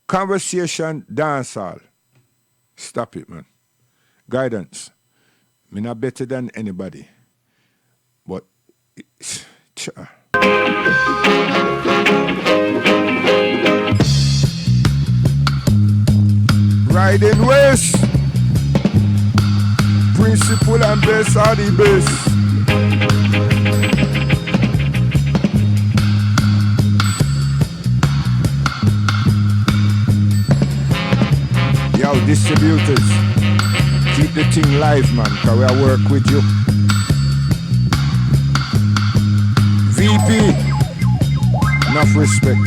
Conversation dancehall. Stop it, man. Guidance. Me not better than anybody. But Riding West, principle and best are the best. Yo, distributors, keep the thing live, man, because we work with you. VP, enough respect.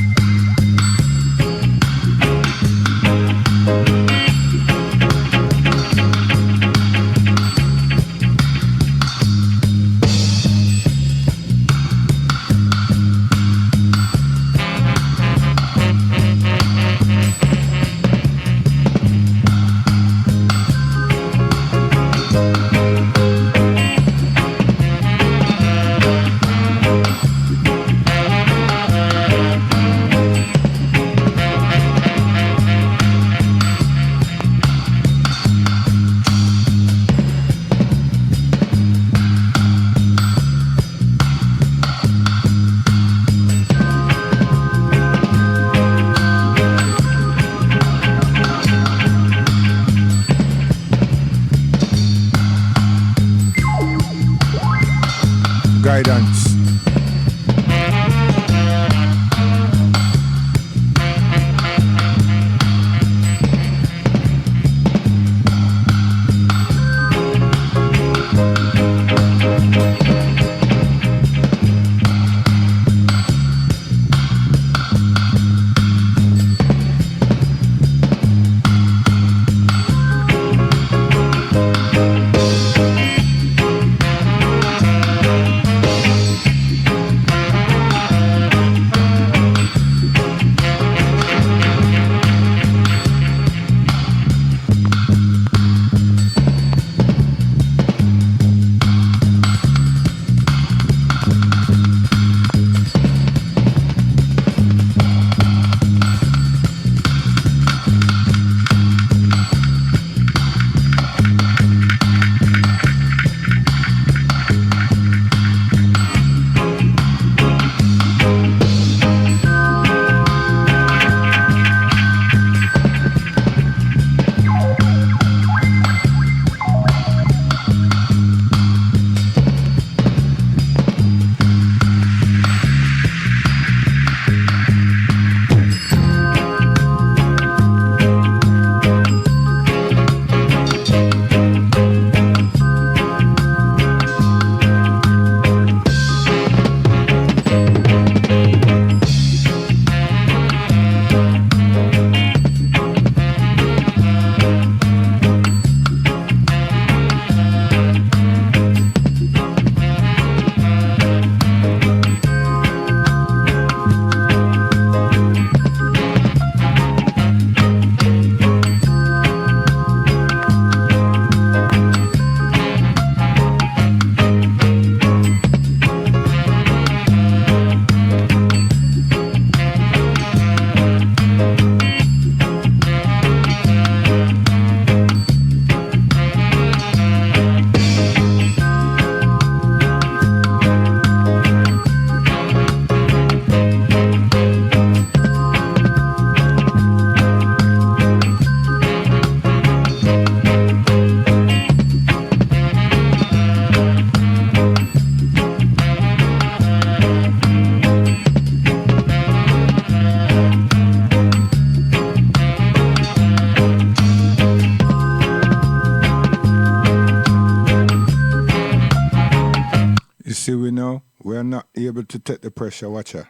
We're not able to take the pressure, watch her.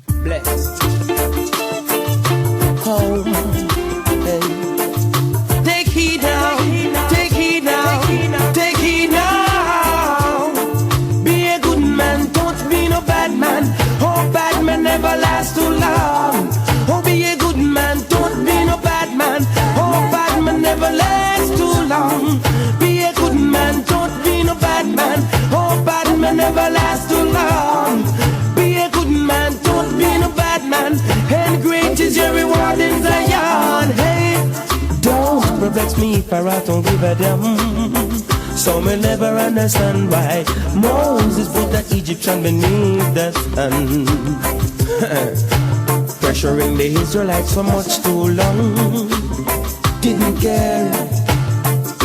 Blessed. Home. Take heed now. Take heed now. Take heed now. Be a good man. Don't be no bad man. Oh, bad man never last too long. Oh, be a good man. Don't be no bad man. Oh, bad man never last too long. Be a good man. Don't be no bad man. Oh, bad man never last too long. Be a good man. Don't be no bad man. And great is your reward in Zion. Hey, don't perplex me if I don't give a damn. Some will never understand why Moses put the Egyptian beneath the sun. Pressuring the Israelites for much too long. Didn't care.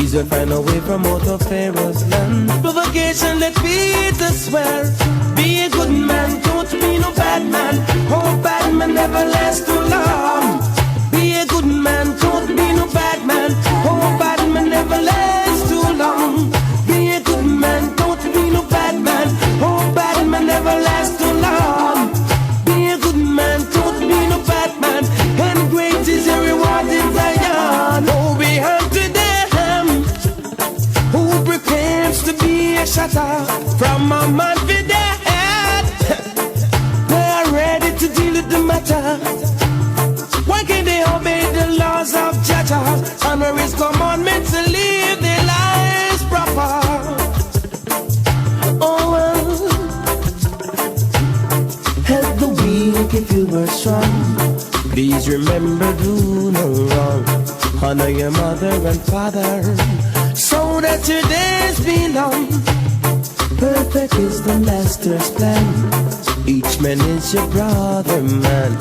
Israel find a way from out of Pharaoh's land. Provocation, let Peter swear. Be a good man, don't be no bad man. Oh, bad man never lasts too long. Be a good man, don't be no bad man. Oh, bad man never lasts too long. Be a good man, don't be no bad man. Oh, bad man never lasts too long. Be a good man, don't be no bad man. And great is your reward in Zion. Oh, we hunted them who prepares to be a shatter from a man for dead. They are ready to deal with the matter. Why can't they obey the laws of Jah? Honor his commandments and live their lives proper. Oh well, help the weak if you were strong. Please remember, do no wrong. Honor your mother and father, so that your days be long. Perfect is the master's plan. Each man is your brother, man.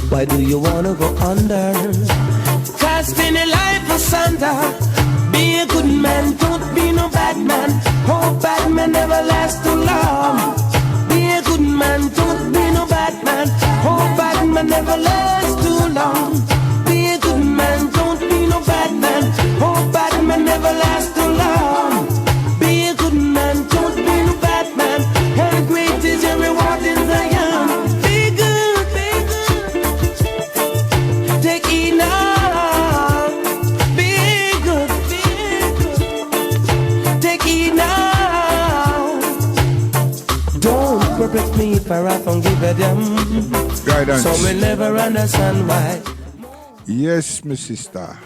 Why do you wanna go under? Casting a life asunder. Be a good man, don't be no bad man. Oh, bad man never lasts too long. Be a good man, don't be no bad man. Oh, bad man never lasts too long. Be a good man, don't be no bad man. Oh, bad man never lasts too long. Be a good man, don't be no bad man. And great is your reward in Zion. Be good, be good. Take it now. Be good, be good. Take it now. Don't perplex me if I don't give a damn. Guidance. Some will never understand why. Yes, my sister.